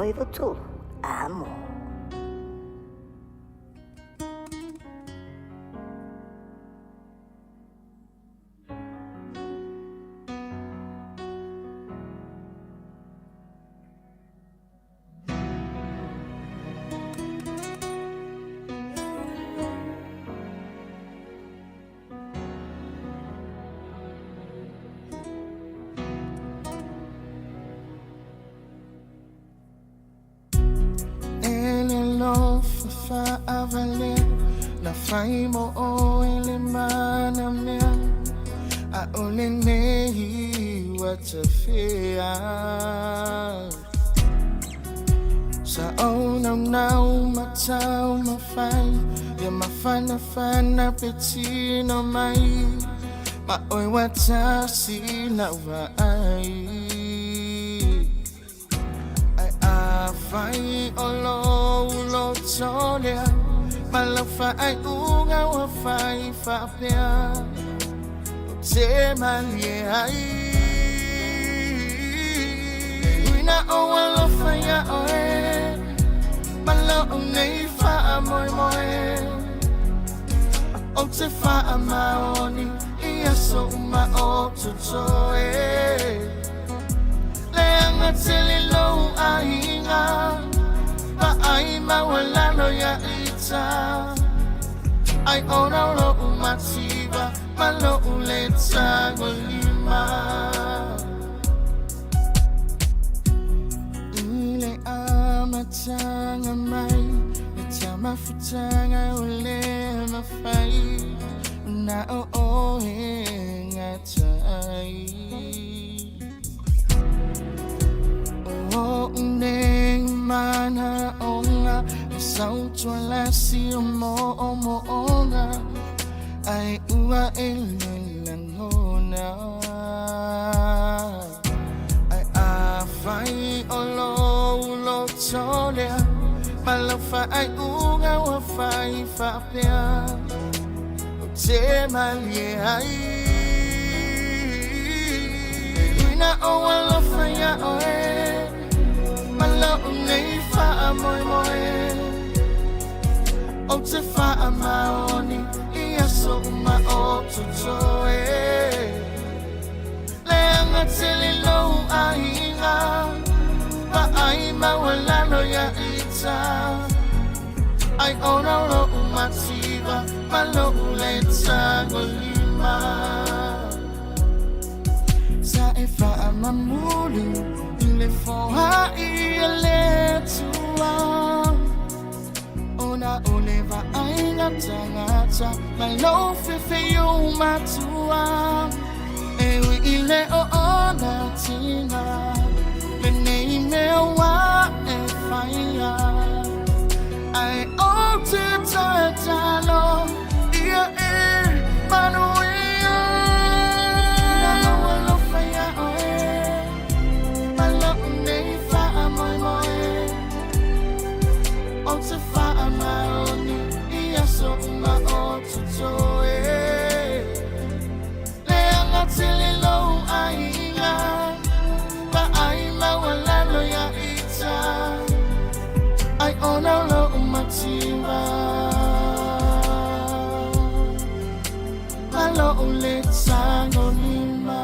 noivo tu, amo. Fa avaler na fai mo o ele mana mea a ole nehi watafia sa o now matau mafai ya mafana fana petino mai ma oi watasi na vai fai olo ulo solia malafa ai unga wa fai fa pia te malie ai wina o alo fa ya oe malo nei fa moi moi o te fa amaoni ia so ma o tutoe Leanga tili lo ainga Pa ai mawala no ya ita Ai ona lo umatiba Malo uleta golima Ile amatanga mai Ita mafutanga ule mafai Na o ngatai O neng mana onga Sau tua lasi o mo onga Ai ua ele langona Ai awhai o lo tolea Malafa ai unga wa fai whapea O te malie ai Uina o alofa ya oe Malo nei fa moi moi O te fa maoni ia so ma o tutoe Leanga tili lo ainga Pa ai mawala no ya ita Ai ona lo umatiba Malo uleta golima Sa e fa mamuli Le foha ia le tua Ona oleva aina tangata Malo fefe yo matua Ewe ile o ona tina Le nei mewa e faya Ai o te tatalo Ia e manuia O te wha maoni ia so ma o tutoe Leanga tili lo ainga Pa ai mawala no ya ita Ai ona lo umatiwa Malo uleta ngolima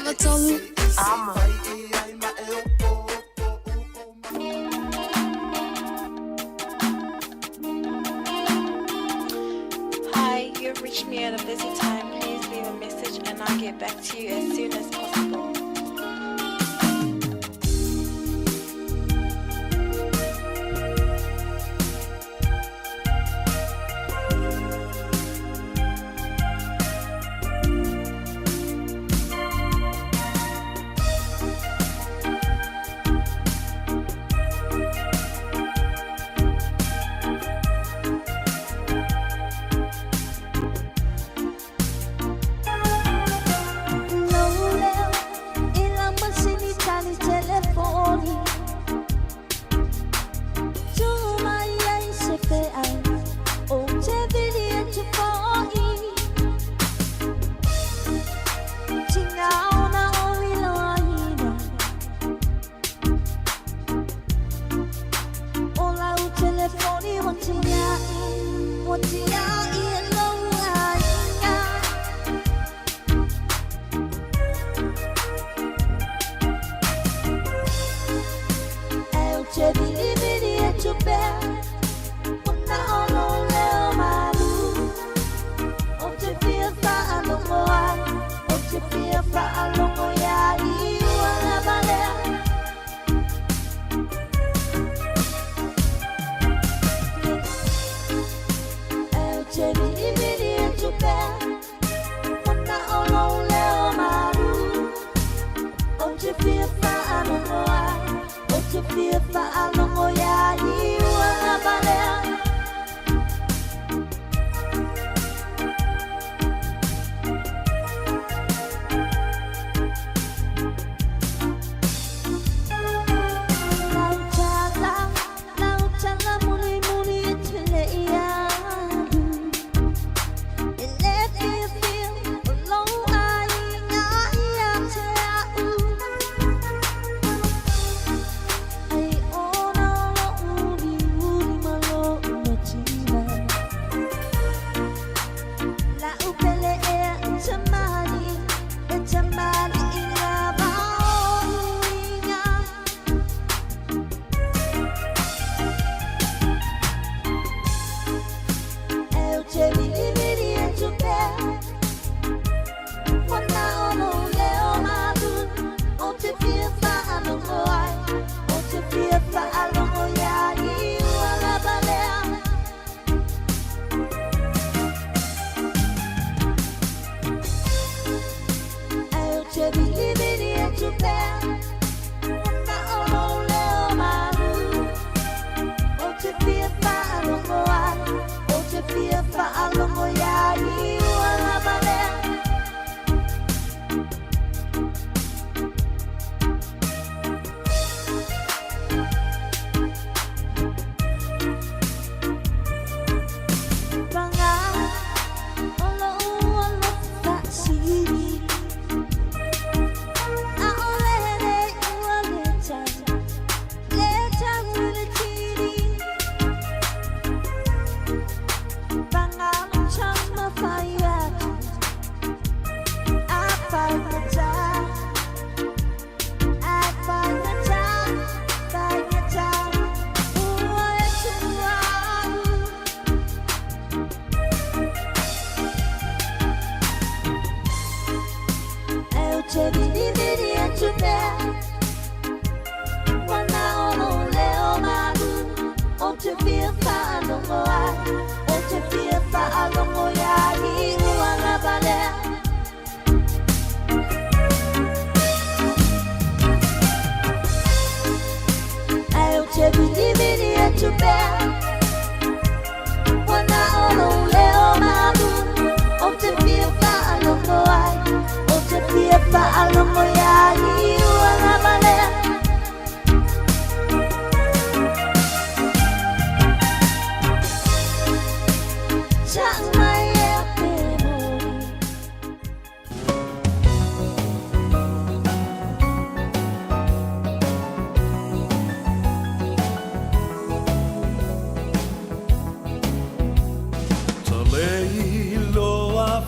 never told me. Amo. Hi, you've reached me at a busy time. Please leave a message and I'll get back to you as soon as possible.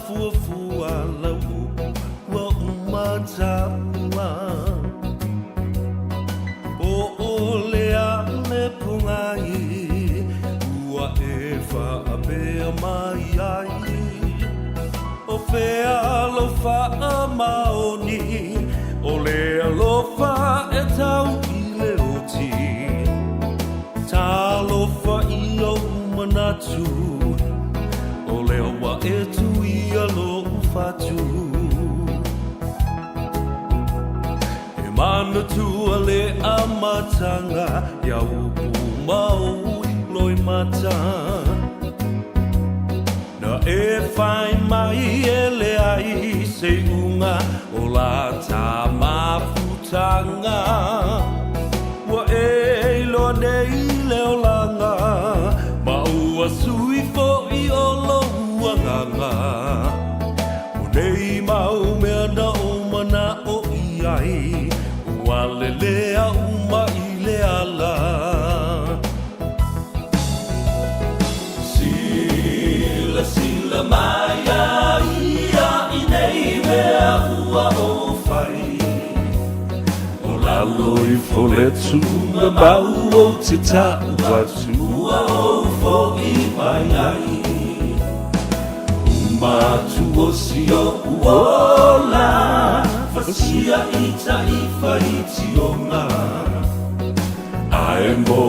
Fua fua lau wa uma cha ai ua e whaapea mai ai o whea alofa a maoni o le alofa e tau i le oti ta alofa i o manatu o le oa e tu i alo ufatu e mana tua le amatanga ia upu mau loi mata na e whai mai e le ai se unga o la ta mafutanga wa e lo nei le olanga ma ua sui fo i o lo uanganga o nei mau mea na o mana o iai ua le lea uma i le ala sila mai ia i nei mea ua o whai o lalo i foletu na mau o te tau atu ua o fo i mai ai umatu o si o uola fasia i ta i whaiti o ngā ae mo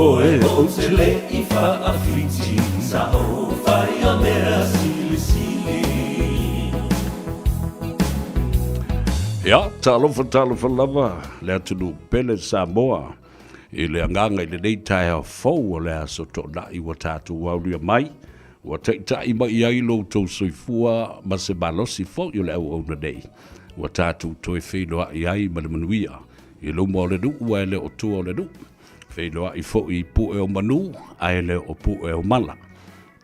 oe o te le i whaafiti sa o whai a mea sili sili. Ia, talofa lava, le atunu pele Samoa, i le anganga i le nei tae a fau o le aso to na i wa tātu wauria mai, wa teita i mai ai lo tau soifua ma se malosi fau i le au au na nei, wa tātu toi whenua i ai ma le manuia, i lo mo le nu ua le o tua le nu, whenua i fau i pu e o manu, ai le o pu e o mala.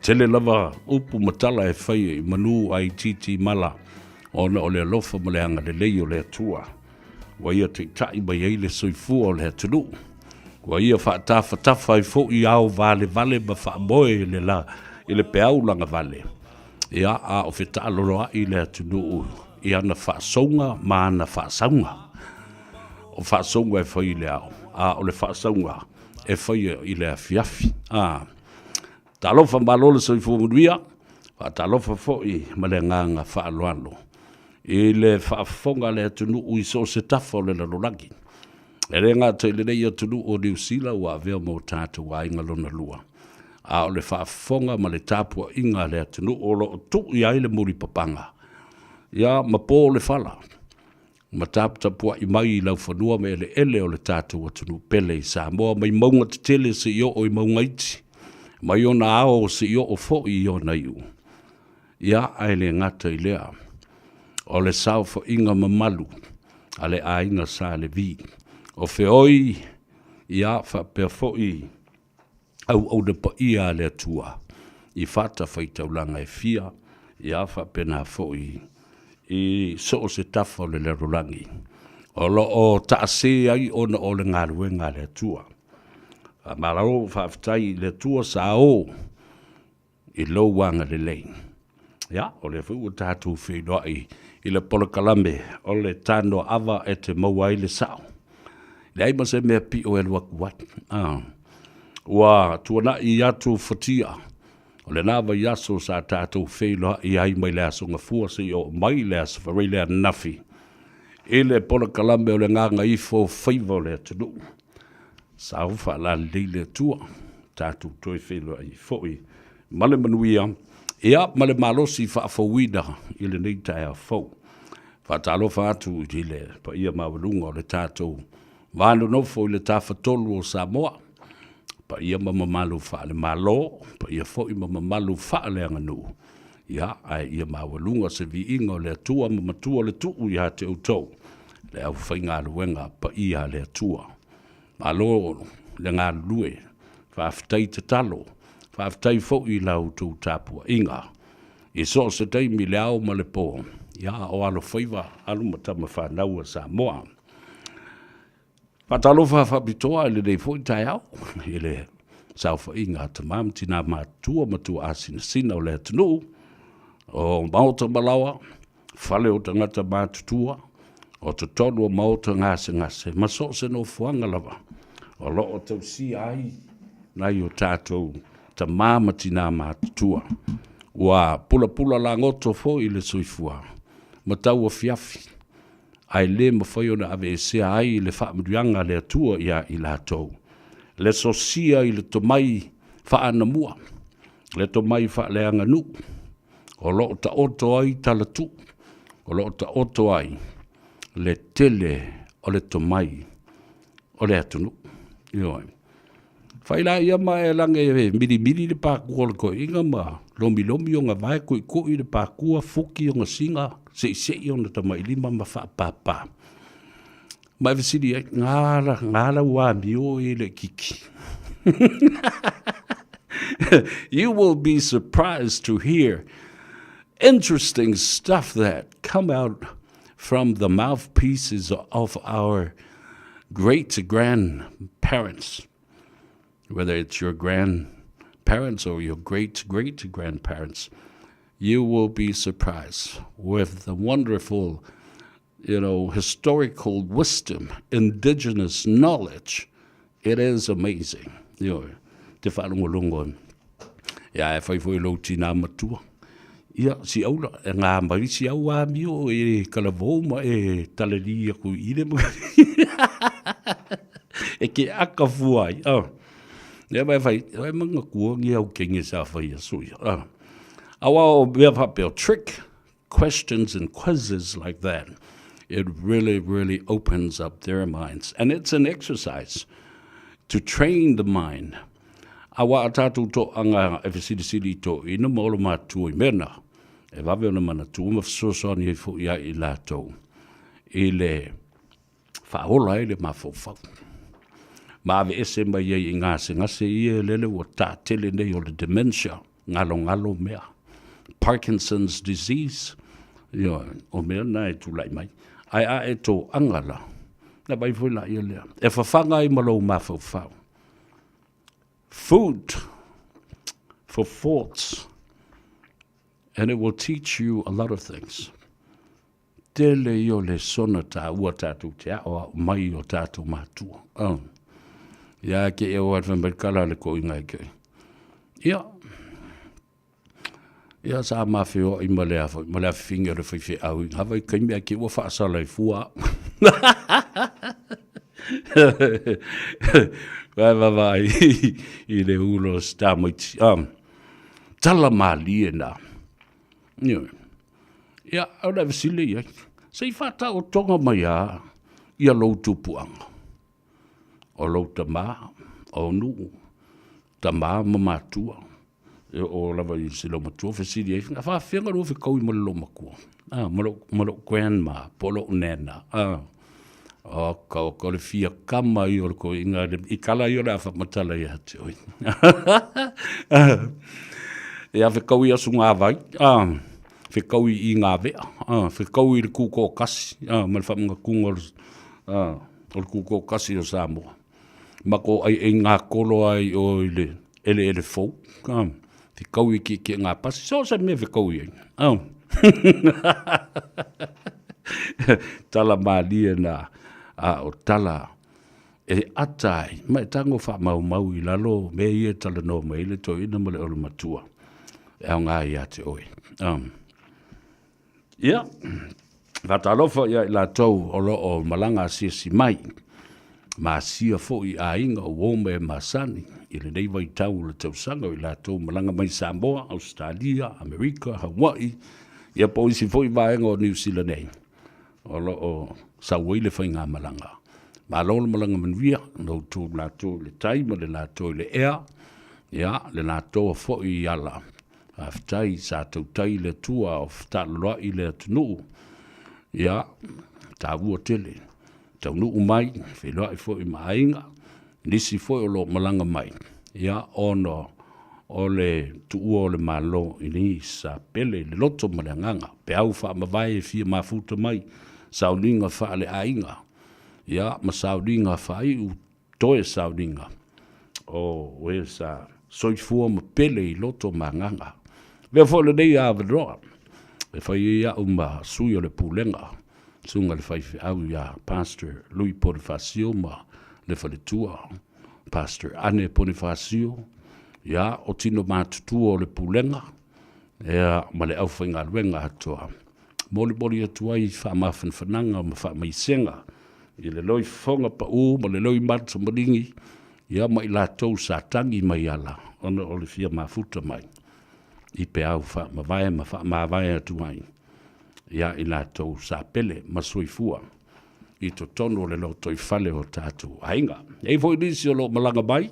Tele lava upu matala e whai i manu ai titi mala, ona o le alofa ma le anga le lei o le atua. Wa ia te tai mai ei le soifua o le atunu. Wa ia whaatafa i fo i au vale ma whaamoe i le peau langa vale. Ia a o whita aloroa i le atunu i ana whaasonga ma ana whaasaunga. O whaasonga e whai i le au. A o le whaasaunga e whai i le afiafi. Ta alofa malole soifua munuia. Ta alofa fo i ma le nganga whaaloalo. I le whaafonga le atunu ui so se tafo le lalolagi. E re ngā te le nei atunu o New Zealand wa vea mo tātu wa inga lona lua. A o le whaafonga ma le tāpua inga le atunu o lo tu i ai le muri papanga. Ia ma pō le whala. Ma tāpua i mai i lau whanua me ele o le tātu atunu pele i Samoa mai maunga te tele se i o i maunga iti. Mai o na ao se i o fo i o na iu. Ia ai le ngata i lea. O le sao fo inga mamalu, a le a inga sa le vi. O feoi, ia fa pe foi, au de pa ia le atua. I fata fa i taulanga e fia, ia fa pe na foi. I so se tafa le le rolangi. O lo o ta se ai ona o le ngaruenga le atua. A marao fa aftai le atua sa o, i lo wanga le lein. Ia, o le fu tatu whenua i le polokalame o le tano awa e te maua i le sao. Le aima se mea pi o e luaku wat. Ua tuana i atu fatia. O le nawa i aso sa tatu whenua i ai mai le aso ngafua se o mai le aso wharei le anafi. E le polokalame o le nganga i fo whaiva le atunu. Sa ufa la leile tua. Tatu toi whenua i foi. Male manuia. Ia, ma le malosi whaafawina i le nei tae a fau. Whaatalofa atu i le pa ia mawalunga o le tātou. Vānu nofo i le tāwhatolu o Samoa. Pa ia mamamalu wha le malo, pa ia fo i mamamalu wha le anganu. Ia, ai ia mawalunga se vi inga o le atua mamatua le tuu i ha te utau. Le au whainga luenga pa ia le atua. Malo le ngā lue, whaaftai te talo. Whaaftai fo i lau tū tāpua inga. I so se teimi le au ma le pō. Ia o alo whaiva, alo matama whanaua Samoa. Patalofa whapitoa i le nei fo i tai au. I le sauwha inga te mam tina mātua matua asina sina o le atunu. O mauta malawa, whale o tangata mātutua. O te tonu o mauta ngase ngase. Ma so se no fuanga lava. O lo o tau si ai. nai o tātou ta māmatina mātutua. Wa pula la ngoto fo i le soifua. Ma tau o fiafi. Ai le mawhai ona ave e sea ai le whaamaduanga le atua ia i lātou. Le sosia i le tomai whaanamua. Le tomai whaaleanga nu. O loo ta oto ai talatu. O loo ta oto ai le tele o le tomai o le atunu. Ioi. Whaila ia ma e lange e miri le pākua le koe inga ma lomi o ngā vai koi le pākua fuki o ngā singa se o na tamai lima ma whaapapa. Mai visiri e ngāra wā mio e le kiki. You will be surprised to hear interesting stuff that come out from the mouthpieces of our great-grandparents, whether it's your grandparents or your great-great-grandparents. You will be surprised with the wonderful, historical wisdom, indigenous knowledge. It is amazing. Te whaarungolongo. Ia e whaifoi lo tina matua. Ia, si aula, e ngā mai si au a mio e kalavou ma e talaria ku ire mga. E ke aka fuai. Ia mai whai, e mga kua ngi au kengi sa whai asui. Awa o mea whapeo trick questions and quizzes like that. It really, really opens up their minds. And it's an exercise to train the mind. Awa atatu to anga e sidi to ina maolo mātua I mena. E wawe ona mana tu ma fsosoni e fu ia I lātou. I le whaola e le mawhawhau. Mawe ese mai I ngase I lele o tā tele nei o le dementia. Ngalo mea. Parkinson's disease. O mea na e tu lai mai. Ai a e to angala. Na bai fui la ia lea. E whawhanga I malo mawhawhau. Food for thoughts, and it will teach you a lot of things. Tele yo le sona ta ua tātou te ao mai o tātou mātua. Ia ke e o adwember kala le ko ingai kei. Ia sa mawhi o I malea finga re whaiwhi au. Hawa I kaimea ke ua whaasala I fua. Vai I le ulo stamiti. Tala mali na. Ia, au na visile ia. Sei whata o tonga mai a ia lou tupuanga. O lou tama, o nuu. Tama mamatua. O lava I silo matua visile ia. Nga whawhenga rua whikau I malolo makua. Malo grandma, polo nena. O ka le fia kama I o ko inga I kala I o la whamatala I hati oi. E a whikau I asu ngā vai. Whikau I ngā vea. Whikau I le kūko kasi. Mali whamunga kunga o le kūko kasi o Samoa. Mako ai e ngā kolo ai o ele fau. Whikau I ki ngā pasi. So sa me whikau I ai. Tala malia na. O tala e atai mai tango wha mau I lalo me I tala no mai le to ina male olu matua e au ngā I ate oi ia watalofa ia I lātou o lo o malanga si mai ma sia fo I a inga o wome e masani I le neiva I tau le tausanga I lātou malanga mai Samoa, Australia, Amerika, Hawaii ia po isi fo I vaenga o New Zealand nei o lo o Sauai le whainga malanga. Ma lolo malanga manuia, no tū lātou le taima, le lātou le ea, ia, le lātou a fōi I ala. A whtai, sa tau tai le tua, o whtāloa I le atunu. Ia, tā ua tele. Tau nuu mai, wheloa I fōi maainga, nisi fōi o lo malanga mai. Ia, ono, o le tuua o le malo, ini sa pele, le loto malanganga, pe au wha mawai e fia mafuta mai, sauninga whaale ainga. Ia, ma sauninga whai u toe sauninga. O e sa soifua ma pele I loto ma nganga. Vea whole nei a avadroa. E whai ia ma sui o le pūlenga. Sunga le whai au ia Pastor Louis Porifasio ma le whale tua. Pastor Ane Bonifacio, ia o tino mātutua o le pulenga, ea ma le au whainga luenga atoa. Moli atua i whaamawhanwhananga ma whaamaisenga, i le loi whonga pa ma le loi mata maringi, ia mai la tau sa tangi mai ala, ona o le fia mafuta mai. I pe au whaamawai ma whaamawai atuai. Ia i la tau sa pele ma soifua. I to tono le lo toi fale o tātou ainga. Ei foi nisi o lo malanga mai,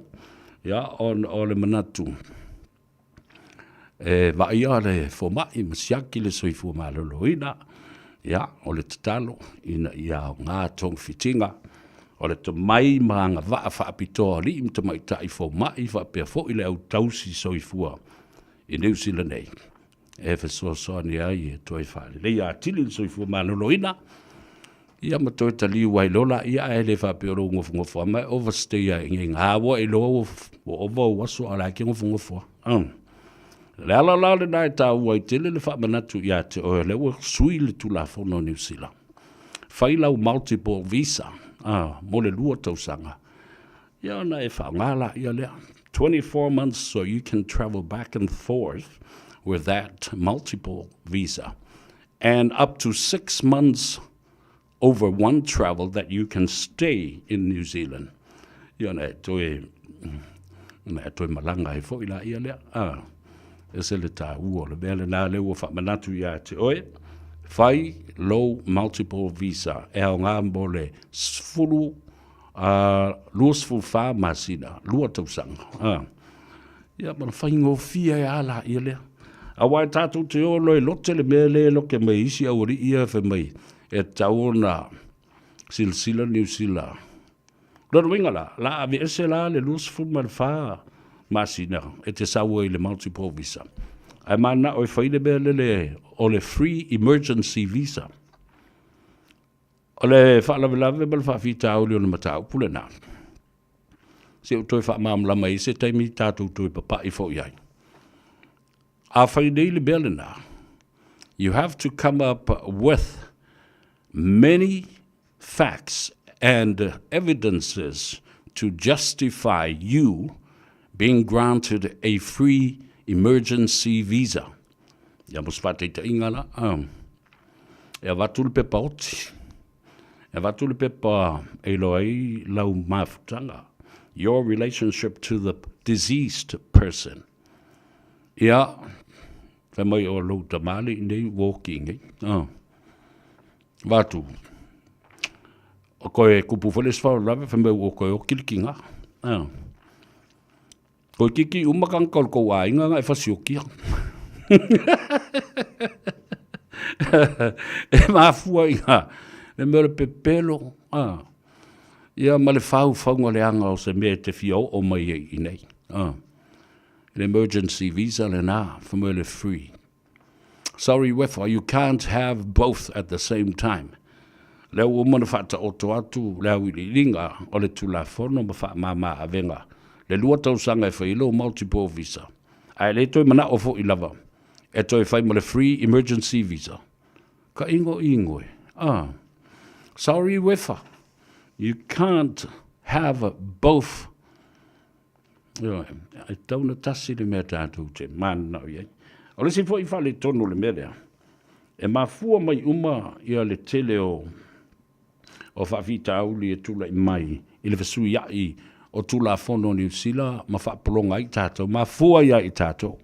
ia o le manatu. Va ia le fomai masiaki le soifua maloloina, ia o le tatalo, ia o ngā tong fitinga, o le tamai maanga waa whaapitoa li im tamai tai fomai whaapea fo i le au tausi soifua i New Zealand nei. Fe soa ni ai e toi whaale. Le ia tili le soifua maloloina, ia matoe tali wai lola, ia e le whaapea ro ngofu mai overstay a inge ngāwa e lo o waso ala ki ngofu. Le ala le nai tā uai tele le whaamanatu ia te oe le ua sui le tulafono New Zealand. Whailau multiple visa, mo le lua tausanga. Ia na e whaangala ia lea. 24 months so you can travel back and forth with that multiple visa. And up to 6 months over one travel that you can stay in New Zealand. Ia na e toi malanga e fo ila ia lea. E se le tā ua le mele nā le ua whamanatu ia te oe. Whai low multiple visa. E au ngā mbo le sfuru luasfulu wha masina. Lua tausanga. Ia mana whai ngō fia e ala ia lea. A wai tātou te o loi lote le mele loke mai isi au ri ia whe mai. E tau na silsila New Zealand. Lora winga la avi ese la le luasfulu ma le wha masina, e te saua i le multiple visa. Ai mana o whaile bea o le free emergency visa. O le whaalawelawe ma le whaafita au leo na matau pule nā. Se o toi whaamamlama i se taimi tātou toi papa i fo iai. A whainei le bea le nā. You have to come up with many facts and evidences to justify you being granted a free emergency visa. Ia mospate ta ingala. E watulu pepa oti. E watulu pepa e loai lau mafutanga. Your relationship to the deceased person. Ia, fe mai o lau tamale nei walking. Watu. O koe kupu whales whalawe, fe mai o koe o kilikinga. Ko kiki umakang kol ko wa inga nga e fasiokia. E mafua inga. E mele pepelo. Ia male fau ngole anga o se me te fio o mai e inei. An emergency visa le na, for mele free. Sorry, Wefa, you can't have both at the same time. Leo umana fata oto atu, leo ililinga, o le tulafono ma fa mama avenga. Le lua tausanga e whailo multiple visa. Ai le toi mana ofo i lava. E toi whai mo le free emergency visa. Ka ingo. Sorry, Wefa. You can't have both. E tauna tasi le mea tātou te mana o iei. O le si fo i whale tonu le mea. E mafua mai uma ia le tele o whawhita auli e tula i mai. I le whasui ai o tula fono New Zealand, ma whaapolonga i tātou, ma fua ia i tātou.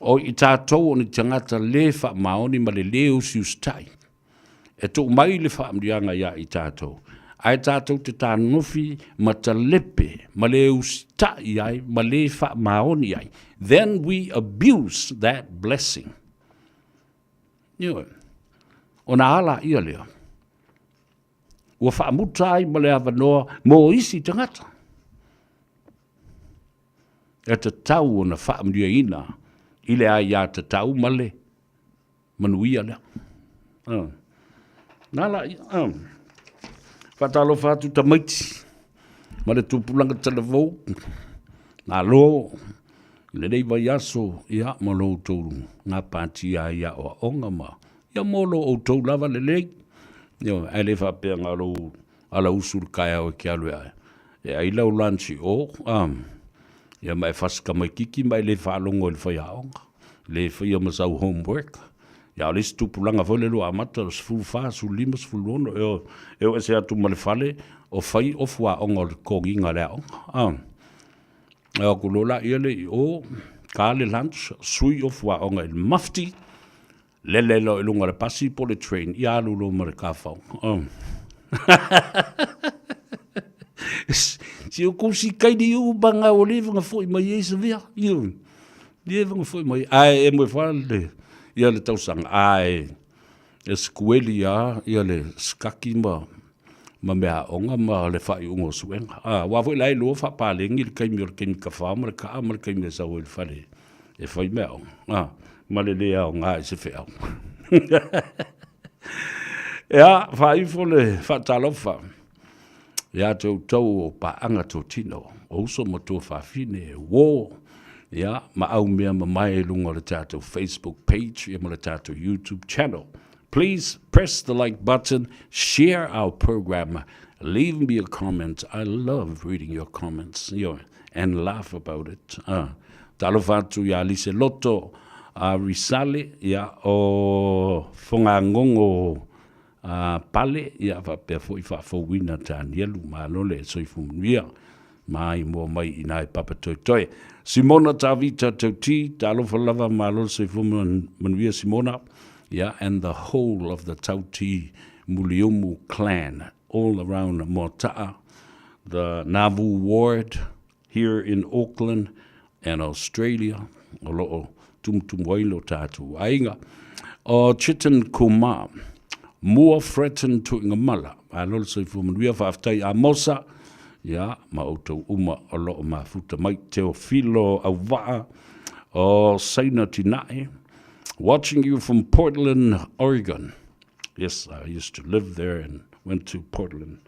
O i tātou o ni tangata le wha maoni ma le leo siustai. E tō mai le wha amrianga ia i tātou. Ai tātou te tā nofi ma ta lepe, ma le ustai ai, ma le wha maoni ai. Then we abuse that blessing. O na ala ia leo. Ua whaamutai ma le awanoa mō isi tangata. E te tau o na whaamria ina, i le ai a te tau ma le manuia lea. Nala, whatalo whatu ta maiti, ma le tupulanga telefou, ngā lo, le rei vai aso, ia ma lo touru, ngā pātia ia o onga ma, ia molo o tau lava le lei, ai le whapea ngā lo ala usur kai au ki alue ai. I lau lanchi ia mai fasika mai kiki mai le whaalongo le whaiaonga. Le whaia masau homework. Ia le stupulanga fo le lo amata sfulu fa su lima sfulu ono e se atu male fale o whai o fua onga le konginga le aonga. E o kulola ia le o ka le lunch sui o fua onga il mafti le lo ilunga le pasi po le train ia lulo mare ka whao. Si o kusi kai di u banga o levanga foi mai e se vea. Iu. Levanga foi mai. Ai e mo fale. Ia le tausanga. Ai. E skueli ia le skaki ma mea onga ma le whai ungo suenga. Wa foi lai lua wha palengi le kaimi o le kaimi ka wha ma le ka ama le kaimi le sau e le whale. E whai mea onga. Ma le lea onga e se whea. Ia whai fo le whatalofa. Ia tau o paanga tō tino, o uso ma tō whawhine, wō, ia, ma au mea ma mai lunga le tātou Facebook page, ia ma le tātou YouTube channel. Please press the like button, share our program, leave me a comment. I love reading your comments, and laugh about it. Talo whātu ia lise loto, risale, ia, o whangangongo, pale ia fa pe foi fa fo wina tan yelu malo le soi fumia mai mo mai ina papa toi Simona Tavita Toti talo for lava malo soi fumia manvia Simona and the whole of the Tauti Muliumu clan all around Mota'a, the Navu ward here in Auckland and Australia o lo tum wailo tatu ainga o Chitin Kuma Mua Fretten to Ingamala. I also from we have after Amosa, ma auto uma a lot of my futa mate Teofilo Awa or Saina Tinae. Watching you from Portland, Oregon. Yes, I used to live there and went to Portland,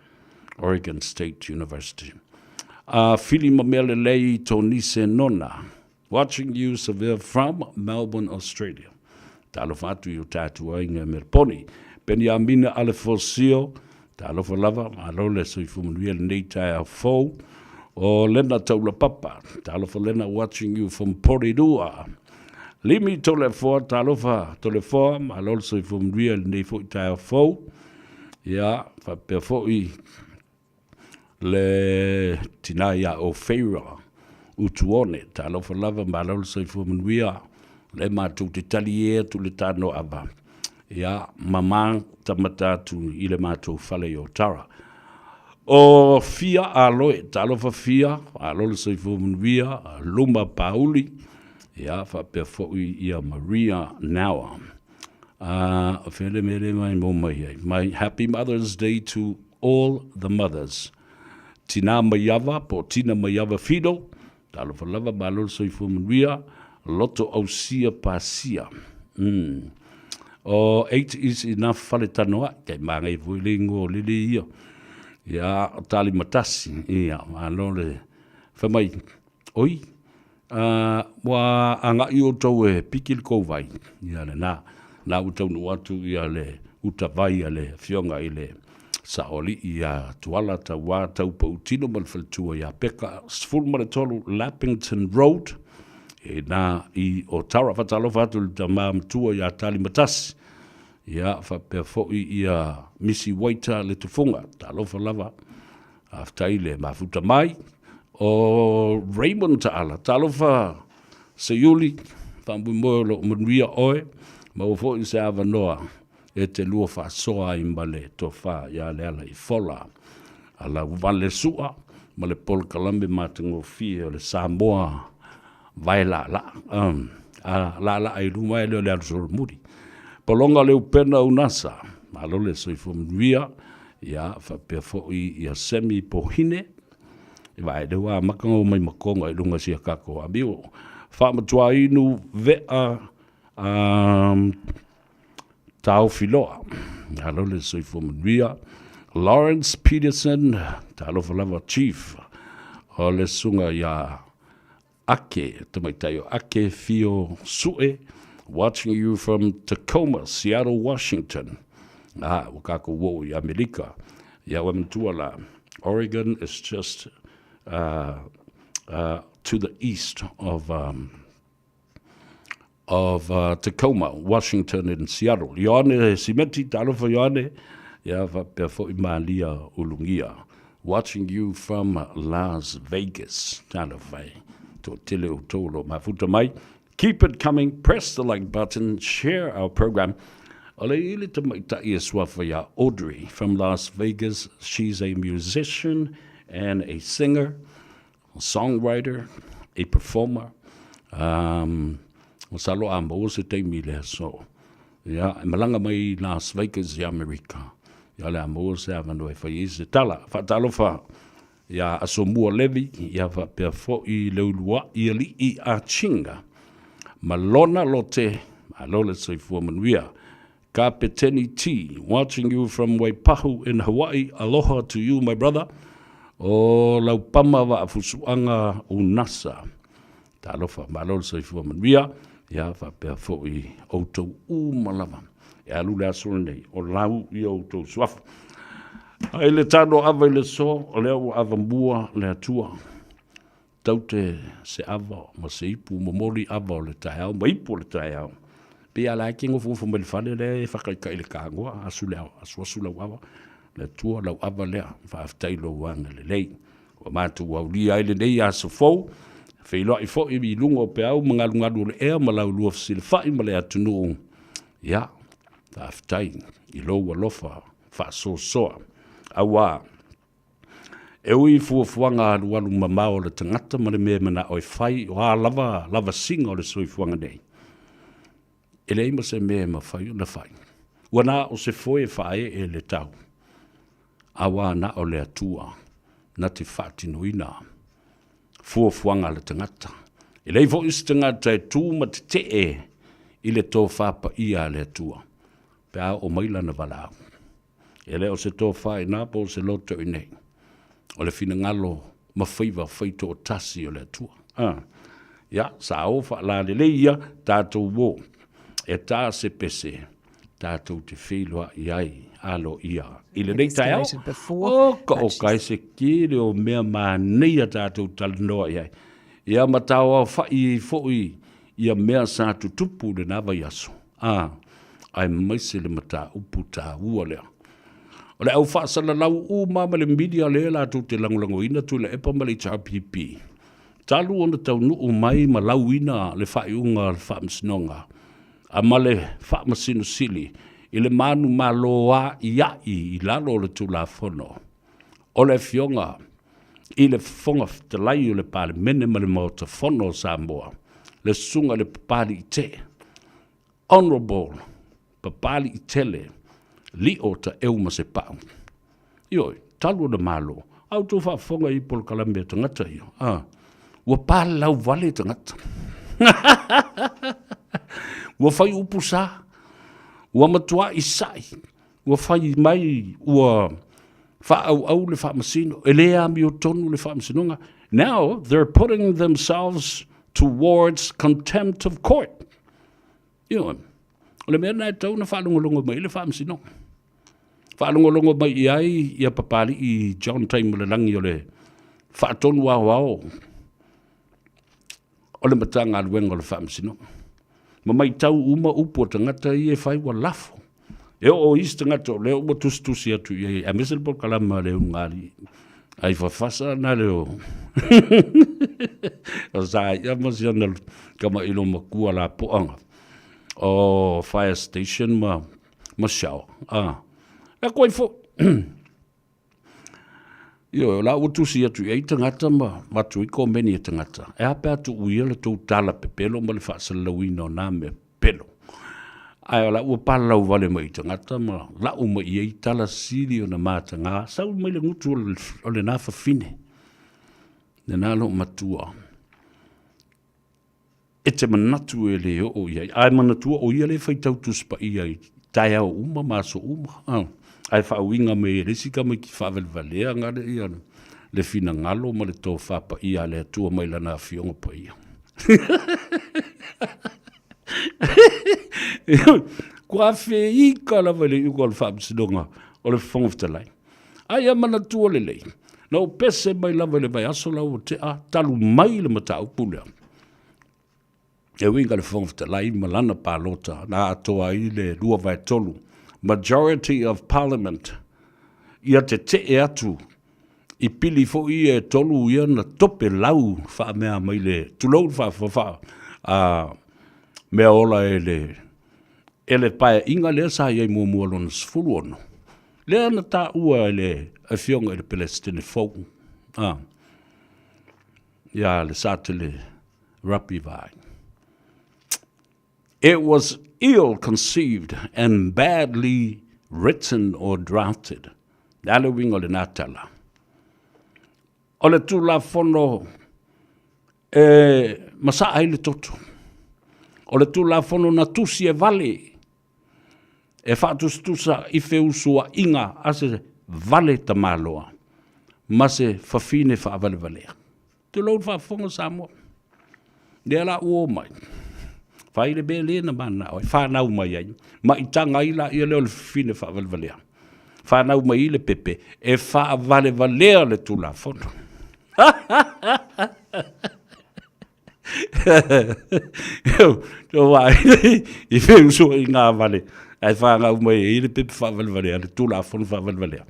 Oregon State University. Fili Mamelelei Tonise Nona. Watching you severe from Melbourne, Australia. Talofatu yu tatu inga merponi. Peni amina ale fosio, talofa lava, alole sui fumunuia nei tai a fo, o lena taula papa, talofa lena watching you from Porirua. Limi tole foa, talofa tole foa, alole sui fumunuia nei fo tai a fo, ia, fa pe foi le tinaia o feira, utuone, talofa lava, alole sui fumunuia, le matu te talie tu le tano ava. Ia, mama tamata tu ile mātou whale o tara. O fia aloe, talofa fia, alole sei fumunvia, luma pauli, ia, whapea fōi ia Maria Naua. Whele mere mai mō mai. My happy Mother's Day to all the mothers. Tina maiava, po tina maiava fido, talofa lava, alole sei fumunvia, loto au sia pasia. O 8 is enough fale tanoa, kei mangai vuilingo lili ia. Ia, tali matasi, ia, alole, whamai, oi, wa anga i o tau e pikil kou vai, ia le na utau nu atu ia le utawai ia le fionga i le saoli ia tuala ta wā tau pa utino malwhaltua ia peka sfulmare tolu Lappington Road, e na i o tara whatalo whatu ta mamtua ia tali matasi. Ia whapea fōi ia misi waita le tufunga, talofa lava, aftaile mafuta mai, o Raymond Taala, talofa se yuli, whambu moelo manuia oe, ma o fōi se awa noa, e te lua wha soa i male to wha ia le ala i fola, ala wale sua, ma le pol kalambe matango fia le Samoa, vai la, la ai ruma e leo le alusoro muri. Polonga leu pena unasa, alole soi fumunuia, ia whapea fōi ia semi pohine, vai dewa makango mai makonga i lunga sia kako amio. Whamatua inu vea tau filoa, alole soi fumunuia, Lawrence Peterson, talofa lava chief, o le sunga ia ake, tamaitayo ake fio sue, watching you from Tacoma, Seattle, Washington. Wakako wo i Amerika. Ia wamtua la. Oregon is just to the east of Tacoma, Washington, and Seattle. Ione simeti talo for Ione, ya va perfo imalia ulungia. Watching you from Las Vegas, talo vai to tele utolo mafuta mai. Keep it coming. Press the like button. Share our program. Ole to maita ieswa ya Audrey from Las Vegas. She's a musician and a singer, a songwriter, a performer. Masalo amo se te mile so. Ya malanga mai Las Vegas ya America. Ya le amo se avano e fai se tala fatalo fa. Ya asomua levi ya va per fo I leulua I ali I a chinga. Malona lote alola se fu manuia. Kapiteni T, watching you from Waipahu in Hawaii. Aloha to you, my brother. O laupama wa afusuanga unasa. Talofa malol se fu manuia. Ya va per fo I auto malama. Ya lula solne o lau I auto swaf. Ai le tano ava le so, o leo ava mua le atua. Taute se ava, ma se ipu momori ava o le taeau, ma ipu o le taeau. Pe ala kingo fufu me le fale le whakaikai le kāngua, asu leo, asu lau ava. Le tua lau ava lea, whaaftai lo wanga le lei. O mātu wau li ai le nei asu fau, whiloa I fo I mi lungo pe au, mga lungaru le ea, ma lau lua fsile whai ma le atunu. Ya, whaaftai, I lo walofa, whaaso soa. Awa, e ui fuafuanga alualu mamao le tangata ma le mea mana oi whai, o a lava singa o le sui fuanga nei. E le ima se mea ma whai o na whai. Wana o se foe whae e le tau. Awa na o le atua, na te whatinuina. Fuafuanga le tangata. E le vo is tangata e tū ma te te e, I le tō whapa ia le atua. Pea o maila na walau. E leo se tō whae nā po se loto I nei. O le fina ngalo ma whaiva whaito o tasi o le atua. Ya, sa o wha la le leia tātou wō. E tā se pese, tātou te wheloa I ai, alo ia. I le nei tai au, o ka o kai se kere o mea maa neia tātou talanoa I ai. Ia matawa whai fōi, ia mea sa tutupu le nawa yaso. Ai maise le mata upu tā ua lea. O le au whaasana lau u mama le media le la tu te langolango ina tu le epa ma le HRPP. Talu ona tau nuu mai ma lau ina le whaiunga le whaamsinonga. A ma le whaamasino sili. I le manu ma loa iai I lalo le tu la fono. O le fionga. I le fonga te lai o le pale mene ma le mauta fono Samoa. Le sunga le papali I te. Honorable. Papali I tele. Li o ta eu ma se pao. Ioi, talu na malo. Au tu whaafonga I pol kalamea tangata io. Ua pāle lau vale tangata. Ua whai upu sā. Ua matua I sai. Ua whai mai ua whaau au le whaamasino. E lea mi o tonu le whaamasinonga. Now they're putting themselves towards contempt of court. Ioi. O le mea nai tau na whaalongolongo mai le whaamasinonga. Whaalongolongo mai I ai ia papali I John Time le langi o le whaatonu wao. O le matanga aluenga o le whaamasinonga. Ma mai tau uma upo tangata I e whai wa lafo. E o is tangata o leo ua tustusi atu I ai. A miserable kalama leo ngari. Ai whawhasa na leo. O sa ia masiana kama ilo makua la poanga. O fire station ma shao. E koe fo. Io, la utusi atu I tangata ma tui ko meni tangata. E hape atu uia le tau tala pe pelo ma le whaasalawina o nā me pelo. Ai la ua palau vale mai tangata ma la uma I tala siri o na mata ngā. Sau mai le ngutu o le nā whawhine. Le nā lo matua. E te manatu e le o iai. Ai manatua o ia le whaitau tuspa iai. Tai au uma maso uma. Ai whauinga me e resika mai ki whavelvalea ngare ia. Le fina ngalo ma le tō whapa ia le atua mai lana fionga pa ia. Kua whe ika lawa le uko al whaamsinonga o le whongoftalai. Ai a manatua le lei. No pese mai lava le vai aso lau te a talu mai le mata upulea. E winga le fonga te lai malana palota na atoa i le lua vai tolu. Majority of Parliament ia te atu i pili fo i e tolu ia na tope lau wha mea mai le tulou wha mea ola ele pae inga lea sa iai mua lona sifuru ono. Lea na ta ua ele a fionga ele Palestine fau. Ia le sa te le rapi vai. It was ill conceived and badly written or drafted. Nale wingo le natala. O le tu la fono masa ai le toto. O le tu la fono na tusi e vale. E whaatus tusa i usua inga ase vale tamaloa. Mase fafine whaavale valea. Tu lau whaafonga Samoa. Lea la uo mai. Whaile be le na mana o whanau mai ai. Ma i tanga i la i leo le fafine whaavale valea. Whanau mai i le pepe. E whaavale valea le tu la fono. Tō wai, i usua i ngā vale. Ai whangau mai i le pepe whaavale valea. Le tu la fono whaavale valea.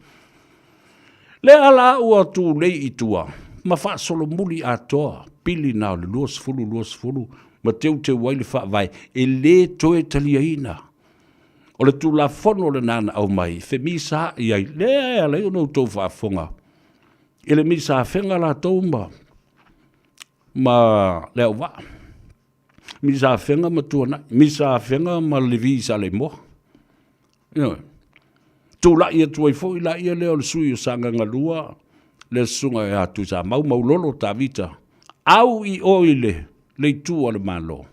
Le ala ua tu lei i tua. Ma wha solo muli a toa. Pili nao le luas fulu. Ma teu wai le wha vai. E le toe taliaina. O le tu la fono le nana au mai. Fe misa i ai. Le ala i unau tau whaafonga. E le misa whenga la tau ma leo wa. Misa whenga ma tuana. Misa whenga ma le visa le moa. Tu la ia tuai fo i la ia leo le sui o sanga ngalua. Le sunga e atu sa mau lolo ta vita. Au i oile le tua le malo.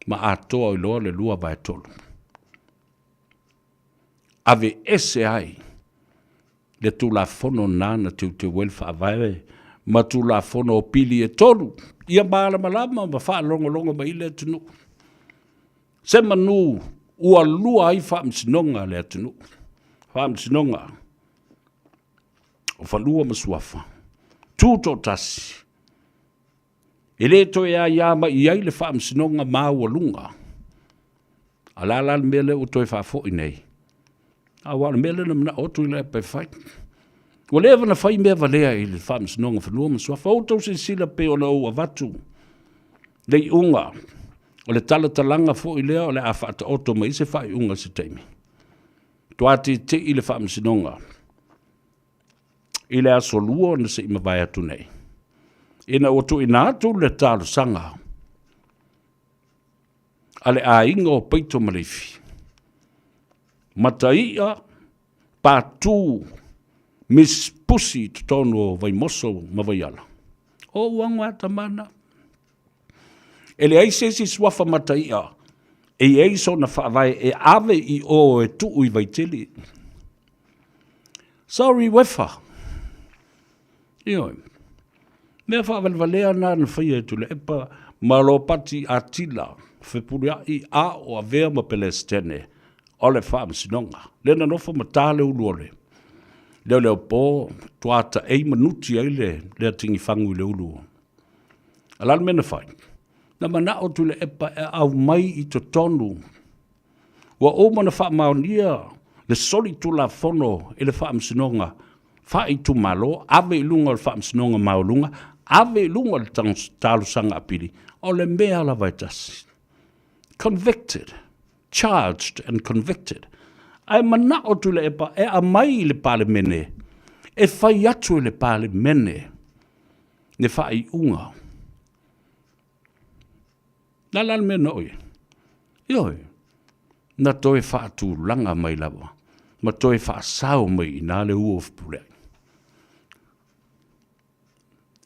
Ma atoa i loa le lua vai tolu. Ave ese ai. Le tu la fono nana te welfa avae. Ma tu la fono pili e tolu. Ia maala malama ma wha longa ma ile atunu. Se manu ua lua ai wha msinonga le atunu. Wha msinonga. O whanua masuafa. Tūto tasi. E le to ia iama i ai le wha msinonga maua lunga. Alala mele o toi wha fo inei. Awa mele na mna otu i le pe whai. O lewa na whai mea valea i le wha msinonga whanua masuafa. O tau se sila pe o na o avatu. Lei unga. O le tala talanga fo i lea o le a whaata oto ma i se whai unga se teimi. Tuati te i le wha msinonga. I le aso lua na se ima vai atu nei. Ina otu ina atu le talo sanga. Ale a inga o peito malifi. Mataia patu mis pusi tutono vai moso ma vai ala. O wangwa tamana. Ele ai se si swafa mataia. E eiso na whaavai e ave i o e tuu i vai tili. Sorry wefa. Ioi. Mea whaawalwalea nā na whaia tu le epa malopati a tila. Whepuria i a o a vea ma Palestine. O le wha msinonga. Lena nofa ma tāle uluole. Leo pō tuata ei manuti ai le tingi whangu le ulu. Alal mena whai. Na mana o tu le epa e au mai i to tonu. Wa o mana wha maonia. Le soli tu la fono e le wha msinonga. Wha i tu malo, ave i lunga le wha msinonga maolunga, ave i lunga le talu sanga apiri, o le mea la vaitasi. Convicted, charged and convicted. Ai mana o tu le epa e a mai le pale mene, e whai atu le pale mene, ne wha i unga. Na lan mena oi. Ioi, na toi wha atu langa mai lawa, ma toi wha sao mai na le uof pulea.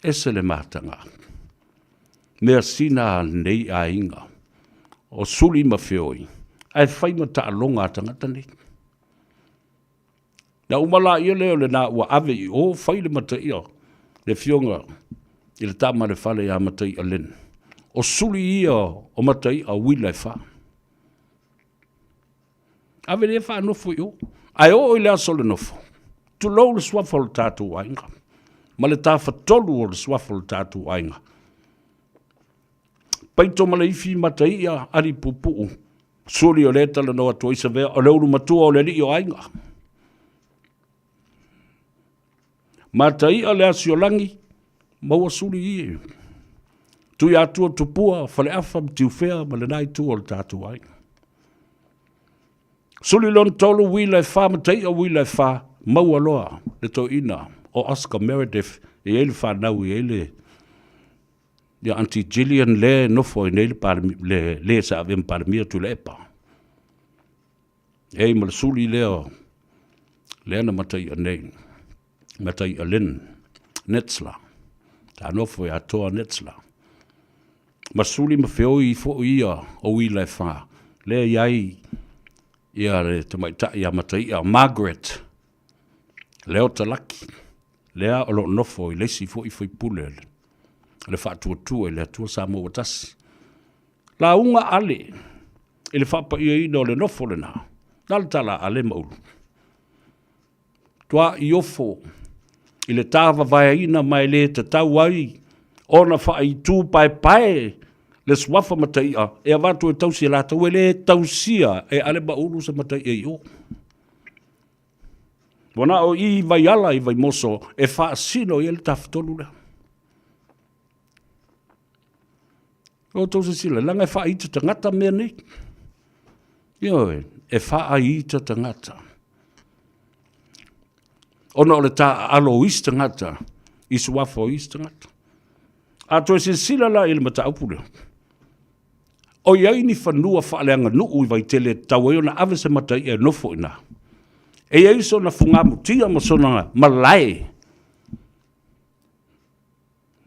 Ese le matanga. Mea sina nei a inga. O suli ma feoi. Ai whai ma ta alonga tangata nei. Na umala ia leo le na ua ave i o whai le mata ia. Le fionga. I le tama le whale a mata ia len. O suli ia o mata ia wila e wha. Ave le wha nofo i o. Ai o i le aso le nofo. tu lou le suafa o le tātou ainga. Ma le tā whatolu o le suafa o le tātou ainga. Paito ma le ifi mataia ari pupu. Suri o le tala no atua isa vea o le uru matua o le li o ainga. Mataia le asiolangi maua suri ie. Tui atua tupua fale afa mtiufea ma le nai tua o le tātou ainga. Suri lon tolu wila e wha mataia wila e wha maua loa le to ina o Oscar Meredith e ele whanau e ele ia Auntie Gillian le nofo i nele le sa avem paramia tu le epa. Ei ma le suli leo le ana matai a nei matai a Lynn Netzler ta nofo i atoa Netzler ma suli ma feo i fo ia o wila e wha le iai ia le tamaita ia matai a Margaret leo talaki lea o lo nofo i lesi fo i foi pule le whātua le atua sa mo watasi. La unga ale i le whapa ia ina o le nofo le nā. Nal tala ale maulu. Tua i ofo i le tāwa vai ina mai le te tau ai ona wha i tū pai le swafa mataia e avatu e tausia la tau e le tausia e ale maulu sa mataia i o. Wana o i vai ala i vai moso e wha sino i ele tawhtolu lea. O tau se sila, langa e wha i te tangata mea nei. Io e wha i te tangata. Ona o le ta alo is tangata, i suafo is tangata. A to se sila la i le mata upule. O iai ni whanua whaaleanga nuu i vai tele tau e ona ave se mata i e nofo ina. E iai so na fungamu tia ma sona malai.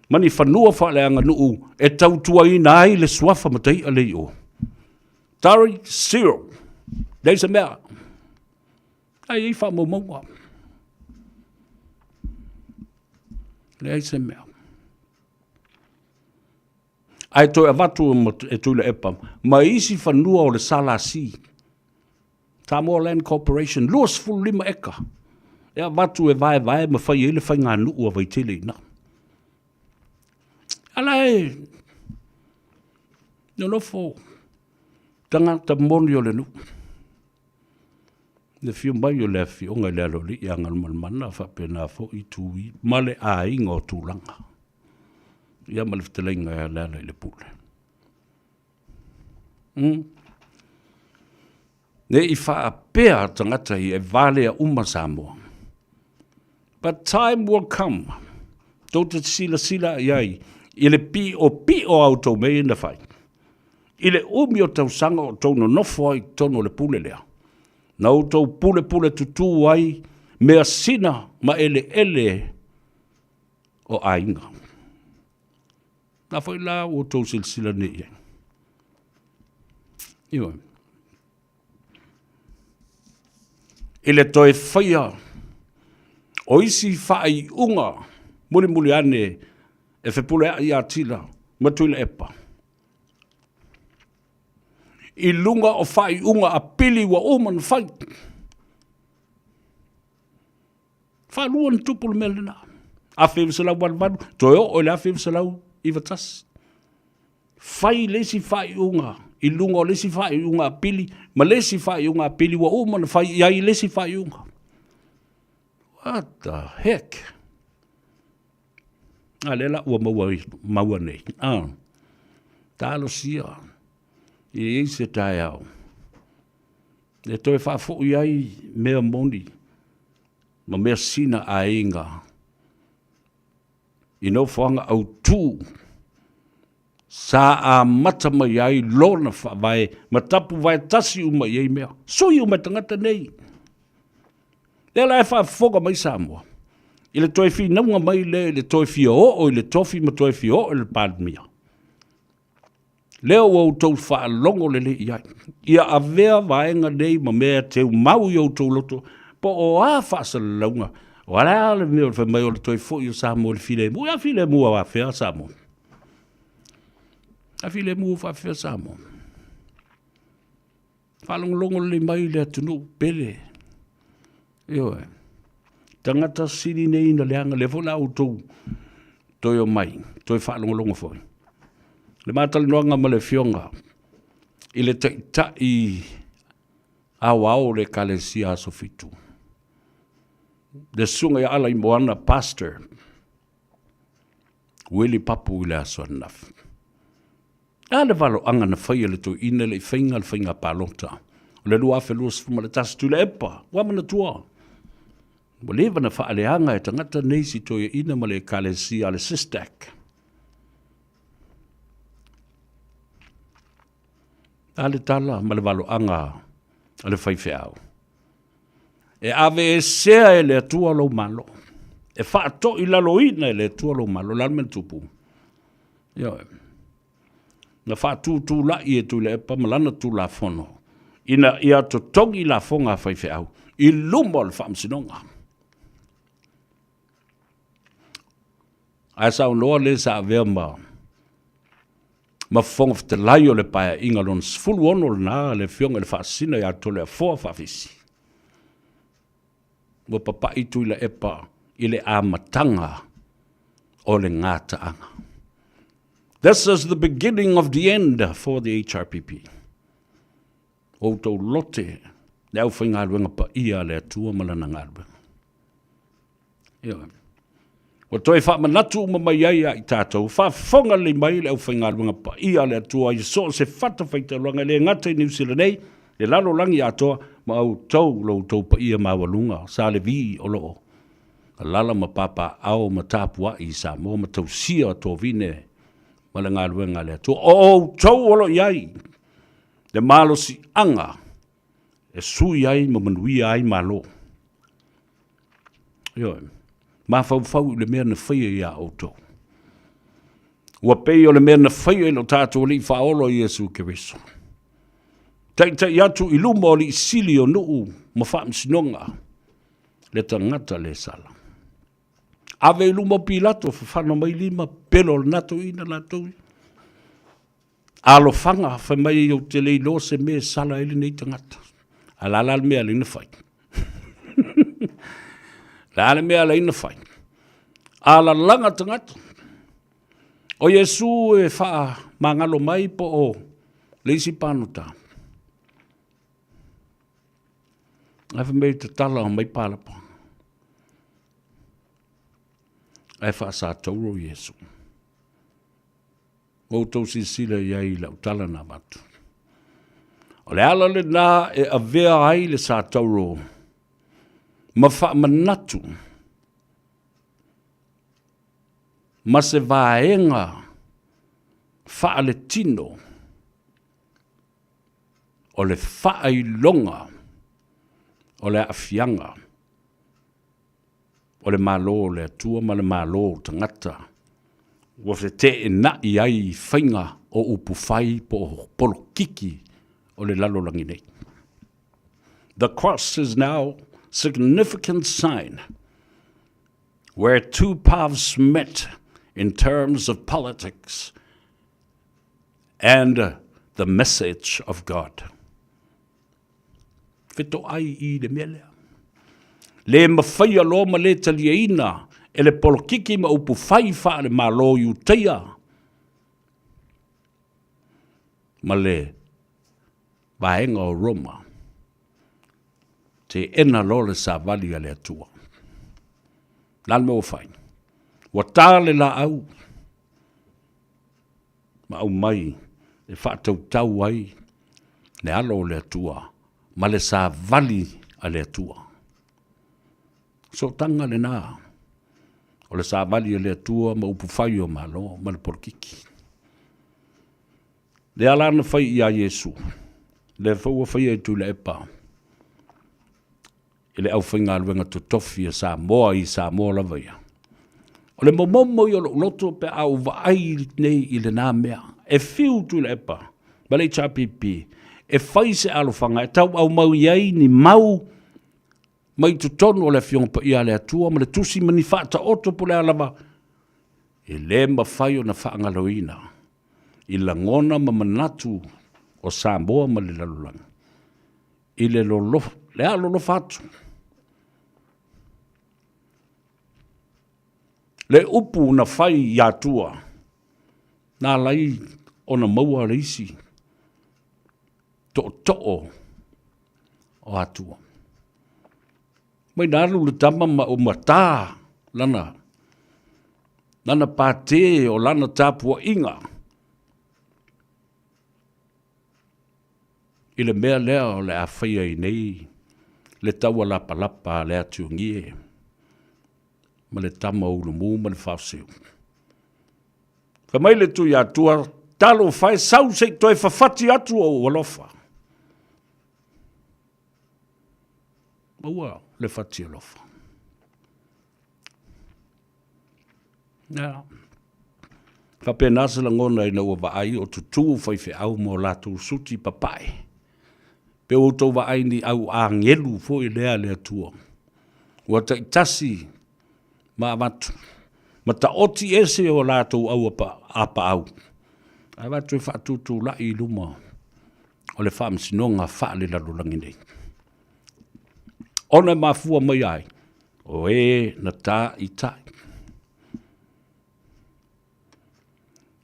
Mani whanua whaaleanga nuu e tautua i nai le suafa matai a leo. Tari Cyril. Dei se mea. Ai wha mo maua. Dei se mea. Ai toi avatu e tuile epa. Ma isi whanua o le sala si. Samoa Land Corporation. Luas fulu lima eka. E avatu e vai ma whai ele whai ngā nuu a vai tele ina. Alai, no fo tangata moni o le nu. Le fiu mai o le fi o ngai le alo li anga mana fa pena fo i tui male a inga o tūlanga. Ia male fitelenga e le ala i le pule. Ne i fa a pea tangata i e vale a uma Samoa. But time will come. Tō sila iai. I le pi o auto mei na fai. I le umi o tau sanga o tono nofo ai tono le pule lea. Na o tau pule tutu ai mea sina ma ele o ainga. Na fai la o tau silsila ne iai. Iwa. I le toi faia o isi fai unga muli ane e whepule i atila, matuila epa. I lunga o whai unga a pili wa oman whai. Wha luan tupul melena. A whewsalau wanwanu, toi o le a whewsalau i watas. Whai lesi whai unga, i lunga o lesi whai unga a pili, ma lesi whai unga a pili wa oman whai, iai lesi whai unga. What the heck? Lela ua maua nei. Tālo sia. I se tai au. E toi whafo i ai mea moni. Ma mea sina a inga. I no whanga au tū. Sa a mata mai ai lona whawai. Ma tapu vai tasi uma i ai mea. Sui uma tangata nei. Lela e whafoga mai Samoa. I le toi fi naunga mai le toi fi o le tofi ma toi fi o le palmia. Leo au tau wha longo le iai. Ia a vea vaenga nei ma mea teu mau i au tau loto. Po o a whaasa le launga. O ala le mea le mai o le toi fo i o Samoa le file mu. Ia file mu a wafea Samoa. A file mu a wafea Samoa. Whalongo le mai le atunu pele. Io e. Tangata siri nei na leanga le fola autou. Toi o mai, toi whaalongolongo foi. Le mātali noanga ma le fionga. I le tai awao le kalesia aso fitu. Le sunga ya ala i moana pastor. Wili papu i le aso anaf. A le valo anga na whaia le toi ina le whainga palota. Le lua whelua sifuma le tasu tu le epa. Wamana tua. Wa lewa na whaaleanga e tangata neisi toi ina ma le kalesia le sistak. Ale tala ma le valo anga ale whaife au. E ave e sea e le atua lo malo. E whaato i lalo ina e le atua lo malo. Lalmen tupu. Yo. Na whaatu tu la i e tu le epa malana tu la fono. Ina ia to tongi la fonga whaife au. I lumo le whaamsinonga. Ai sa unoa le sa avea ma fonga fte lai o le paia inga lon sfulu ono le naa le fionga le whaasina ia to le a foa whawisi. Wa papa itu i le epa i le amatanga o le ngata anga. This is the beginning of the end for the HRPP. O tau lote le au whainga luenga pa ia le atua malana ngarwe. Ia. O toi wha manatu mai ai i tātou, wha whonga le mai le au whainga luenga pa ia le atua i so se whata whaita luanga le ngata i New Zealand nei, le lalo langi atoa ma au tau lo tau pa ia mawalunga, sa le vi o loo. Ka lala ma papa au ma tāpua i sa mo ma tau sia tō vine ma le ngā luenga le atua. O tau olo iai, le malo si anga, e sui ai ma manui ai malo. Yo, ma fau le mea na whaia ia auto. Ua pei o le mea na whaia ilo tātou li whaolo i Jesu Keriso. Tai atu i luma o li sili o nuu ma whaamsinonga le tangata le sala. Ave i luma pilato whawhana mai lima pelo le nato ina lato. Alo whanga whamai o te leilo se mea sala ili nei tangata. Alala mea le ina whai. Lale mea le ina whai. Ala langa tangata. O Yesu e wha mangalo mai po o leisi panuta. Ai whamei te tala o mai palapa. Ai wha sa tauro Yesu. O tau sisila iai lau tala na matu. O le ala le nā e avea ai le sa tauro. Ma wha manatu. Ma se vaenga wha le tino. O le wha ai longa. O le afianga. O le malo le atua ma le malo tangata. Wafte te e na i ai whainga o upu whai po polo kiki o le lalo langi nei. The cross is now significant sign where two paths met in terms of politics and the message of God. Fito ai I le mele. Le mawhaia lo ma le talieina e le polokiki ma upu whai wha le malo yu teia. Ma le vaenga o Roma. Te ena lo le sa vali a le atua. Lan mo whai. Wa tāle la au. Ma au mai e whaatau tau ai. Le alo le atua. Ma le sa vali a le atua. So tanga le nā. O le sa vali a le atua ma upu whai o malo, ma le porkiki. Le alana whai I a Yesu. Le whaua whai e tu le epa. I le au whainga aluenga to tofi a sa moa I sa moa lawaya. O le momomo I o loto pe au vaai nei I le nā mea. E whiu tu le epa. Ma le HRPP. E whai se alofanga. E tau au mau iai ni mau mai tu tonu o le fionga pa ia le atua, ma le tusi mani whaata oto po le alama. E le ma whai o na whaangaloina. I la ngona ma manatu o Samoa ma le lalulanga. I le lolo, le alolo whatu. Le upu na whai ia tua. Nā lai o na maua reisi. To'o o atua. Mai nalu le tama ma o mata lana. Lana pate o lana tapua inga. I le mea lea o le a whaia i nei. Le taua lapa le atu ngie. Ma le tama ulu mu ma le whauseu. Ka mai le tui atua, talo whai sau se toi whawhati atu o walofa. Maua le whati alofa. Ka pe nasa la ngona ina ua vaai o tutu whai whi au mo latu suti papai. Pe o tau vaai ni au a ngelu fo i lea lea tua. Ua ta itasi ma matu. Ma ta oti ese o latu au apa au. Ai watu e whaatutu la i luma. O le whaamsinonga wha le lalulangi nei. Ona mafua mai ai. O na tā i tai.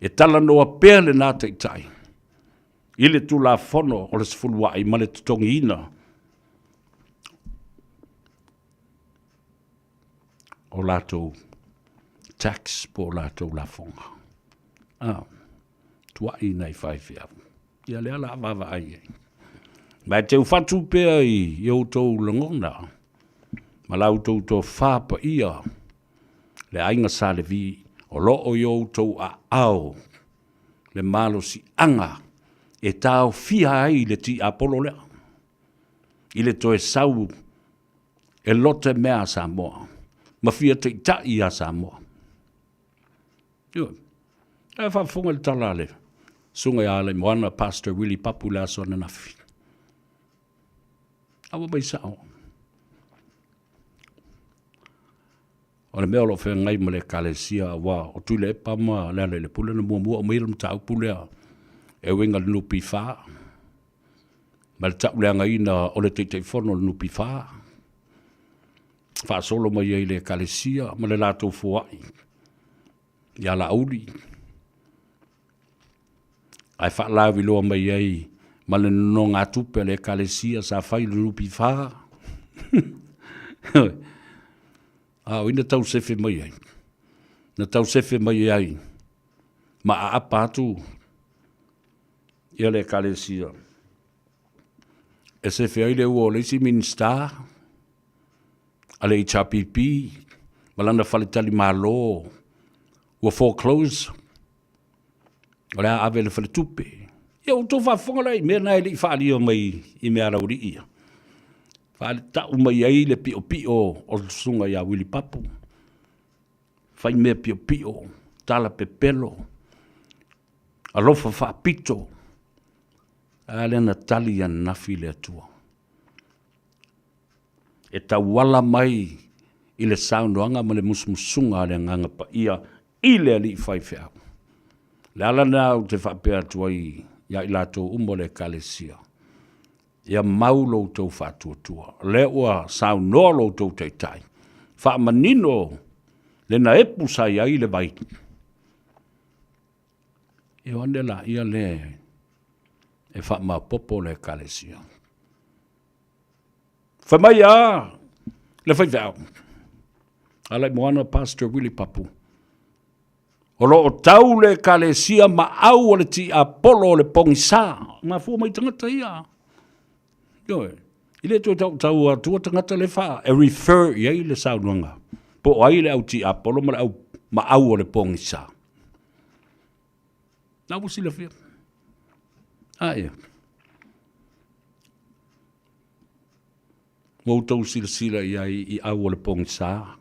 E tala noa pēr le nāta i tai. Ile tu la fono o le sifulua i male tutongi ina. O lātou tax po lātou la fonga. Tua i nei whaiwhia. Ia lea la wawa ai. Mai te uwhatu pēr i outou langona. Ma lautou tō whāpa ia. Le ainga sa le vi. O loo i outou a au. Le malo si anga. E tau fia ai le ti apolo lea. I le toe sau. E lote mea sa moa. Ma fia te tai a sa moa. Ioi. E whafunga le tala le. Sunga ia le moana Pastor Willie Papu la sona nafi. Awa bai sao. O le mea lo whea ngai ma le kalesia wa o tui le epama le pule na mua o meiram tau pulea e wenga le nupi wha. Ma le tau lea ngai na o le teitei whono le nupi wha. Wha solo mai ei le kalesia ma le lātou fuai. Ia la auri. Ai wha lawi loa mai ei ma le no ngā tupe le kalesia sa whai le nupi wha. O ina tau sefe mai ai. Na tau sefe mai ai. Ma a apa atu. Ia le kalesia. E sefe ai le ua o leisi minsta. A le HRPP. Malana whaletali malo. Ua foreclose. O le a ave le whaletupe. Ia o tō whafonga lai. Mea nai li whaali o mai i mea rauri ia. Whaale tau mai ai le pio o sunga ia Willie Papu. Whai mea pio tala pepelo. Alofa whaapito. Ale na tali an nafi le atua. E tau wala mai i le saunoanga ma le musmusunga le nganga pa ia i le ali whai whiau. Le ala nao te whapea tua ia i lato umo le kalesia. Ia mau lo tau whātuatua. Le ua sau noa lo tau teitai. Wha manino le na epu sai ai le vai. E wane la ia le e wha ma popo le kalesia. Wha mai a le whai vau. Alai moana Pastor Willie Papu. O lo o tau le kalesia ma au o le ti apolo le pongisa. Ma fua mai tangata ia. Yoe, ile tō tau a tua tangata le wha, e refer i ai le saunuanga. Po ai le au ti apolo ma au o le pongisa. Nā wusi le whia. Ia. Mou tau sila i ai i au o le pongisa,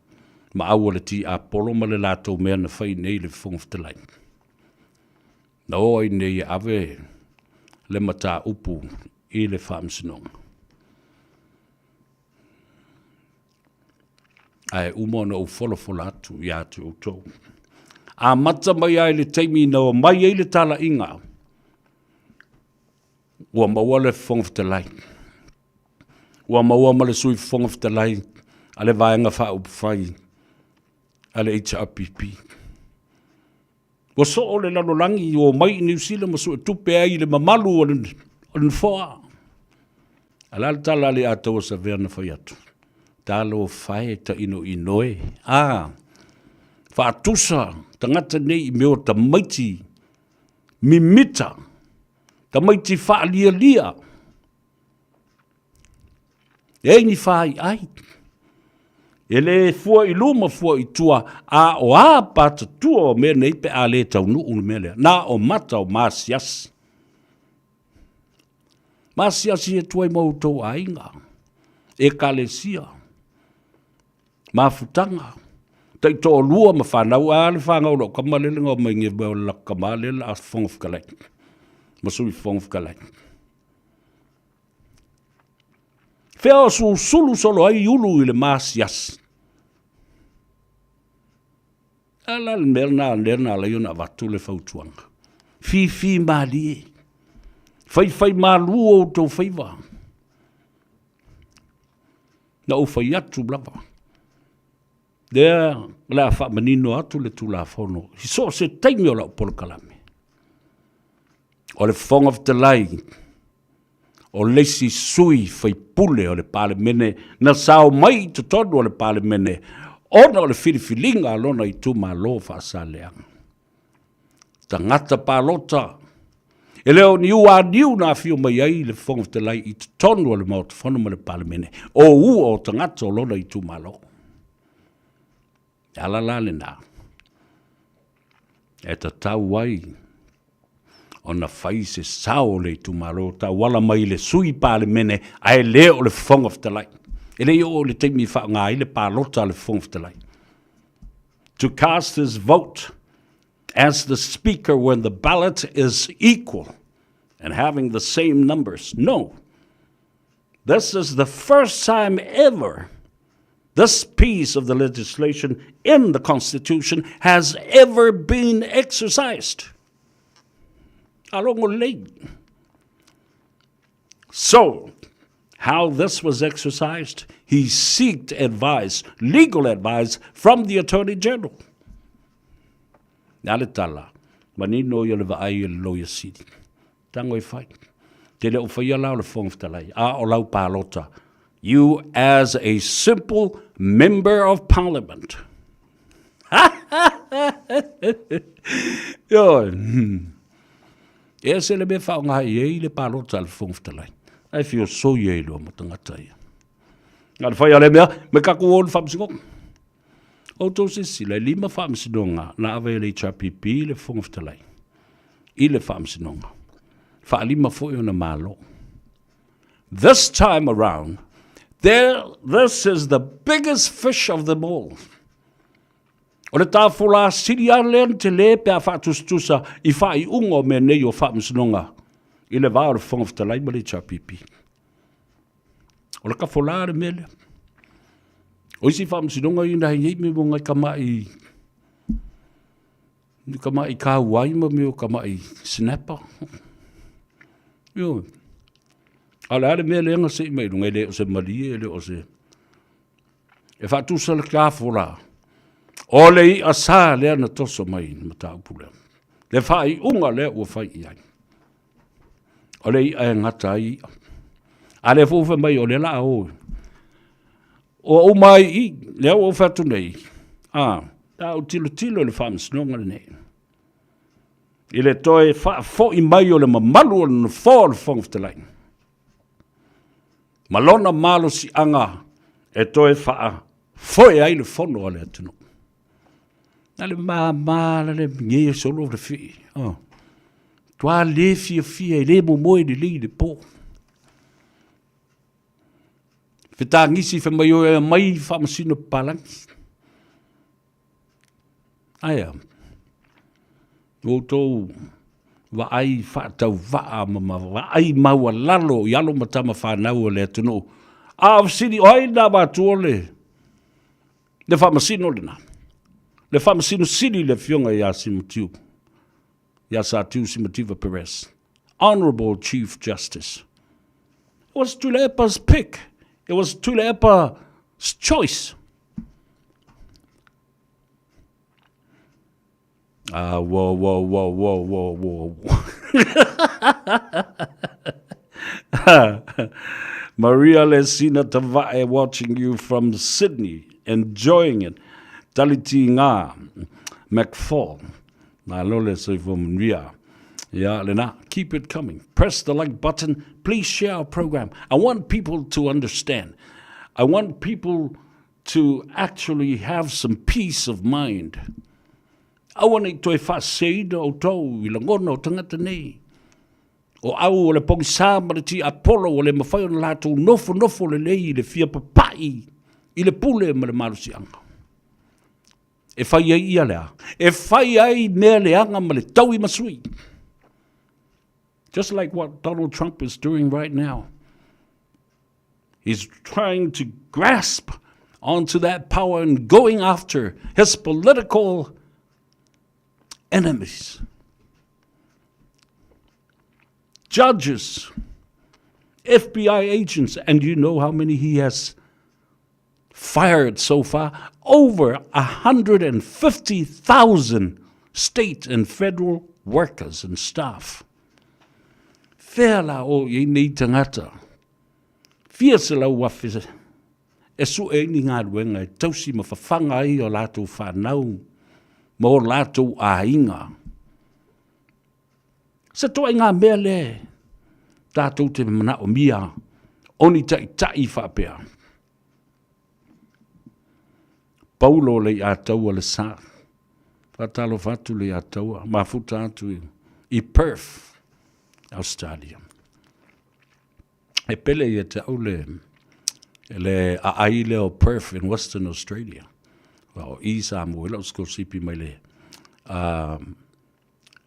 ma au o le ti apolo ma le lātou mea na whai nei le whongftalai. Na oi nei ave le mata upu i le whaamsinonga. Ai umona o wholofola atu i atu o tau. A mata mai ai le teimi na o mai ai le tala inga. Ua maua le whongftalai. Ua maua ma le sui whongftalai. A le vaenga wha upu whai. Ale HRPP. Wa so o le lalolangi o mai New Zealand ma so tupe ai le mamalu o le foa. Ala le tala le atou sa vea na whai atu. Talo whae ta ino inoe. Whaatusa, tangata nei meo ta maiti mimita, ta maiti whaalia lia. Ni whai ai. Ele fua i luma fua i tua a o a pata tua o mea nei pe a le tau nuu mele. Na o mata o masias. Masias i e tuai mautou a inga. E kalesia. Mafutanga. Tai to lua ma whanau a le whangau lo kamalele ngau mai nge bau la kamalele a whongwhikalai. Masui whongwhikalai. Whea su sulu solo ai ulu i le masias. Ala le merna la yona watu le whautuanga. Fi malie. Fai malu o tau whaiwa. Na o whai atu blava. Dea, la wha manino atu le tu la whono. Hi so se taimi o la upolo kalame. O le whong of the lai. O leisi sui whai pule o le pale mene. Na sao mai to tonu o le pale mene. Ona o le whiriwhilinga alona i tu ma lo wha asaleanga. Tangata palota. E leo ni ua niu na fio mai ai le whong of the lai i tonu o le mauta whono ma le pale mene. O o tangata o lona i tu ma lo. Ala lale na. E ta tau wai. O na whai se sao le tu maro. Ta wala mai le sui pale mene. Ai leo le whong of the lai. E leo o le teimi wha ngā i le pālota le whong of the lai. To cast his vote as the speaker when the ballot is equal and having the same numbers. No. This is the first time ever this piece of the legislation in the Constitution has ever been exercised. So, how this was exercised? He sought advice, legal advice, from the Attorney General. Nale tala, manino yo le vaai le loya sidi. Tango e fai. Te le o fai alau le whong talai. A o lau pālota. You as a simple member of parliament. Yo. E se le me whao ngā i le pālota le whongwhtalai. I feel so ye lo mo tangata ia. Ngā whai ale mea, me kaku o le whamsingong. O tō se sila, lima whamsinonga na awe le HRPP le whongwhtalai. I le whamsinonga. Wha lima fo na malo. This time around, this is the biggest fish of them all. O le tāwhola siri alean te le pia whātustusa I whai ungo me nei o whamsinonga. I le vāo le whongwhtalai ma le HRPP. O le ka wholare mele. O isi whamsinonga I nahi hei me mo ngai kamai. Kamai ka waima me o kamai snapper. Yo. Ala ale mele nga se mai lunga le o se malie le o se. E whātusa le ka whola. O le I asa lea na toso mai ma tāupule. Le whai unga lea ua whai iai. O le I ngata I. A le fuwha mai o le la o. O mai I, lea o whatu nei. Tā o tilo le whamsinonga le nei. I le toe fo I mai o le mamalu o le fo le whongwhtalai. Malona malo si anga e toe wha fo e ai le whono o le atunu. Ale mala le nge solo le fi. Tua le fi le mo mo le le po. Fita ngisi fe mai o mai fa masino palang. Aya. Oto wa ai fa tau va ma wa ai ma wa lalo yalo matama fa na o le tuno. Sidi oi na ba tuole. Le fa masino le na. Le whamasino siri le fionga ia simutiu. Ia sa tiu Simutiva Perez. Honorable Chief Justice. It was Tulepa's pick. It was Tulepa's choice. Whoa. Maria Lesina Tavae watching you from Sydney, enjoying it. Taliti Nga, McFall. Na lole so from Ria. Yeah, Lena, keep it coming. Press the like button. Please share our program. I want people to understand. I want people to actually have some peace of mind. I want to whaseido o tau I langono o tangata nei. O au o le pongi sāmara ti Apollo o le mawhai o le lātou nofo le lei le fia papai I le pule ma le marusianga. E whai ai ia lea. E whai ai mea leanga ma le tau I masui. Just like what Donald Trump is doing right now. He's trying to grasp onto that power and going after his political enemies. Judges, FBI agents, and you know how many he has fired so far? Over 150,000 state and federal workers and staff. Whela o I nei tangata. Fia se lau wawhise. E su e ni ngā ruenga e tausi ma whawhanga I o lātou whanau. Ma o lātou āinga. Se toa ngā mea le. Tātou te mana o mia. Oni tai whapea. Paulo le I ātaua le sā. Whatalo whatu le ātaua. Mafuta atu I Perth. Australia. E pele I te au le aile o Perth in Western Australia. Well, I Samoa, ila usko sipi mai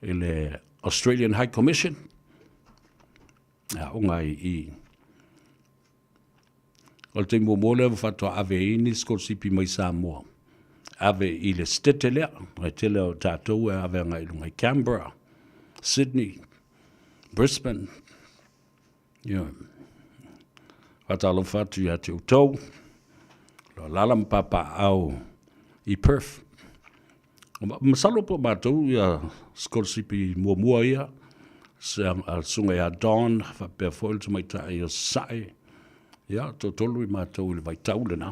le Australian High Commission. O ngai o te mōmole whatoa ave ini sko sipi mai Samoa. Ave I le stete lea, mai te leo tātou e ave ngai lungai Canberra, Sydney, Brisbane, whatalo whatu ia te utau, lo lalam papa au I Perth. Masalo po mātou ia skolsipi mua ia, sunga ia Dawn, whapea foil tu mai tae ia sae, ia to tolu I mātou I le vaitau le nā.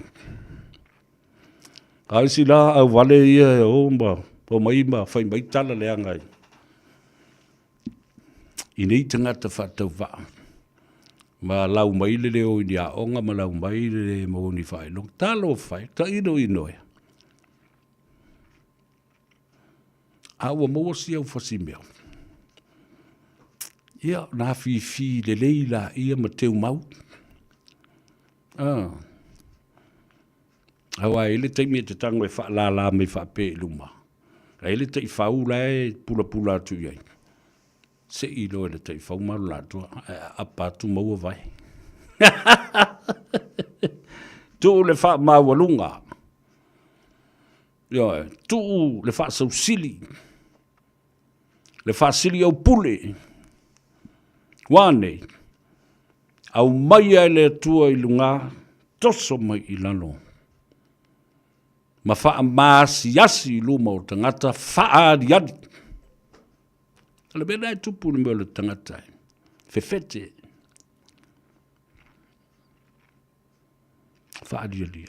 Aisi la au wale ia o mai whai mai tala le angai. I nei tangata whatau wha. Ma lau mai le leo I ni a onga, ma lau mai le mo ni whai. Long talo whai, ta ino e. Awa mo si au whasi mea. Ia, nā fi le leila ia ma teu mau. Awa ele teimi te tango e wha la me wha pe luma. Ele te I whau lai pula tu iai. Se I loe le te whau maru lātua, a pātu maua vai. Tu le wha mawalunga. Tu le wha sausili. Le wha sili au pule. Wane. Au mai ai le tua I lunga, toso mai I lano. Ma wha maasiasi I luma o tangata, wha adiadi. Le bena e tupu ni mea le tangata. Fefete. Whaadia lia.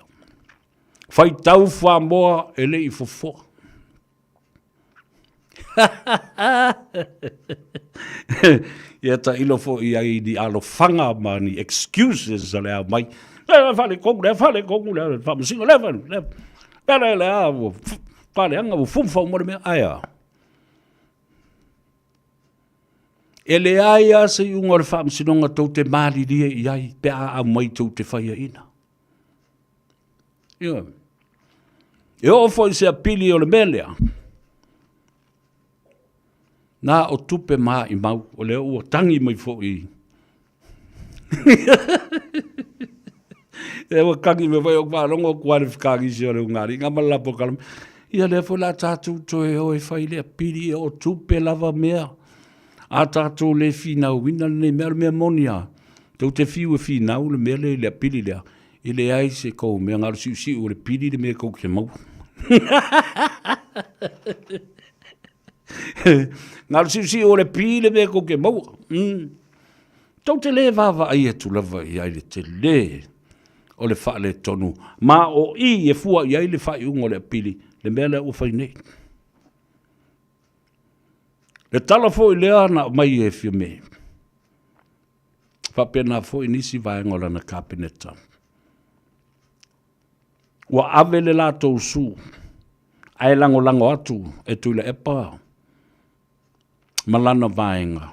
Whai tau wha moa e le I fofo. Ia ta ilo fo I ai ni alo whanga ma ni excuses ale au mai. Whale kongu le, whamasingo le. Pere le a, pare anga o fumfau mora mea aia. E le aia se I unga le whaamsinonga tau te maali lia I ai, pe a mai tau te whaia ina. Ia. E o foi se apili o le melea. Nā o tupe mā I mau, o le ua tangi mai fo I. E wa kangi me vai o wārongo kuare whikagi si o le ungari, ngā malapo kalam. Ia le fo la tātou toe o e whai le apili o tupe lava mea. A tātou le whinau, wina le mea monia. Tau te whiu e whinau le mea le apili lea. I le ai se kou mea ngāru siu o le pili le mea kou ke mau. Ngā si o le pile me ko ke mau. Tau te le vava ai e tu lava i ai le te le. O le wha le tonu. Ma o i e fua i ai le wha i ungo le pili. Le mea le o whai nei. Le tala fo i lea na mai e fia me. Wha pena fo i nisi vai ngola na kapineta. Wa ave le lato su. Ai lango atu e tu le epa. Malana vaenga.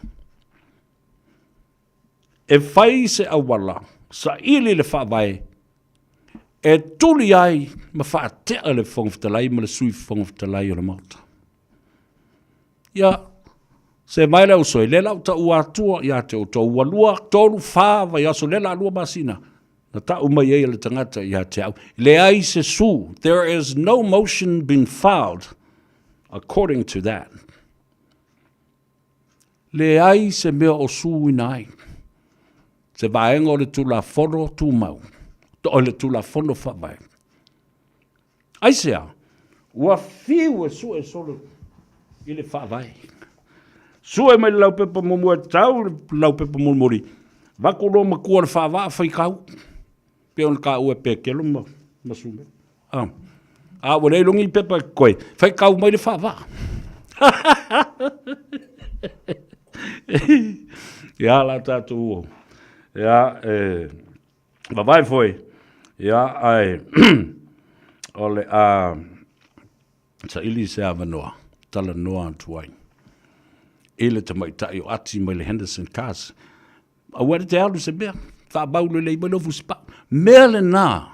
E whai se awala. Sa ili le wha vai. E tuli ai, ma wha tea le whongwhitalai, ma le sui whongwhitalai o le mauta. Ia, se mai leo soi, le lau ta ua atua, ia te o tau walua, tolu whaava, ia so le la alua masina. Na ta umai e le tangata, ia te au. Le ai se su, there is no motion being filed according to that. Le ai se mea o su inai. Se vaenga o le tula whoro tu mau. O le tula whono whawai. Aisea, ua whiu e su e solo i le whawai. Su e mai lau pepa momu e tau, lau pepa momori. Wako no makua le whawai whai kau. Pe on ka ue pe kelo ma sume. Wane longi pepa koe. Whai kau mai le whawai. Ia la tatu uo. Ia, wawai foi. Ia, ai, ole sa ili se avanoa, tala noa antuai. Ile te mai tai o ati mai le Henderson Cars. A wera te alu se mea, wha baule le imano fuspa. Mea le nā,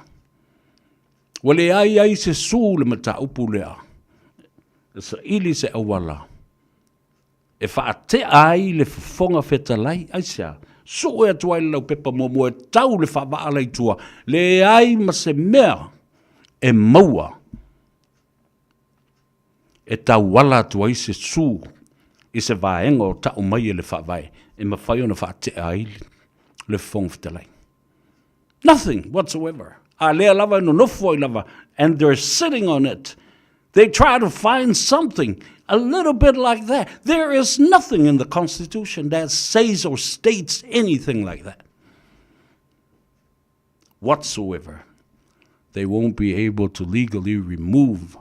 wale ai se su le mata upu lea. Sa ili se awala. E wha te ai le fonga fetalai, aisea. So e atuai lau pepa momo e tau le whawaalai tua. Le ai ma se mea e maua. E tau wala atuai se su. I se vaenga o tau mai e le whawai. E ma whai ona whaate ai le whongwhitalai. Nothing whatsoever. A lea lava no nofo i lava. And they're sitting on it. They try to find something a little bit like that. There is nothing in the Constitution that says or states anything like that. Whatsoever. They won't be able to legally remove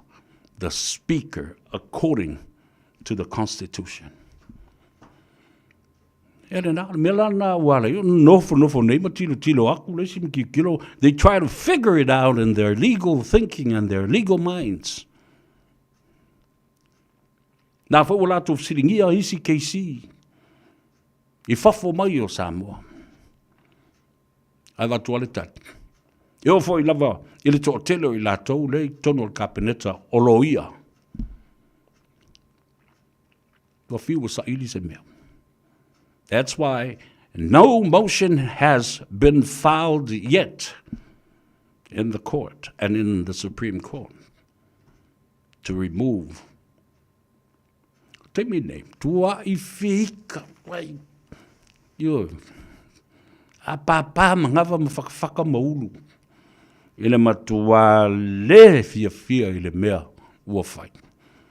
the speaker according to the Constitution. They try to figure it out in their legal thinking and their legal minds. Nā whau lātou siringia isi keisi. I whafo mai o Samoa. Ai watu ale tati. E o fo I lava, I le tō telo I lātou, le tono le kapeneta o loia. Wa whiu sa ili se mea. That's why no motion has been filed yet in the court and in the Supreme Court to remove. Take me name. Tua I whika. Wai. Yo. A papa mangava mawhakawhaka maulu. Ile matua le fia ile mea ua whai.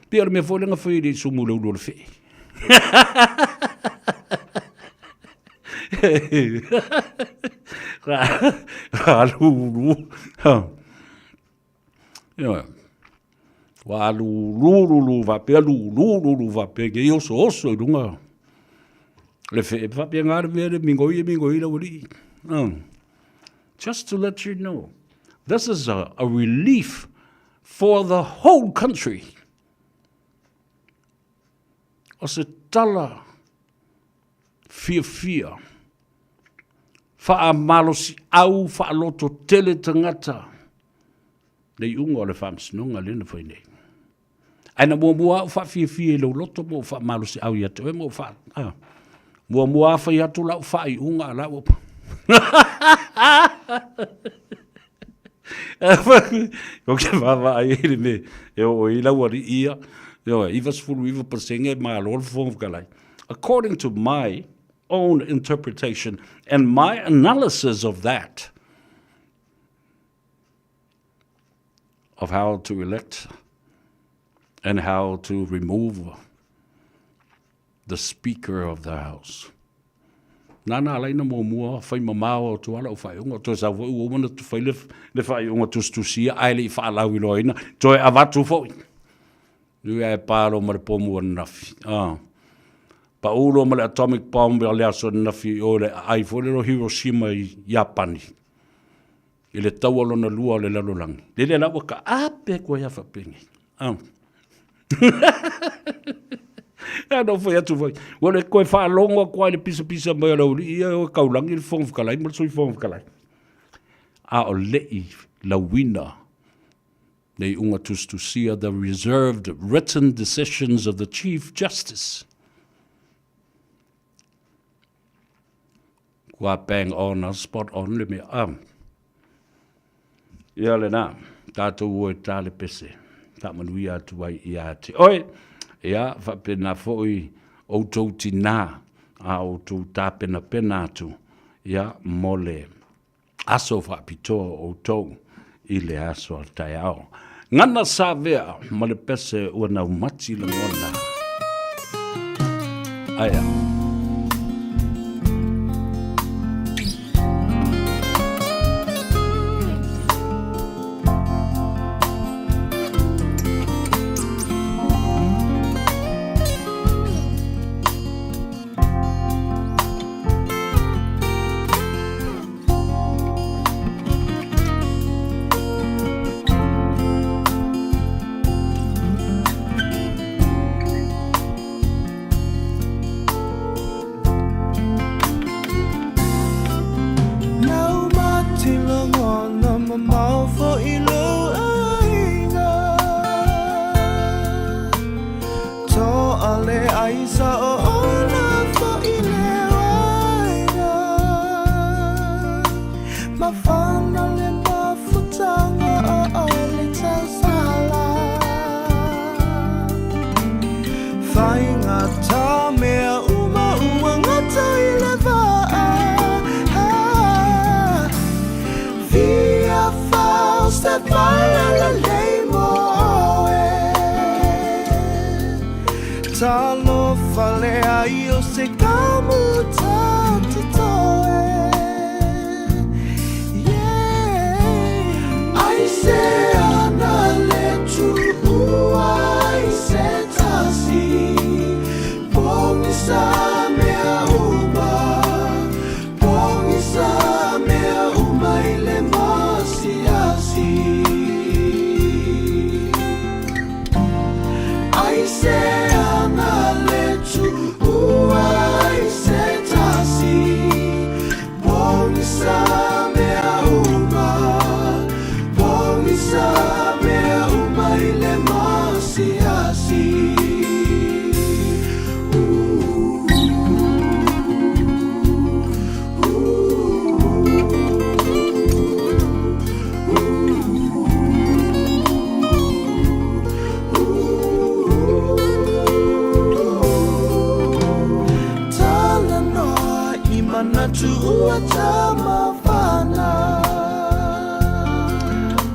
Pia le mea wholenga whai le sumu le ulu le whai. Alulu. Yo. Wa lulu va pe lulu va pe ke yo so lunga le fe va pe ngar ve mingoi la wuri. Just to let you know, this is a relief for the whole country. O se tala fia fa malosi au fa loto tele tangata le unga o le whamsinonga lena whai nei. Aina mua wha fia lo loto mo wha malosi au ia te mo wha. Mua wha ia tu lau wha I unga a lau opa. O ke wawa ai ere me. E o I lau ari ia. Iwas fulu iwa pasenge ma alor whongwhikalai. According to my own interpretation and my analysis of that, of how to elect and how to remove the Speaker of the House. Nana alaina mo mua fai mamao tu ala fai unga to sa vo o mana tu fai le fai unga tu stusia ai le fa la wiloina to avatu fo lu e paro mar pomu nafi pa ulo mal atomic bomb le aso nafi o le ai fo le Hiroshima i Japani ile tawalo na lua le lalolang le la ka ape ko ya fa pengi no foi atu foi. Wale koe wha longa koe le pisa mai lau li ia o kaulangi le fonga whakalai, mara sui fonga whakalai. A o lei la wina nei unga tustusia the reserved written decisions of the Chief Justice. Kua bang on, spot on le me ia le na, tātou ue tāle pese, tā manuia atu ai ia te. Oi! Ia, whapena foi o tau tina, a o tau tāpena pena atu, ia, mole. Aso whapito o tau, i le aso al tai ao. Ngana sa vea, mole pese ua nau mati le ngona. Aia. Talo fale ai o se kamu tanto toe. Yeah, I say ana le tu ai se tasi. Pongisa mea uma ile masi asi. I say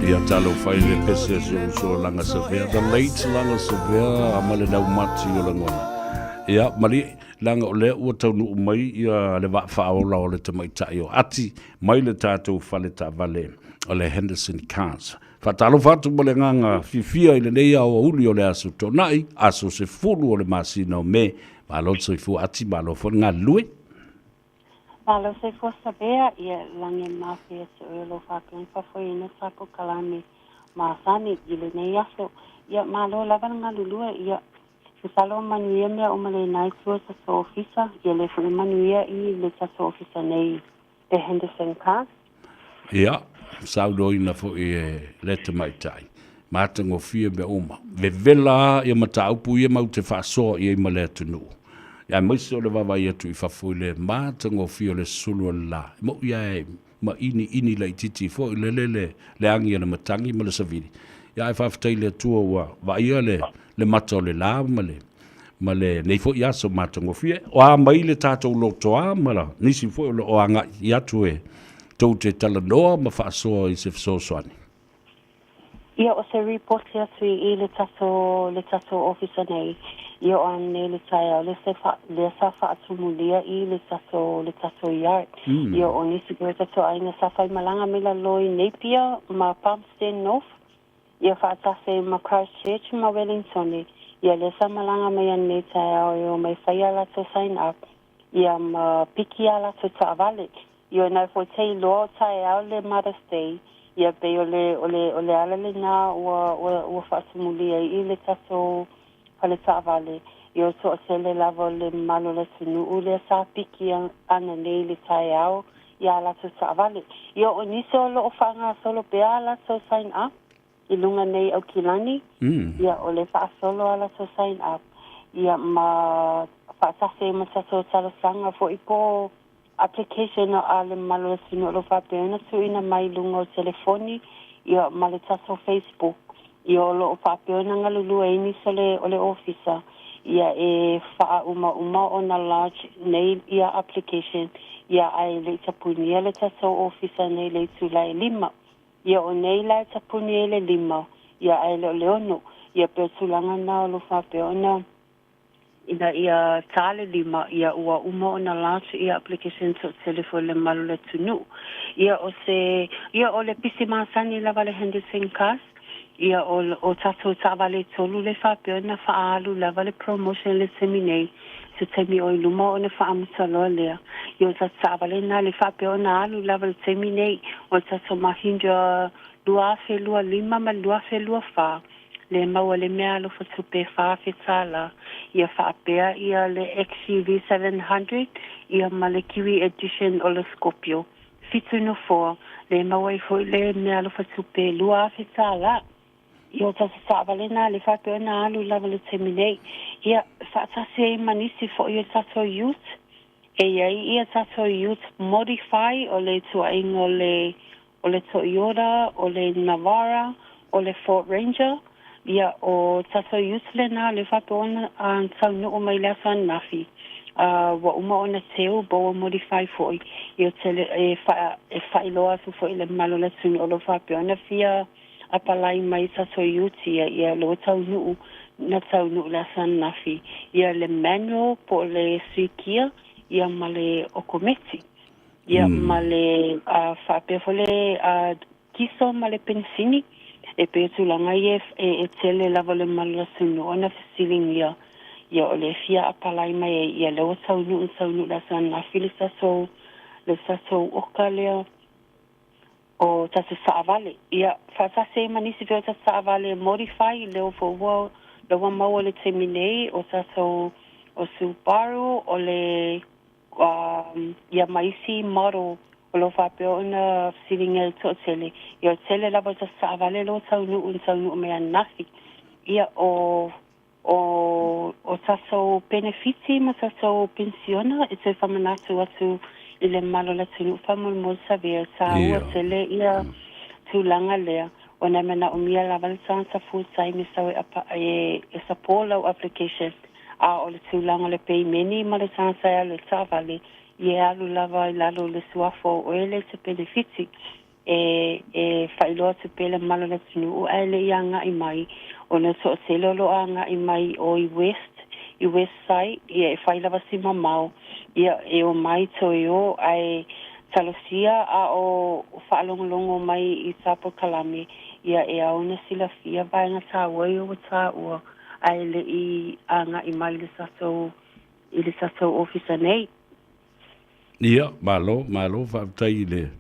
Ia talo whai le pese so langa sevea, the late langa sevea, amale nau mati o langona. Ia, mali langa o lea ua tau nuu mai, ia le wa'whao lao le te mai tai o ati, mai le tātou whale ta vale o le Henderson Cars. Whatalo whatu mo le nganga fifia i le nei au uli o le aso tonai, aso se fulu o le masina o me, malo so i fu ati, malo fo ngā lue. Malo se fosa bea ia lange mafia se lo fakeng fa foi na sako kalani masani ile nei aso ia malo lava nga lulua ia salo manuia mea o male nai tua sa so ofisa ia le fu manuia I le sa so ofisa nei the Henderson Cars. Ia, saudo ina fo le te mai tai. Matango fia me uma. Vevela ia mataupu ia mau te whasoa ia ima le tunu. Ia maise o le wawai atu I whafui le mātango fio le sulu la. Mo ia ma ini la titi fo le angi ana matangi ma le saviri. Ia whaftai le tua wa ia le mata o le la ma le nei fo ia so mātango fia. O a mai le tātou lotoa ma la. Nisi fo o anga I atu tau te tala noa ma whaasoa I se whasosoani. Ia o se report ia sui I le taso officer nei. ia o ane le tae le sa fa atumulia I le taso yard ia o nisi ko taso aina sa fai malanga mila loi Napier ma Palmerston North ia fa atase ma Christchurch ma Wellington ia le sa malanga me ane tae o mai fai ala to sign up ia ma piki ala to taavale ia na fo tei lo tae le Mother's Day ia pe ole ala le na o fa atumulia I le taso Pale taavale yo so sele lavo le malo le sunu ule sa piki ana nei le tai au ya la so taavale yo oni solo o fanga solo pe ala so sign up ilunga nei au kilani ya ole fa solo ala so sign up ya ma fa sa se ma sa so sala sanga fo ipo application ale malo le sunu lo fa pena so ina mai lunga o telefoni ya maleta so Facebook yo lo fa pena ngalulu ini sole ole officer ia fa uma ona large nei ia application ia ai le tapunia le taso officer nei le tulai lima ia o nei la tapunia le lima ia ai le leono ia pe tulanga na lo fa pena ina ia tale lima ia ua uma ona large ia application so telefone le malu le tunu ia o le pisima sani la vale Henderson cast ia o tato tavale tolu le whapea na whaalu lava le promotion le seminei se temi o iluma o na whaamutaloa lea. Ia o tato tavale na le whapea na alu lava le seminei o tato mahinja lua whelua lima ma lua whelua wha. Le maua le mea lo whatupe whaafetala ia whapea ia le XUV 700 ia ma le Kiwi edition o le Scorpio. Fitu no 4 le maua I hoi le mea lo whatupe lua whetala. Ia tasa savalena le whapea na alu lava le teminei. Ia whaatase manisi fo ia tato youth. Ia tato youth modify o le tuainga o le Toyota, o le Navara, o le Ford Ranger. Ia o tato youth le na le whapea na taunu o mai lasa nafi. Wa uma ona teo bo modify fo ia tele whailoa su fo ile malo le tunu o lo whapea na fia apalai mai tato yuti ia lo taunu na taunu la san nafi ia le manual po le sikia ia male okometi ia male fape fole kiso male pensini e pe tulanga e tele la vole mala sunu ona feeling ia ole fia apalai mai ia lo taunu la san nafi le saso okalea o tasa saavale ia fasase manisi veo tasa saavale modify leo for world lo wa mau le teminei o tasa o Subaru o le ia maisi model o lo whapeo na silinga to tele ia tele lava tasa saavale lo taunu mea nafi ia o tasa o benefiti ma tasa o pensiona e te whamanatu atu ile malo la tunu famul mo savia sa ua tele ia tulanga lea ona mena umia la valsansa full time sa e sapola application o le tulanga le pay many ma le sansa le savale ia lu lava lalo le suafo o ele se benefiti e failo se pele malo la tunu o ele yanga I mai ona so selo lo anga I mai o I west side ia faila vasima mau ia o mai toyo ai talosia o whaalongolongo mai I Sapo Kalami ia auna sila fia vai na tāwai o tāua ai le I anga I mai le sato officer nei. Ia, malo, whaatai le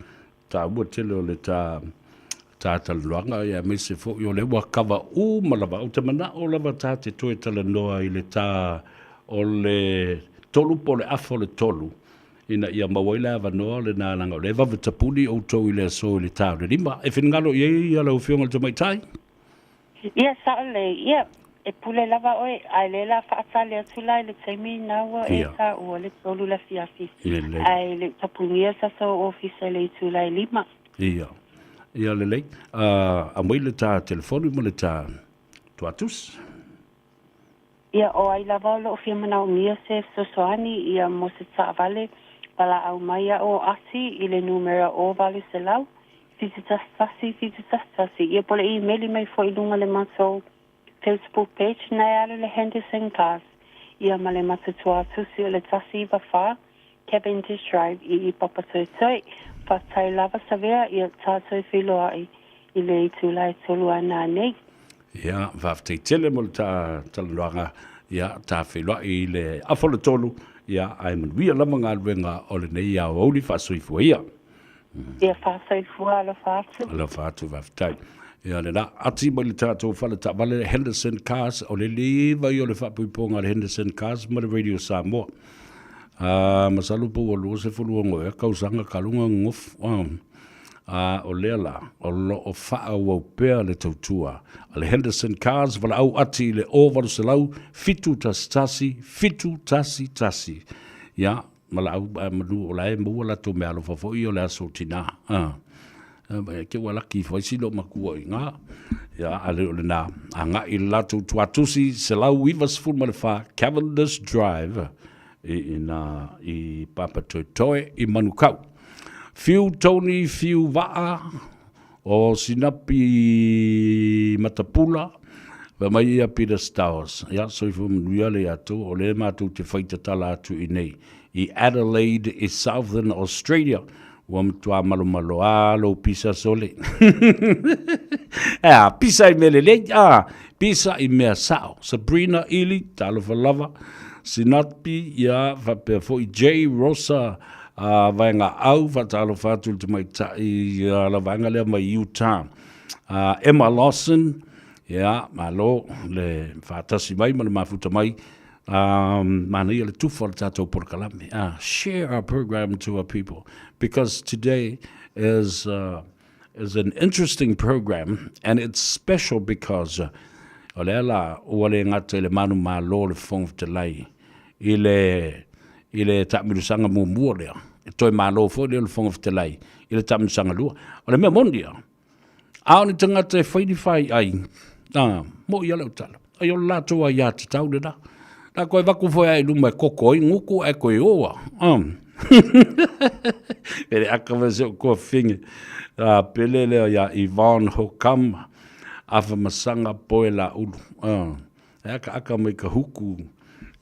tāua tele o le tātaluanga ia me se fo yo le wakawa malava o te mana o lava tāte toe talanoa I le tā o le tolu po le afo le tolu ina ia mawaila avanoa le nālanga o le vavatapuni o tau I le aso le tāu le lima e whinangalo ia lau whionga le tamaitai? Ia saole, ia e pule lava oe ai le la whaatale atula le taimi nawa e tā ua le tolu la fiafi ai le tapunia sa so ofisa le tula I lima. Ia le lei a mai le tā telefoni mo le tā tuatus? Ia o ai lava lo fia mana o mia se sosoani ia mo se tāvale pala au maia o asi I le numera o vale se lau fititastasi ia pole emaili mai fo I lunga le maso Facebook page na ale le Henderson Cars ia ma le matatua tusi o le tasi wa wha, Cavendish Drive i Papatoetoi, whatai lava savea ia tātou whiloa i le i tūlai tolu ana nei. Ia, whaaftei tele mo le talanuanga, ia, tā whiloa i le awhole tolu, ia, ai manuia lama ngā ruenga o le nei au auli whaasuifua ia. Ia whaasoifua ala whaatu. Ala whaatu whaaftei. Ia le na ati mo le tātou whale ta wale Henderson Cars, o le lewa i o le whaapuiponga le Henderson Cars, ma le Radio Samoa. Masalu po o lua se fulu ongo e kausanga kalunga ngof. O lea la, o lo o wha au pēr le tautua. A le Henderson Cars, wala au ati le o waru se lau, fitu tasi. Ia, mala au manu o lae mua la to mea lo fafoi o le aso tina. Ke wala ki foi silo makua i ngā. Ia, ale o le nā. A ngā i latu tuatusi se lau iwas fulu male wha Cavendish Drive i Papatoetoe i Manukau. Fiu Tony, fiu Waa, o Sinapi Matapula, wa mai ia Peter Stowers. Ia, so i fu manuia le atu, o le mātou te whaitatala atu i nei. I Adelaide, i Southern Australia. Wa mtua malo alo pisa sole. Pisa i melele, pisa i mea sao. Sabrina Ili, talo lava. Sinapi, ia, whapea fo i J. Rosa, vaenga au, whatalo whātul te mai tai, la vaenga lea mai Utah. Emma Lawson, ia, malo, le whātasi mai, ma le mafuta mai, mana ia le tufa le tātou porkalame. Share our program to our people, because today is an interesting program, and it's special because o le ala, o le ngata le manu malo le fonga te lai, i le tamirusanga mua lea. E toi malo fo le fonga te lai, i le tamirusanga lua. O le mea mondia. Ao ni tangata e whaidifai ai. Mo i alau tala. Ai o lato a ia te tau le da. Na koe waku foi ai luma e kokoi, nguku e koe oa. Ere akawa se o koa whinge. Pele leo ia Yvonne Hokam. Awa masanga poe la ulu. Aka mai ka huku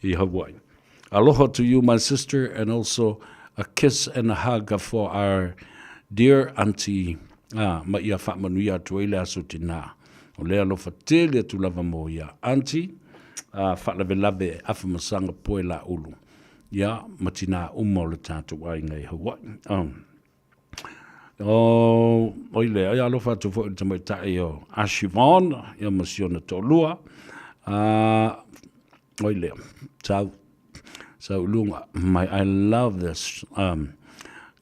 i Hawaii. Aloha to you, my sister, and also a kiss and a hug for our dear auntie, ma ia whamanuia tuele aso tina. O lea lo fatele tu lava mo ia auntie, whalave afa masanga poe la ulu. Ia, matina umma o le tātou ai ngai Hawaii. Oile, ai alofa tu fo i tamai tae o Ashivon, ia masiona tolua. Oile, tau. So lunga, I love this.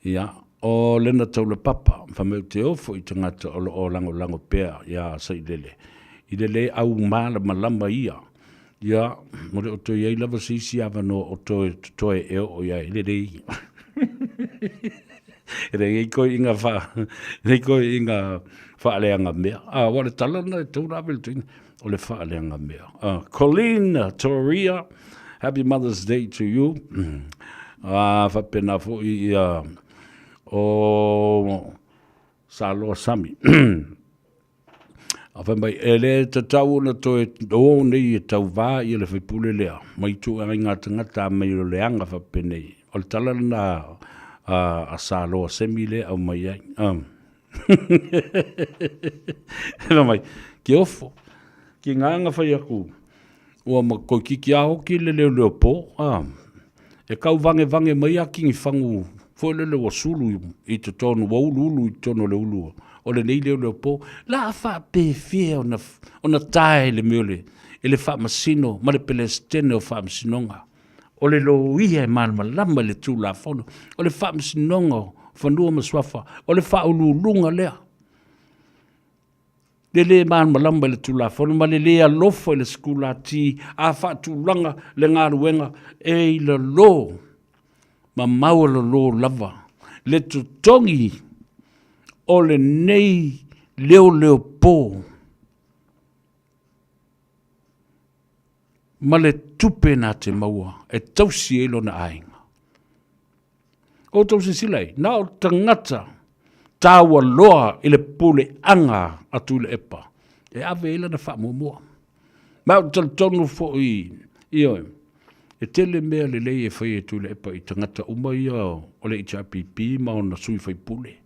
Yeah, o lena tau le papa, whameu te ofo I tangata o lango pēr, ia saidele. I lele au māla malama ia. Ia, more o toi ei lava sisi avano o toi eo o ia, lele. Rei koe inga whaaleanga mea. Wale talana e tau rāwele tuina, o le whaaleanga mea. Colleen Toria, happy Mother's Day to you. Whapena fo I o Saloa Sami. Whamai ele te tau na toe o nei e tau wā I le whipule lea. Mai tu a ngā tangata mai o leanga whapenei. O le tala na a Saloa Sami le au mai ai. Mai, ki ofo. Ki nganga whai aku. Ua ma koe kiki aho ki le leo pō. E kau vange mai a kingi whangu. Fo le leo sulu I te tonu wa ulu I tono le ulu. O le nei leo pō. La wha pe fie o na tae le meole. E le wha masino. Ma le pele stene o wha masinonga. O le lo ia e mana lama le tū la whono. O le wha masinonga. Whanua maswafa. O le wha ululunga lea. Le man malamba le tula fonu ma le alofa I le skula ti a whaatulanga le ngā ruenga e le lo ma maua le lo lava le tutongi o le nei leo pō ma le tupe nā te maua e tausi e lona ainga o tausi silei na o tangata tāua loa I le pule anga atu le epa. E ave ila na wha mua. Mau tonu fo I oe. E tele mea le lei e whai e tu le epa I tangata umai o le HRPP ma ona sui whai pule.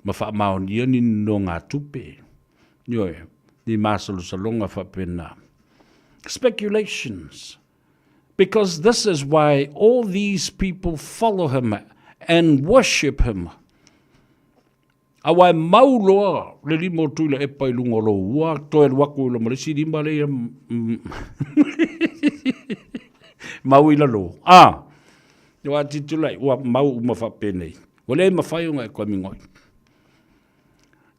Ma wha mao ni ani no ngā tupe. Nioe, ni māsalo salonga whapena. Speculations. Because this is why all these people follow him and worship him. Awai mauloa le limo tu le epa I lungo lo ua toe waku lo malisi di male mau ila lo. Wa titulai wa mau uma whapene. Wale ma whaiunga e koe mingoi.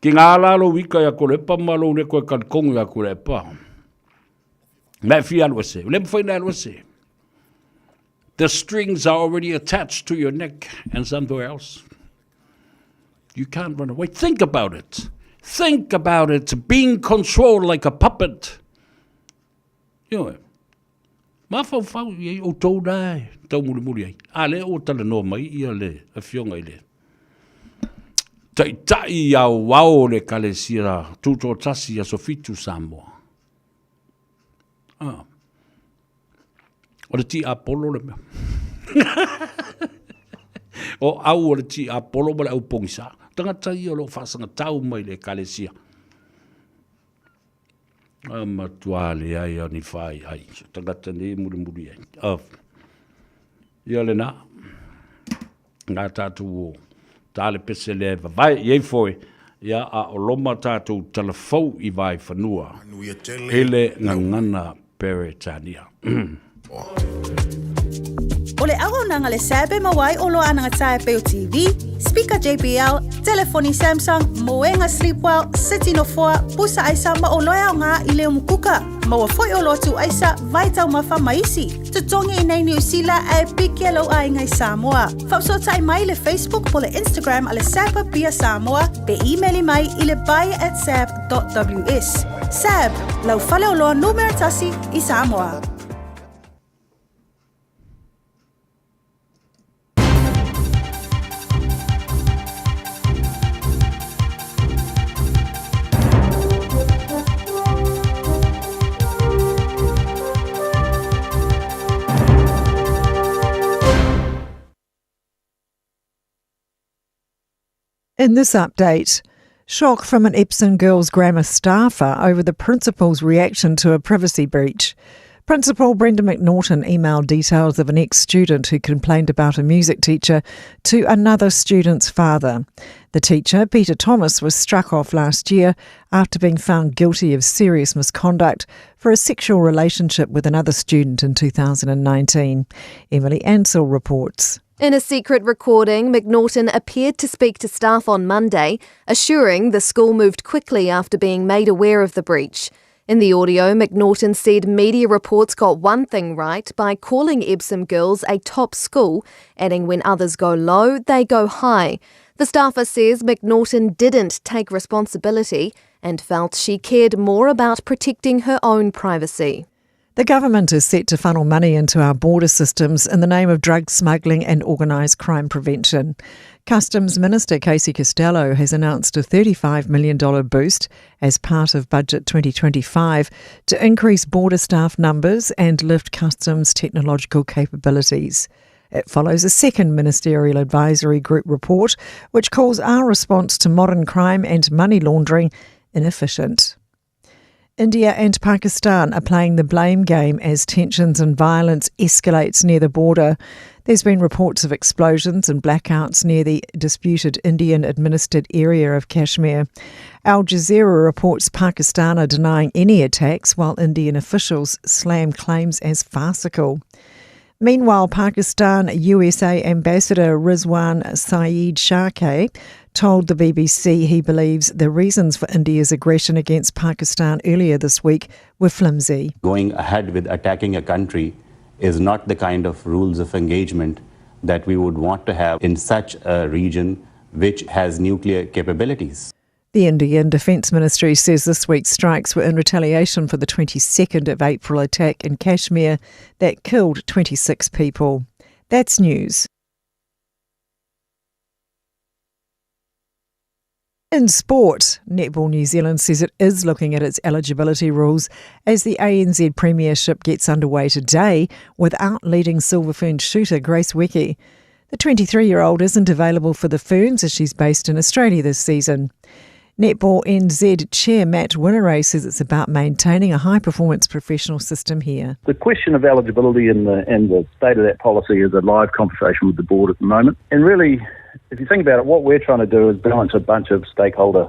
Ki ngā lalo wika ya kore epa malo le koe kalkongu ya kore epa. Me fi alwa se. Wale ma whaina alwa se. The strings are already attached to your neck and somewhere else. You can't run away. Think about it. Think about it. Being controlled like a puppet. You know, ma fau ye o tau dai, tau muri ai. Ale o tala no mai ia le, a fionga I le. Tai au wao le kalesia, tuto tasi a sofitu Samoa. O le ti Apollo le mea. O au o le ti Apollo ma le au pongisa. Tangata ia lo whasanga tau mai le kalesia. Matuale ai ani whai ai. Tangata ne muri ai. Ia le na. Ngā tātou o. Tāle pese le vai iei foi. Ia a o loma tātou talafou I vai whanua. Ele ngangana Peretania. O le aronanga le sabe mawai o loa ananga tae peo TV, speaker JBL, telefoni Samsung, moenga Sleepwell, City no 4, pusa aisa ma o loa o ngā I leo mukuka. Maua foi o lotu aisa, vai tau mawha maisi. Tutongi I nei New Zealand e piki alo a ingai Samoa. Whapsota I mai le Facebook po le Instagram a le Sapa Pia Samoa, pe emaili mai I le buy@sab.ws. Sab, lau fale o loa numeratasi I Samoa. In this update, shock from an Epsom Girls Grammar staffer over the principal's reaction to a privacy breach. Principal Brenda McNaughton emailed details of an ex-student who complained about a music teacher to another student's father. The teacher, Peter Thomas, was struck off last year after being found guilty of serious misconduct for a sexual relationship with another student in 2019. Emily Ansell reports. In a secret recording, McNaughton appeared to speak to staff on Monday, assuring the school moved quickly after being made aware of the breach. In the audio, McNaughton said media reports got one thing right by calling Epsom Girls a top school, adding when others go low, they go high. The staffer says McNaughton didn't take responsibility and felt she cared more about protecting her own privacy. The government is set to funnel money into our border systems in the name of drug smuggling and organised crime prevention. Customs Minister Casey Costello has announced a $35 million boost as part of Budget 2025 to increase border staff numbers and lift customs technological capabilities. It follows a second Ministerial Advisory Group report which calls our response to modern crime and money laundering inefficient. India and Pakistan are playing the blame game as tensions and violence escalates near the border. There's been reports of explosions and blackouts near the disputed Indian-administered area of Kashmir. Al Jazeera reports Pakistan are denying any attacks while Indian officials slam claims as farcical. Meanwhile, Pakistan USA Ambassador Rizwan Saeed Sharkey told the BBC he believes the reasons for India's aggression against Pakistan earlier this week were flimsy. Going ahead with attacking a country is not the kind of rules of engagement that we would want to have in such a region which has nuclear capabilities. The Indian Defence Ministry says this week's strikes were in retaliation for the 22nd of April attack in Kashmir that killed 26 people. That's news. In sport, Netball New Zealand says it is looking at its eligibility rules as the ANZ Premiership gets underway today without leading Silver Ferns shooter Grace Wecke. The 23-year-old isn't available for the Ferns as she's based in Australia this season. Netball NZ Chair Matt Winneray says it's about maintaining a high-performance professional system here. The question of eligibility and the state of that policy is a live conversation with the board at the moment. And really, if you think about it, what we're trying to do is balance a bunch of stakeholder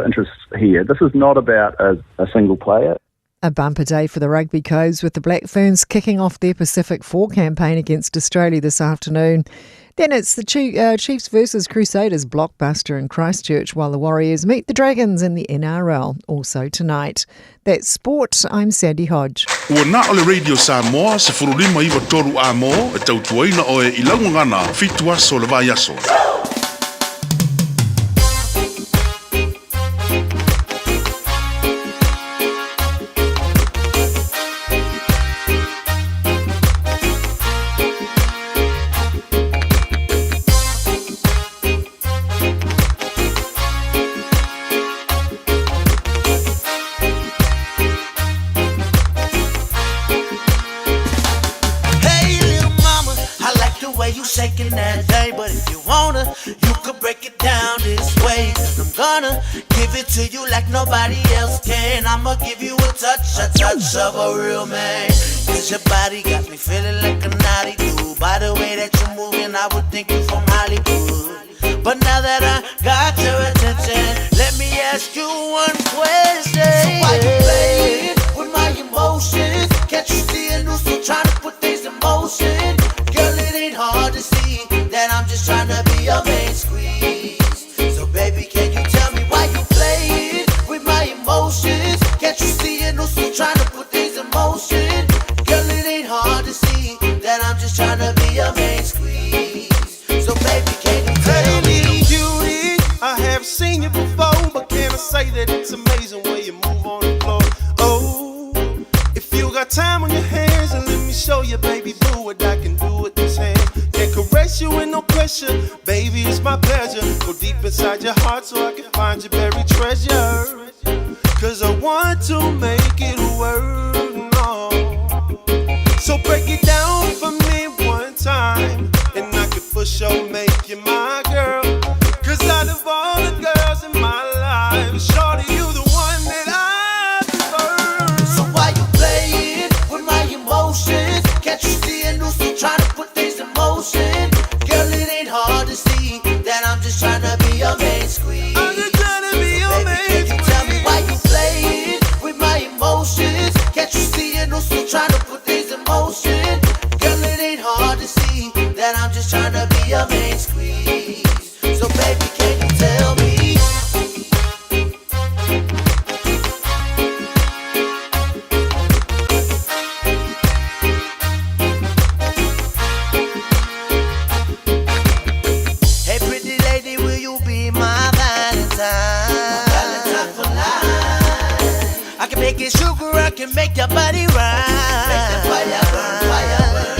interests here. This is not about a single player. A bumper day for the Rugby Coves with the Black Ferns kicking off their Pacific 4 campaign against Australia this afternoon. Then it's the Chiefs versus Crusaders blockbuster in Christchurch, while the Warriors meet the Dragons in the NRL, also tonight. That's sport. I'm Sandy Hodge. Ua na ole Radio Samoa, se furulima iwa toru a mo, e tautuaina o e ilaungangana, fitu aso le vai aso. Shaking that day, but if you wanna, you could break it down this way. I'm gonna give it to you like nobody else can. I'ma give you a touch of a real man. Cause your body got me feeling like a naughty dude. By the way that you're moving, I would think you're from Hollywood. But now that I got your attention, let me ask you one question. So why you playing with my emotions? Can't you see a noose trying to put things in motion? Girl, it ain't hard to see that I'm just trying to be your main squeeze. So baby, can you tell me why you playing with my emotions? Can't you see it? No, so trying to put things in motion. Girl, it ain't hard to see that I'm just trying to be your main squeeze. So baby, can you tell me? Hey, beauty, I have seen you before, but can I say that it's amazing when you move on the floor? Oh, if you got time on your hands, and let me show you, baby boo, what I can do with this hand. Can caress you with no pressure, baby, it's my pleasure. Go deep inside your heart so I can find your buried treasure. Cause I want to make it work, no. So break it down for me one time, and I can for sure make you my girl. Cause out of all the girls in my life, shorty, you the one that I prefer. So why you playing with my emotions? Can't you see a noose trying to put things in motion? Girl, it ain't hard to see that I'm just trying to be your main squeeze. I'm just trying to be your main squeeze. Can you tell me why you playing with my emotions? Can't you see a noose trying to put things in motion? Girl, it ain't hard to see that I'm just trying to be your main squeeze. So baby, can you tell me? Hey pretty lady, will you be my Valentine? Valentine for life. I can make it sugar, I can make your body rise. Make the fire burn, fire burn.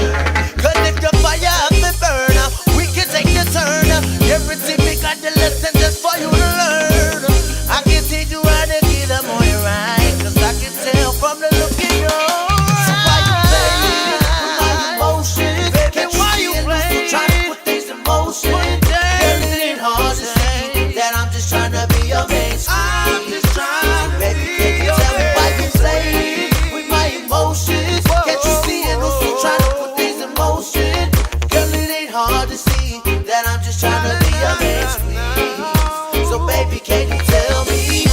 Cause if the fire up and burn, we can take the turn. Everything we got the lesson just for you to learn. I can teach you how to get a boy right. Cause I can tell from the look in your eyes. So why you playing with my emotions? Baby, why you playing? Trying to put things in motion. Girl, it ain't hard to see that I'm just trying to be your main squeeze. I'm just trying to baby, can you tell me why you playing with my emotions? Can't you see it? Also trying to put things in motion. Girl, it ain't hard to see that I'm just trying to be your main squeeze. So baby, can you tell me?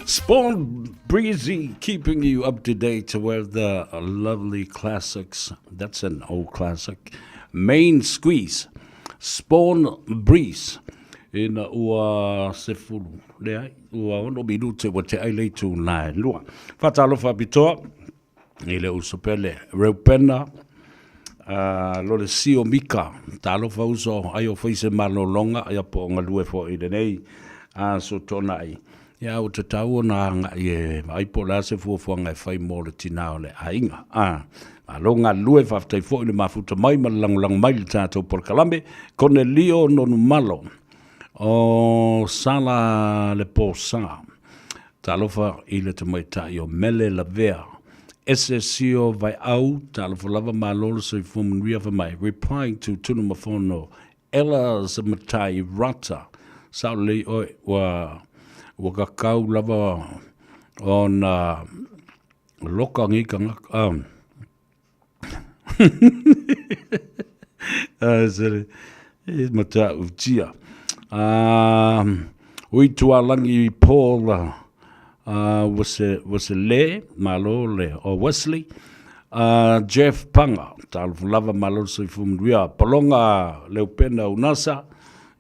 Spawn Breezy keeping you up to date with the lovely classics. That's an old classic. Main Squeeze. Spawn Breeze. In ua sefulu. Lea, ua ono minute wa te aile tu nai lua. Fatalo fa bitoa. Ile usopele. Reupena. Lole sio mika. Talo fa uso ayo faise malolonga. Aya po ngalue fo ide nei. So tona ai. Ya o te tau na nga ye ai po la se fuafuanga e whai mo le tina o le ainga. Alonga lue whaftai fo ile mafuta mai ma lang mai le tātou por kalambe kone lio nonu malo. O sala le posa. Talofa i le tamaitai o mele la vea. Ese sio vai au, talofa lava malolo se fumunria fa mai. Replying to tunu mafono, Ella Zamatai Rata. Sao le oi wa kakau lava on loka ngika mata utia. Ui tualangi Paul was a le malo le o Wesley. Jeff Panga tal lava malo so fumria palonga leupena unasa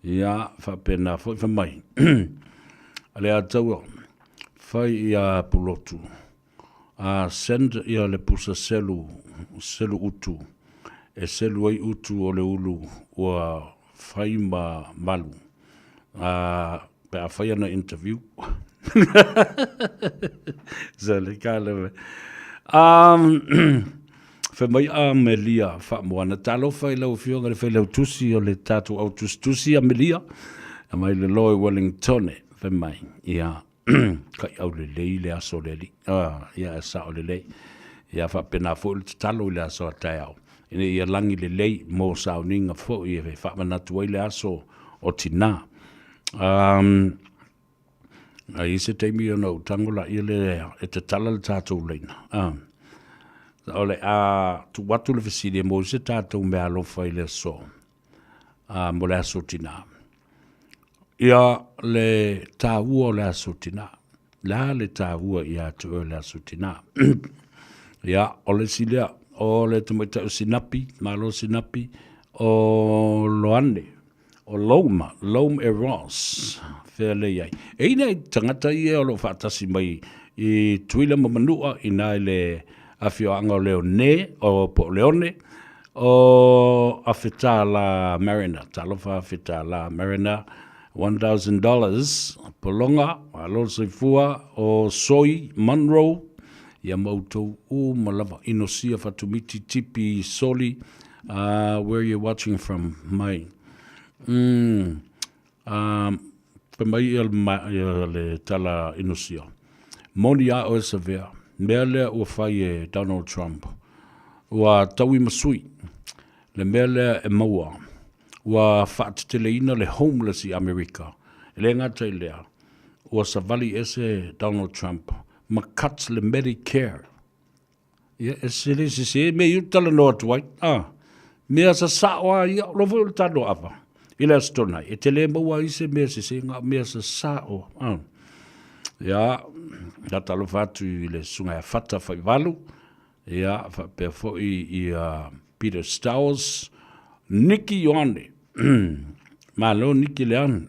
ya fa pena foi fa mai ale atau fai ya pulotu send ya le pusa selu utu e selu ai utu o le ulu wa fai malu pe a fai na interview zale kale fe mai a Melia fa moana talo fai lau fionga le fai lau tusi o le tatu au tusi a Melia a mai le loe Wellington fe mai ia kai au le lei le aso le li ia sa o le lei ia fa pena fo le talo le aso tai au ine ia langi le lei mo sa uninga fo ia fa manatu le aso o tina ai se teimi no tangola ia le e te tala le tatu leina ole tu watu le fesile mo se tatu me alo fai le so mo le aso tina ia le taua le aso tina la le taua ia tu le aso tina ia ole silia ole tumeta sinapi malo sinapi o loane o loma eros fele ai e nei tangata ia o lo fatasi mai i tuila mamanua ina le afio anga leone o po leone o afitala marina talofa afitala marina $1,000 polonga alo sifua o soy Monroe ya mauto o malava inosia fatumiti tipi soli where you're watching from my pemai le tala inosia monia o severe mele o fai Donald Trump wa tawi masui le mele e maua wa fateleina le homeless i America le ngata lea wa savali ese Donald Trump makats le Medicare ese se me yutala no twai me sa sawa ya lo vo tado apa ila stona e tele maua ise me se nga me sa sao ya da talo fatu le sunga ya fata fai valu ya fa pe fo i Peter Stowers Nikki Yonde malo Nikki Leon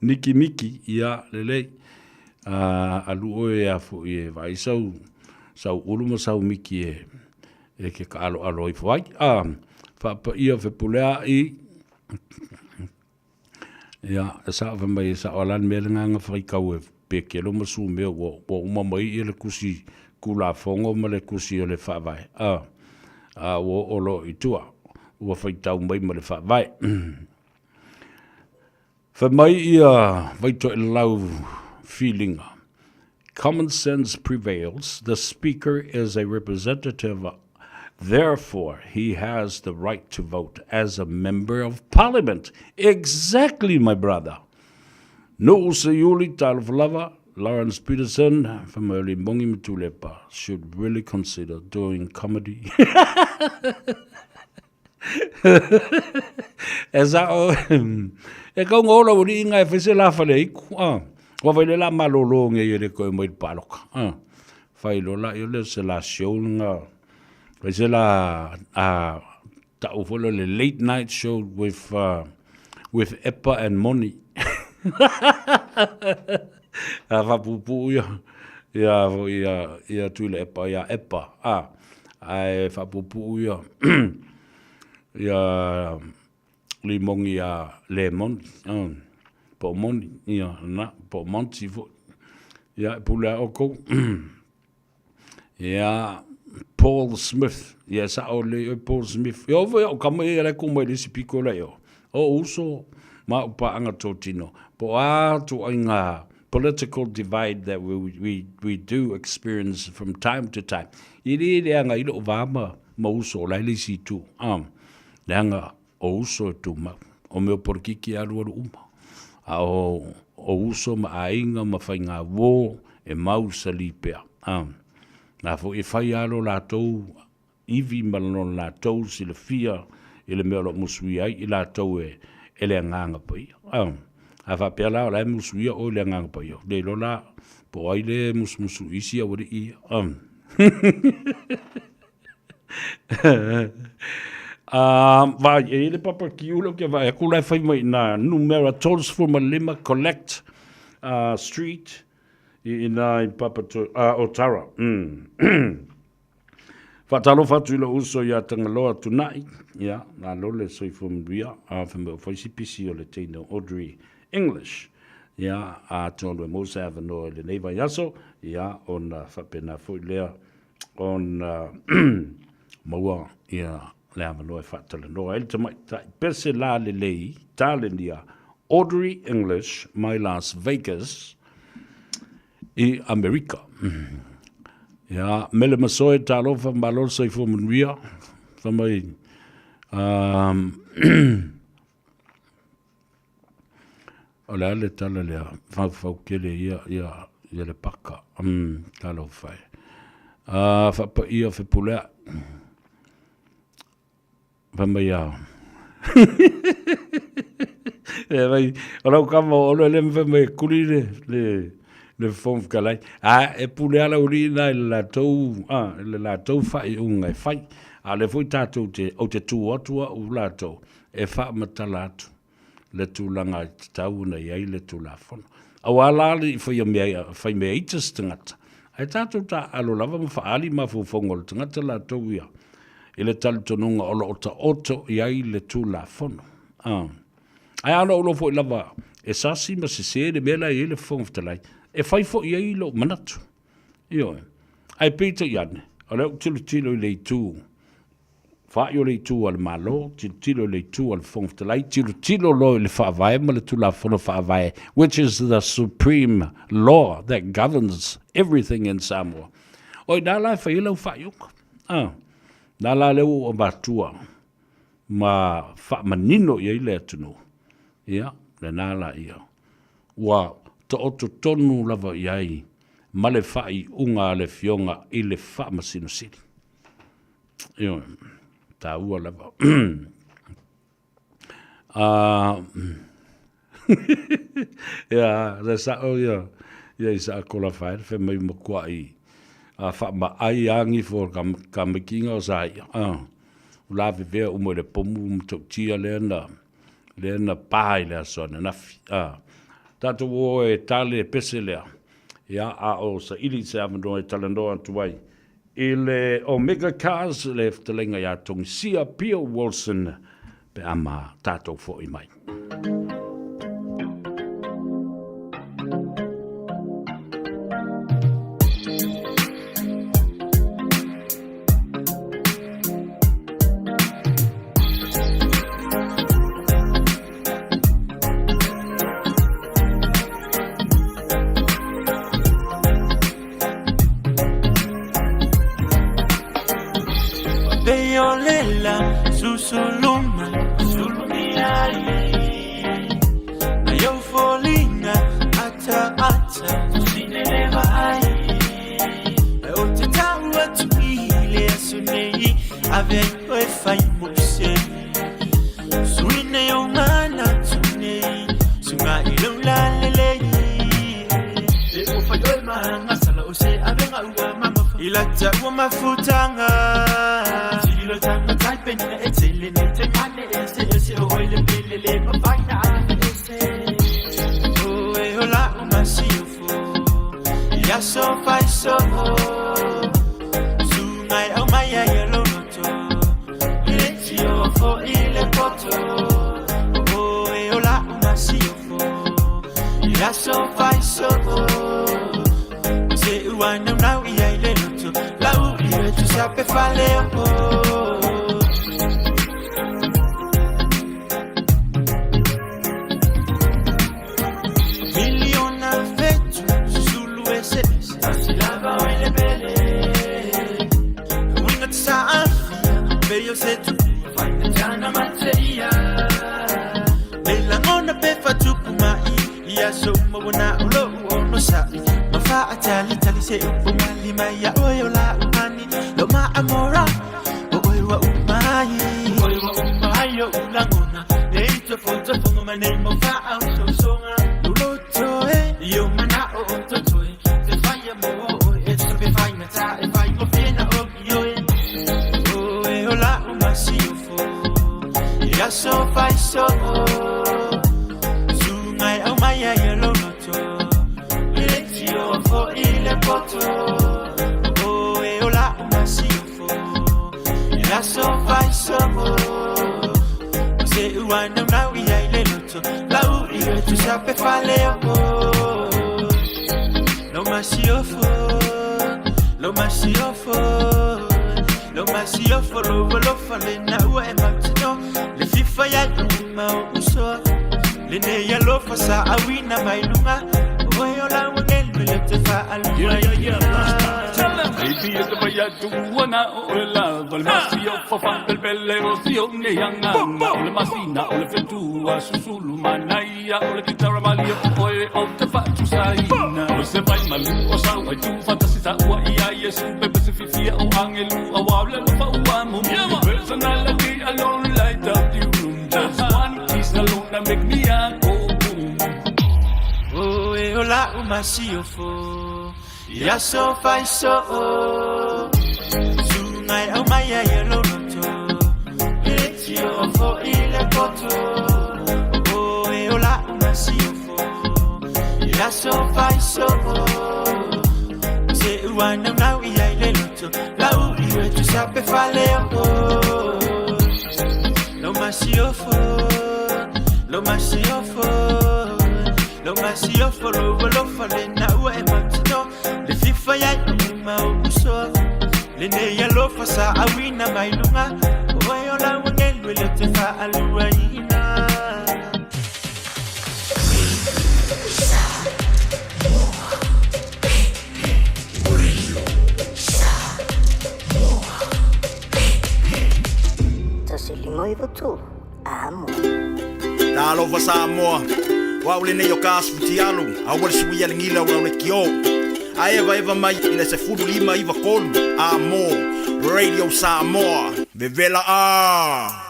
Nikki ya lele alu o ya fo i vai sau uluma sau miki e ke ka alo i fai fa pa ia fe pulea i ya sa va mai sa olan melinga nga fai kau e peke lo masu me wo uma mai ele kusi kula fongo male kusi ole fa vai wo olo itua wo fai tau mai male fa vai fa mai ia vai to lau feeling common sense prevails. The speaker is a representative. Therefore, he has the right to vote as a member of parliament. Exactly, my brother. No Sayuli Talflava, Lawrence Peterson from early Mongi Mtulepa should really consider doing comedy. As e kau ngola uri inga e fese la fale iku. Wa vai la malolo nge yele ko mo paloka. Fai lo la yele se la show nga. Fai la ta ufolo le late night show with Epa and Moni. Va pupu ya tu le Epa ai fa pupu ya limong ya lemon po Moni ya na po Monti vo ya pula oko ya Paul Smith ya sa ole Paul Smith yo vo kamo ya ko mo le sipiko la yo O uso, ma upa anga tōtino. Po a tu inga political divide that we do experience from time to time. I anga ilo vama ma uso laili si tu. Leanga o uso tu ma. O meo porkiki aru uma. O uso ma ainga ma whainga wō e mau salipea. Nā fo e whai alo lātou, iwi malano lātou sila fia, ele mea lo musui ai, i lātou e le nganga pai. A whapea lao lai musui o le nganga pai. Le lo la, po ai le musu isi a wari i. Vai, e le papa ki ulo ke vai, aku lai whai mai na numera tolls for Malima Collect Street, in Papa Otara. Fatalo fatu ilo uso ya tangaloa tunai, ya, na lole soi fumbia, from Foisipisi o le teino Audrey English, ya, tono e Mosa Avenue le Neiva Yaso, ya, on fapena fuilea, on maua, ya, le Avenue fatala no, el tamai, pese la le lei, talendia, Audrey English, my Las Vegas, i Amerika. Ja, mele masoe talo fa malol sai fo munria fa mai ola le tala le fa kele ia le paka talo fa fa pa ia fe pula fa mai ya e vai ola kama ola le fa mai kulile le fong kalai e pule ala uri na la tou fai unga fai a le foi tatu te o te tu atua u la tou e fa matalatu le tu langa tau na ia le tu la fon a wala li foi fai me itas tangata e tatu ta alo lava ma fa ali ma fu fongol tangata la tou ia ele tal tonunga o oto ia le tu la fon ai alo lo foi lava e sasi ma se de mela ele fong talai e fai fo ia ilo manatu. Io, ai Peter Iane, o leo tilo le tu, fa io le tu al malo, tilo le tu al fongtalai, tilo lo le fa vai, ma le tu la fono fa vai, which is the supreme law that governs everything in Samoa. Oi, da la fa ilo fa yuk. Da la leo o batua, ma fa manino ia ile atunu. Ia, le nala ia. Wa, to oto tonu lava iai, ma le fai unga le fionga i le fa masino siri. Io, ta ua lava. Ia, sa o ia, ia isa kola fai, fe mai makua i, fa ma ai angi for kamakinga o sa ia. Ula vivea umo le pomu mtoktia leana pai le asona nafi. Tatu o e tale pese lea. Ia a o sa ili se avando e talandoa tuai. Ile Omega Cars le ftelenga ia tong Sia Pia Wilson pe ama tatou fo i mai. Faina jana mateia Melangona pefa tukumai Ia soma wana ulo ono sa'i Mafaa tali tali se upumali maya oyo la umani Lo ma amora oyo wa umai Oyo wa umai o ulangona Neito fonta fonga mane mafaa o songa Uloto e Yo mana o ontoto e Te faya mo e It's be faina ta e fai o pena o yo e Oyo la umasiofo Ia so fai so Sungai au maya yelo noto Letio fo ile poto Oyo la umasiofo Ia so fai so Se uana na ia ile noto La uri tu sape fale o Lo masiofo Lo masiofo Lo masiofo lo fale na ua e matino Le fifa ya ma uso Le ne ya lo fa sa awina mailunga Oyo la wangelu le te fa alunga Baby, it's the way I do when I love. All my see of fun, the belly, see of the young man. All the Masina, all the Fetua, Susulu, Manaya, all the guitar, Malia, of the Fatu Saina. Was the by Malu, or so I do fantasy that what yes, Pacific, or Angelu, a wabble of a woman. Personality alone light up the room. Just one kiss alone that make me a go boom. Oh, la umasiofo. Ya so fai so Sungai au maya yelo noto Letio fo ile poto Oe ola umasiofo Ya so fai so Se uana nau ia ile noto La uri tu sape fale o Lo masiofo Lo masiofo Lo masiofo lo fale na ua e matino Le fifa ya ma uso Le ne ya lo fa sa awina mailunga Oyo la wangelu le te fa aluaina Tasi limoi votu amo Talo fa Samoa Wa ule ne yo kasu tialu Awal suia ngila wa ule kio Aeva eva mai ina se fudu lima iva kolu Amo Radio Samoa Vevela a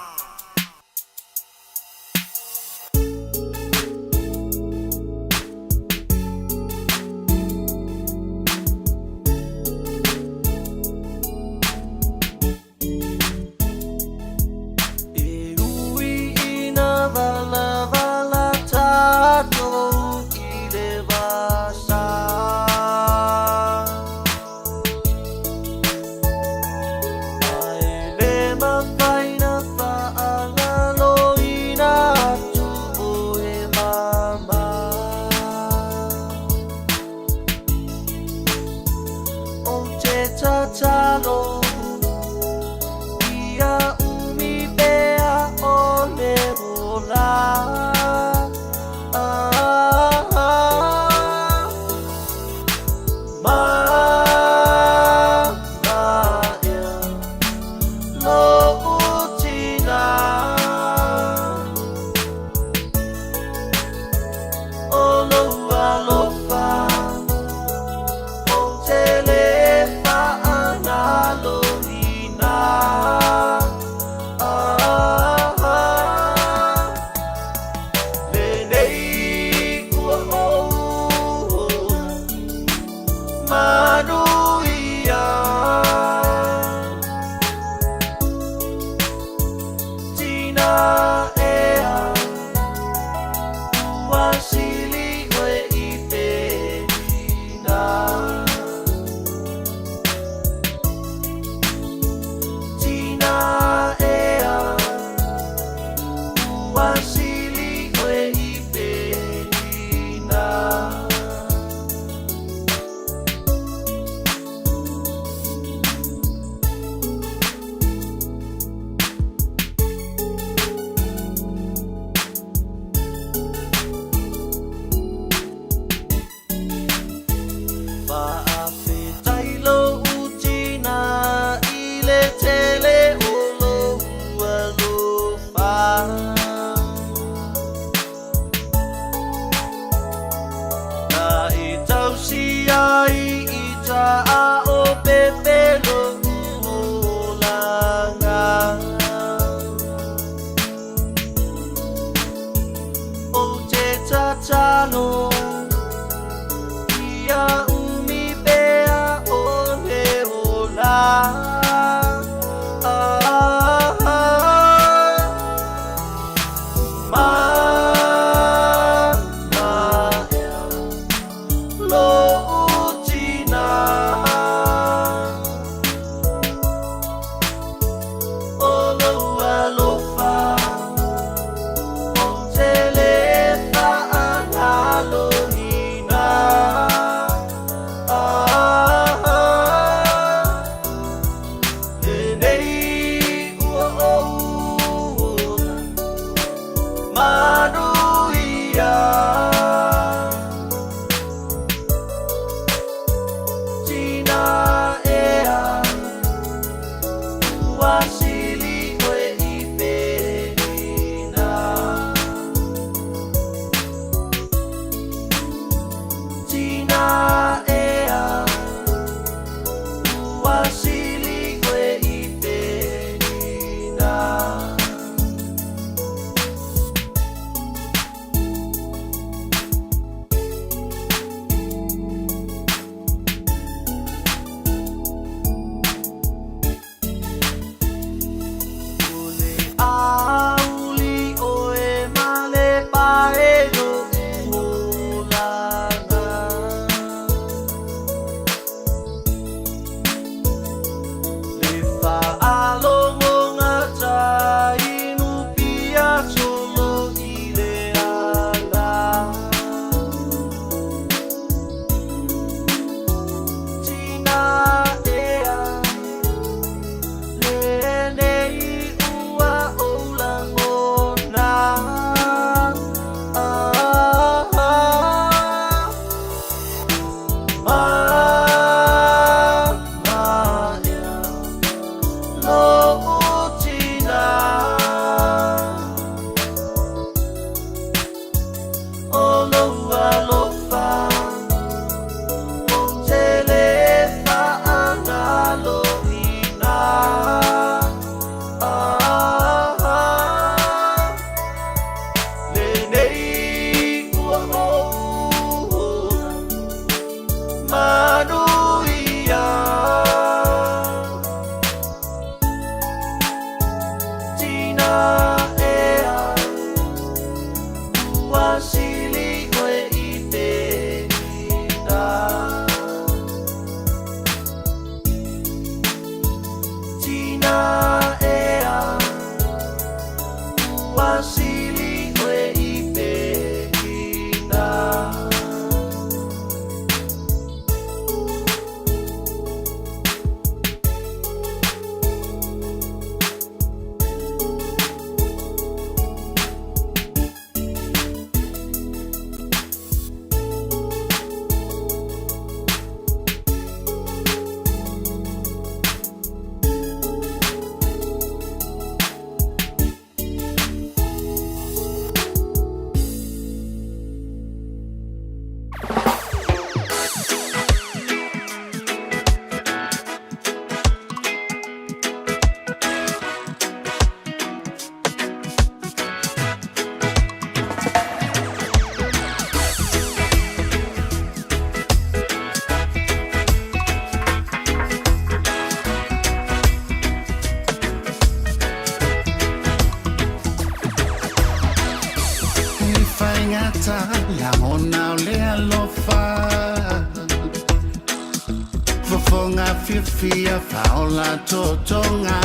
fia faola totonga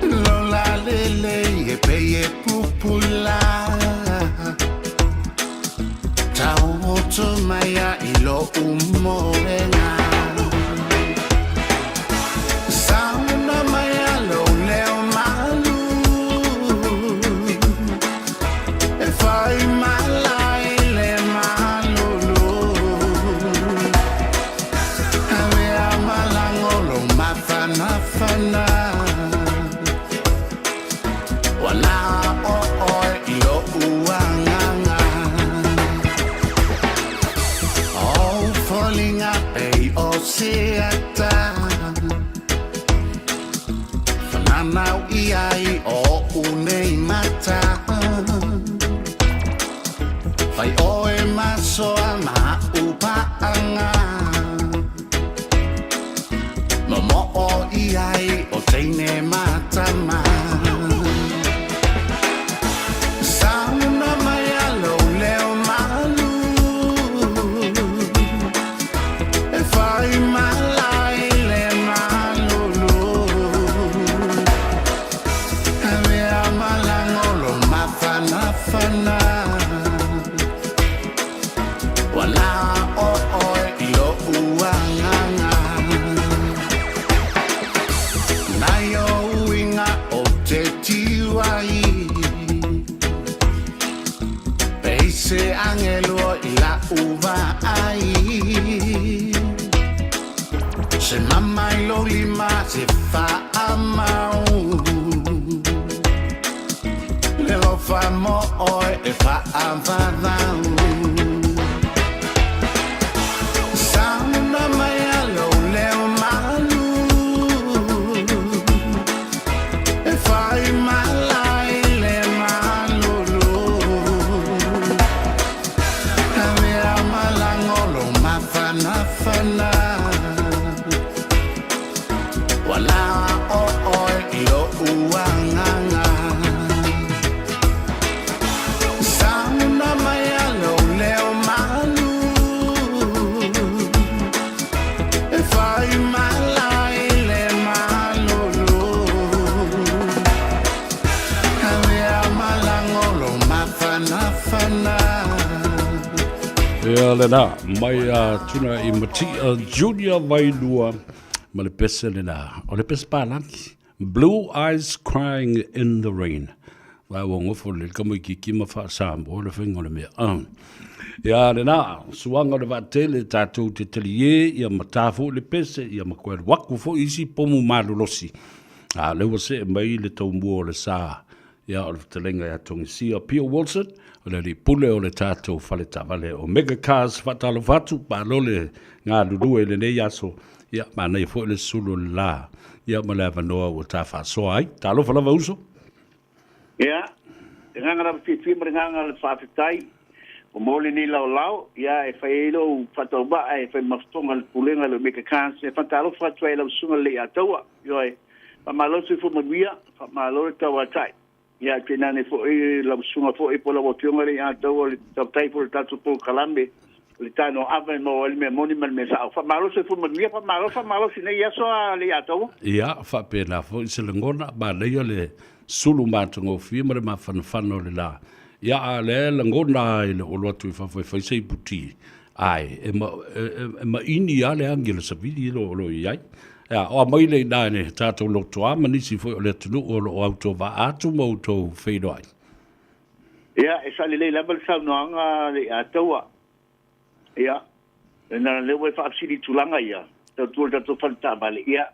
Lola lele e peye pupula Tau oto maya ilo umorenga Sauna maya lo leo malu E fai malai le malulu Avea malangolo mafana fana Wana o oi ilo uanganga All falling up a oceata Fananau iai o unei mata Fai oe masoa ma upaanga Momo o iai o teine matama Sauna maya lo leo malu E fai malai le malulu Avea malangolo mafana fana Wala o oi ilo uanganga Nayo uinga o te tiwai Peise angelo ila uva ai Se mamai lo lima se fa amau Lelo fa mo oi e fa avadau Sauna maya lo leo malu E fai malai le malulu Avea malangolo mafana fana Wala o oi ilo uanganga Sauna maya lo leo malu E fai malai le malulu Avea malangolo mafana fana Ia le nā, mai a tuna I Matia Junior Vailua, ma le pese le nā, o le pese pālangi. Blue Eyes Crying in the Rain. Vai o ngofo le kamo I ki ma wha Sambo, le whingo le mea. Ia le nā, suanga le vatele tātou te telie, ia matafo le pese, ia makoe waku fo isi pomu malulosi. Lewa se mai le tau mua o le sā, ia o le telenga ia tongi sia Pia Wilson, o le pule o le tātou whale tavale o Mega Cars whatalo whatu, pālole ngā lulue le nei aso, ia mānei fo le sulu la, ia ma le avanoa o tā whasoa ai, tā lofa lava uso? Ia, e ngangara whiwhi mara ngangara le whawhitai, o mōle ni lau lau, ia e whai ilo whatau ba, e whai maftonga le pulenga le Mega Cars, e whatalo whatu e lau sunga le ataua, ioi, whamalo se fu manuia, whamalo le tau atai. Ia tēnā ne fo e la sunga fo e pola wotionga le a tau le tai fo le tatu po kalambe le tano ave mo le me moni me sa fa malo se fo manuia fa malo sine ia so le a tau ia fa pena fo se ngona ba le yo le sulu matungo fi mo le mafano le la ia le ngona ile o lo tu fa se puti ai e ma ini ale angelo sa vidi lo iai. Ja, o mai le dane tātou loto a manisi foi o le tunu o lo auto va atu mo to feidoi. Ia, e sali le level sa noanga le ataua. Ia, e na le we fa sili tulanga ia. Tatu falta bale ia.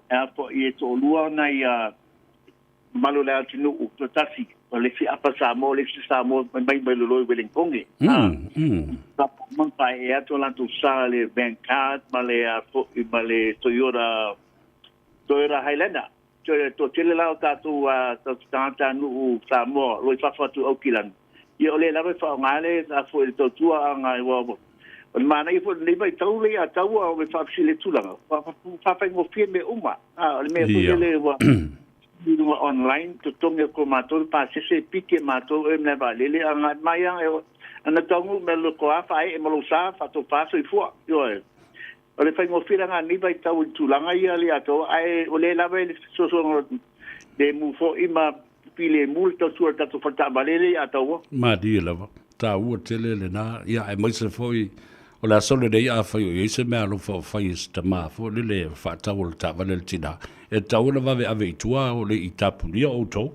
E po i to lua na ia malo le atinu u tasi. O le fi apa sa mo mai lo weling pongi. Man pa e ato la tu sa le Vanguard ma le Toyota Highlander. To tele la ta tu ta nu sa mo lo fa tu Auckland. Ia ole la fa ngale a fo to tu nga wo. O mana I fo le mai tau le a tau o me fa sile tu la. Fa ngo fi me uma. Le me fo le wa. Online to tonga ko matul pa se pike matul e me va le anga mai ana tongu me lo ko fa e mo sa fa to fa so I fu yo o le fai ngofira ngā ni vai tau tūlanga ia le ato, ai o le lawe le soso le mufo ima pile mul tau tua tatu whata malele ato. Ma di lava, ta ua tele le nā, ia ai maise foi, o la sole de ia fai o ise mea lo fai sta ma, fo le le whatau o le ta vale le tina. E tau na vave ave itua o le i tapu lia o tau.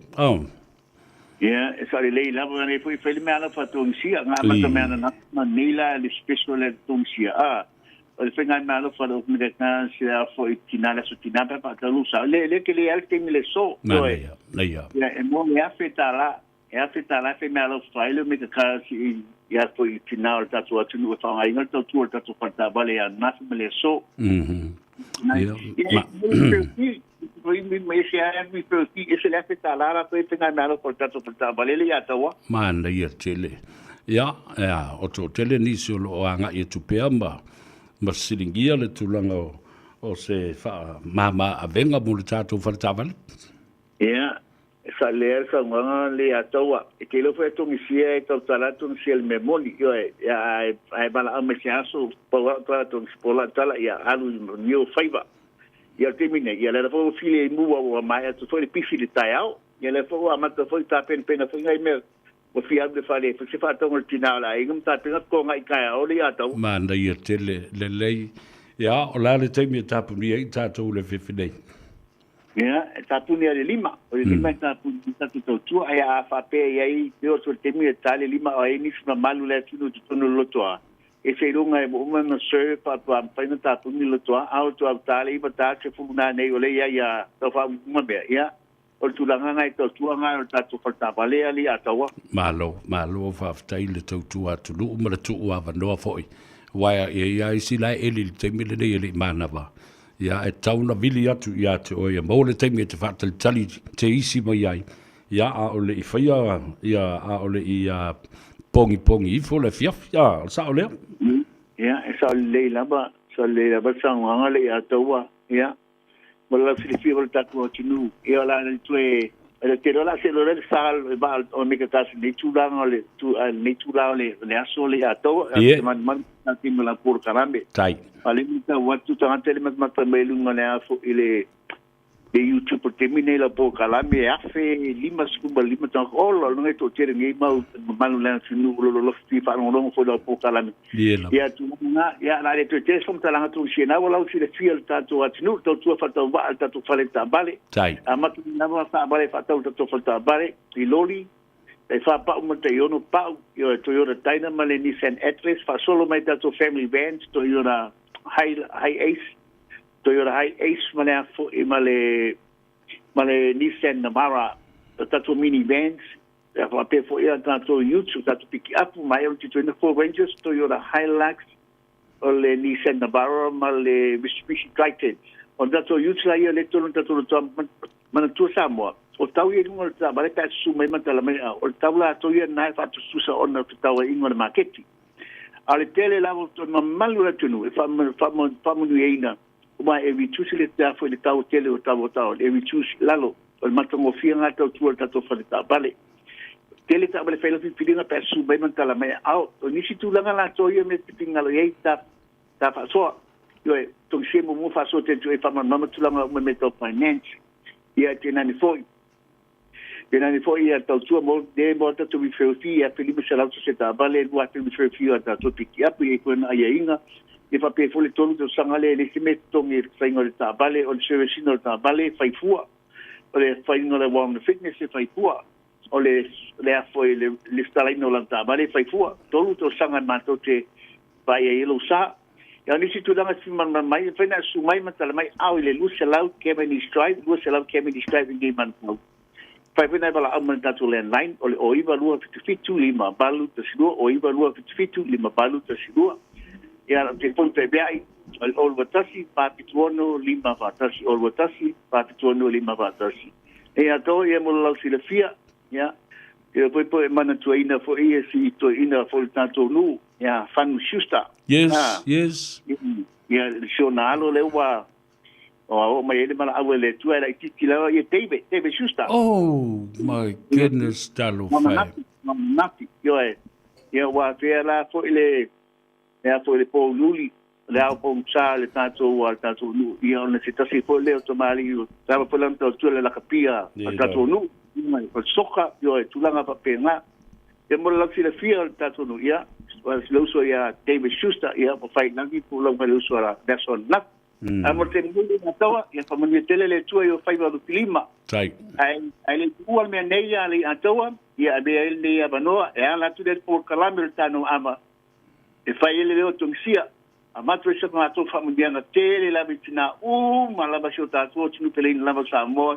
Yeah, e sa le lei lava ne foi fai le mea la whatongsia, ngā mata mea na nila le special le tongsia. O le whengai mea la whatongsia se a foi tina la so tina pepa talusa. Le ke le al temi le so. Leia. E mo me a fetala, fe mea la whaile me ka si ia foi tina o tatu atunu o whanga inga tatu o tatu whata vale a nafi me le so. Man ia tele. Ia, o to tele nisi o lo anga ia tupeamba. Ma siringia le tulanga o se mama avenga muli tātou wharatawale. Ia, sa lea sa nganga le ataua. E ke lo fai tongi sia e tau talatung sia le memoli. Ia, ai bala ame se aso, pawa talatung spola tala, ia alu nio faiva. Ia temine, ia le fo file mua o mai atu foi pifi de tai au. Ia le fo amata foi ta pena foi ngai me. O fia de fale, se fa tong tina la, ingum ta pena ko ngai kai au le atau. Man ia tele le lei. Ia, o la le temi tapu ni ai tātou le fifidei. Ia, tapu ni le lima. O le lima tapu tatu tu ai a fa pe ai de o temi tale lima ai ni sma malu le tunu tunu lotoa. E se runga e mo na se pa pa na tapu ni lotoa au tu tale i ta se funa nei o le ia to fa mo be ia. O tulanga ngai to tuanga o tatu falta vale ali atawa. Malo fa ftai le tautu atu lu umara tu ua vanoa foi. Waia ia isi lai eli le teimi le nei eli manava. Ia e tauna vili atu ia te oia. Mau le teimi e te whaatali tali te isi mai ai. Ia a ole i whaia, ia a ole i pongi ifo le fiaf. Ia, sa o lea? Ia, e sa le laba sa nganga le atawa. Ia. Wala filifi wala tatu o tinu. Ia la le tue, te rola se lo le sal, o meka kasi ne tulanga le aso le atawa. Ia. Man timo la por karambe. Tai. Alimita watu tangante le mata melunga le afo ile de YouTube por termine la por kalambe afe lima tang all no to tere ngai mau manu la sinu lo fa no fo la por kalambe. Ya tu na ya la de te som talanga tu shena wala si le fiel tanto atnu to tu fa to va to fa le tabale. Tai. Amatu na va fa bale fa to fa tabale iloli. E fa pa uma te yono pa yo Toyota Dynamo le Nissan Atlas fa solo mai to family vans Toyota High Ace Toyota High Ace mana fo male Nissan Navara tatu mini vans fa pe fo ia tatu youth tatu pick up mai o tito na Ford Rangers Toyota Hilux o le Nissan Navara male Mitsubishi Triton on tatu youth la ia le tonu tatu mana tu Samoa o tau ia ngol ta bare ta su mai mata mai o tau la to ia nai fa tu sa ona tu tau ingol marketi ale tele la vo to malu la tunu fa nu ina uma e vi tu le ta fo le tau tele o tau e vi tu lalo o matongo fia nga tau tu ta to fa ta bale tele ta bale fa le filinga pa su mai mata mai au o ni si tu langa la to ia me pinga lo ia ta fa so yo to semo mo fa so te tu e fa mama tu langa me to finance ia tena ni foi Pena ni foi ia tau tua mo de mo ta tu mi feufi ia Felipe Salauto se ta vale no ate mi feufi ta tu piki apu e ko na ia inga e fa pe fole tonu to sangale le simetto mi faingo ta vale o se vecino ta vale fai fua o le faingo le one fitness e fai fua o le foi le stalaino la ta vale fai fua tolu to sanga mato te vai e lo sa ya ni si tu danga si man mai fena su mai matala mai au le lu selau Kemeny Drive ngi man no Pai pena bala aman tatu landline ole o iwa lua fitu lima balu ta sidua o iwa lua fitu lima balu ta sidua ya te ponte beai ol watasi pa pituono lima vatasi ol watasi pa pituono lima vatasi e ato e mo lau silafia ya e poi mana tu ina fo e si to ina fo tanto nu ya fan shusta yes ya shonalo lewa Oh, my mala awele tu era kitila ye David Schuster. Oh my goodness, talo fai. Nati, yo wa fela fo ile po luli. le au pong sa le tātou nu ia ona se tasi po leo to mali sa po lam to le la kapia tātou nu mai po soka yo e tulanga pa penga e mo la fia tātou nu ia was lo so ia David Schuster ia po fai nangi po lo mai so la person na amo te mundo na tawa ia pa mani tele le tua yo fai va klima tai ai le tua me nei ali atawa ia be ele ia banoa e ala tu de por kalamir tano ama e fai ele le otongsia a matwe se ma to fa mundianga tele la bitina malaba shota to tinu pele la ba Samoa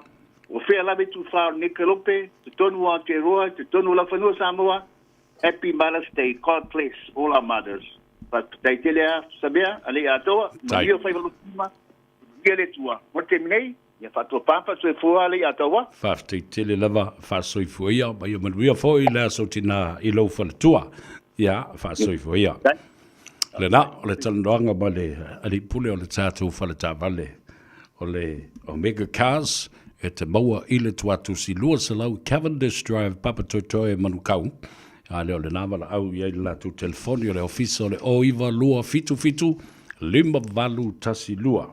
o fe la bitu fa Nicolope to tonu a te roa to tonu la fanua Samoa happy Mother's Day God bless all our mothers but dai tele sabia ali atoa io fai voluma ele tua mo terminei ia fa to papa so fu ali atoa fa te tele lava fa so fu ia ba ia manuia fo i la so tina i lo fa tua ia fa so fu ia le na o le talandoanga ma le ali pule o le tātou whale tā vale o le Omega Cars e te maua i le tuatu si lua sa lau Cavendish Drive Papatoetoe Manukau a leo le nāwala au i le latu telefoni o le ofisa o le o iwa lua fitu lima valu tasi lua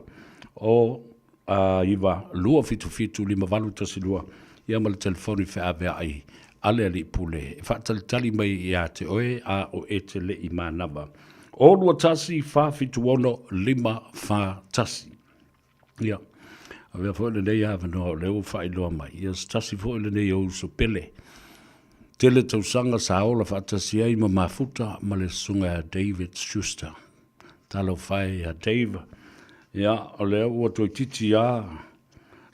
o iwa lua fitu lima valu tasi lua ia ma le telefoni fe avea ai ale ali pule e whaatalitali mai ia te oe a o e te le i mānama o lua tasi fa fitu ono lima fa tasi. Ia. Avea fo le nei ava no leo fa iloa mai. Ia tasi fo le nei o so pele. Tele tausanga sa ola fa tasi ai ma mafuta ma le sunga David Schuster. Talo fai a Dave. Ia o leo ua toi titi a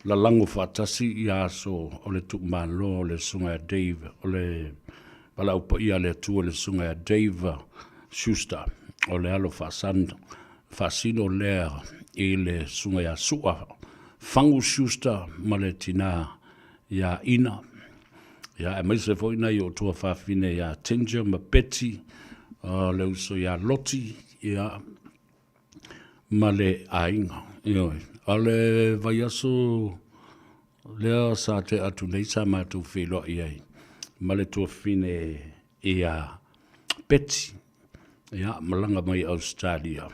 la lango fa tasi ia so o le tuk malo o le sunga Dave. O le pala upa ia le tu o le sunga Dave Schuster. O le alo fasino lea i le sunga ya sua fangu Schuster ma le tina ya ina ya e mai se foi na i o tua whawhine ya Tinger ma Betty le uso ya Lottie ya ma le ainga a le vai aso lea sa te atu nei sa matu whilo i ai ma le tua whine ya Betty ia malanga mai Australia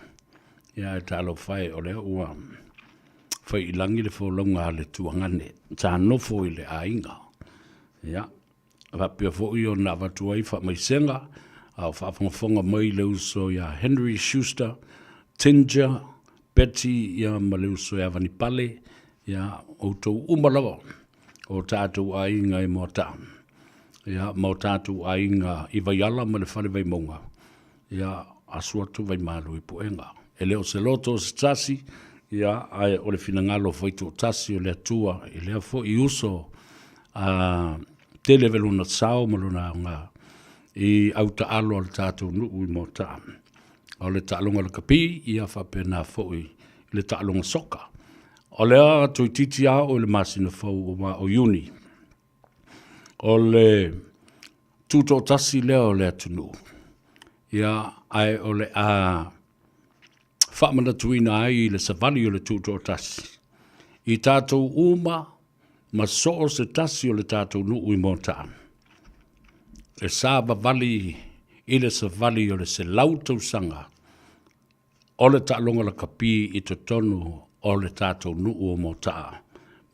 ia talo fai o le ua fai ilangi le folonga le tuangane ta no fo ile ainga ia va pe fo io na va tuai fa mai senga au fa fonga mai le uso ya Henry Schuster Tinger Betty ia male uso ya vanipale ia auto umalawa o tatu ainga i mota ia mo tatu ainga i vaiala ma le fale vai monga ia asuatu vai malu i puenga. E leo se loto se tasi, ia ai o le finangalo foi tu tasi o le atua, i lea fo i uso televelu na sao maluna nga i auta alo al tātou nuu i mota. O le taalonga le kapi, ia whapena fo i le taalonga soka. O lea tui titi a o le masina fau o uni. O le tuto tasi leo le atunu. Ia ai o le a whamana tuina ai le savali o le tuto tasi. I tātou uma ma soo se tasi o le tātou nuu i mota. E sāba vali i le savali o le se lautau sanga. O le taalonga la kapi i to tonu o le tātou nuu o mota.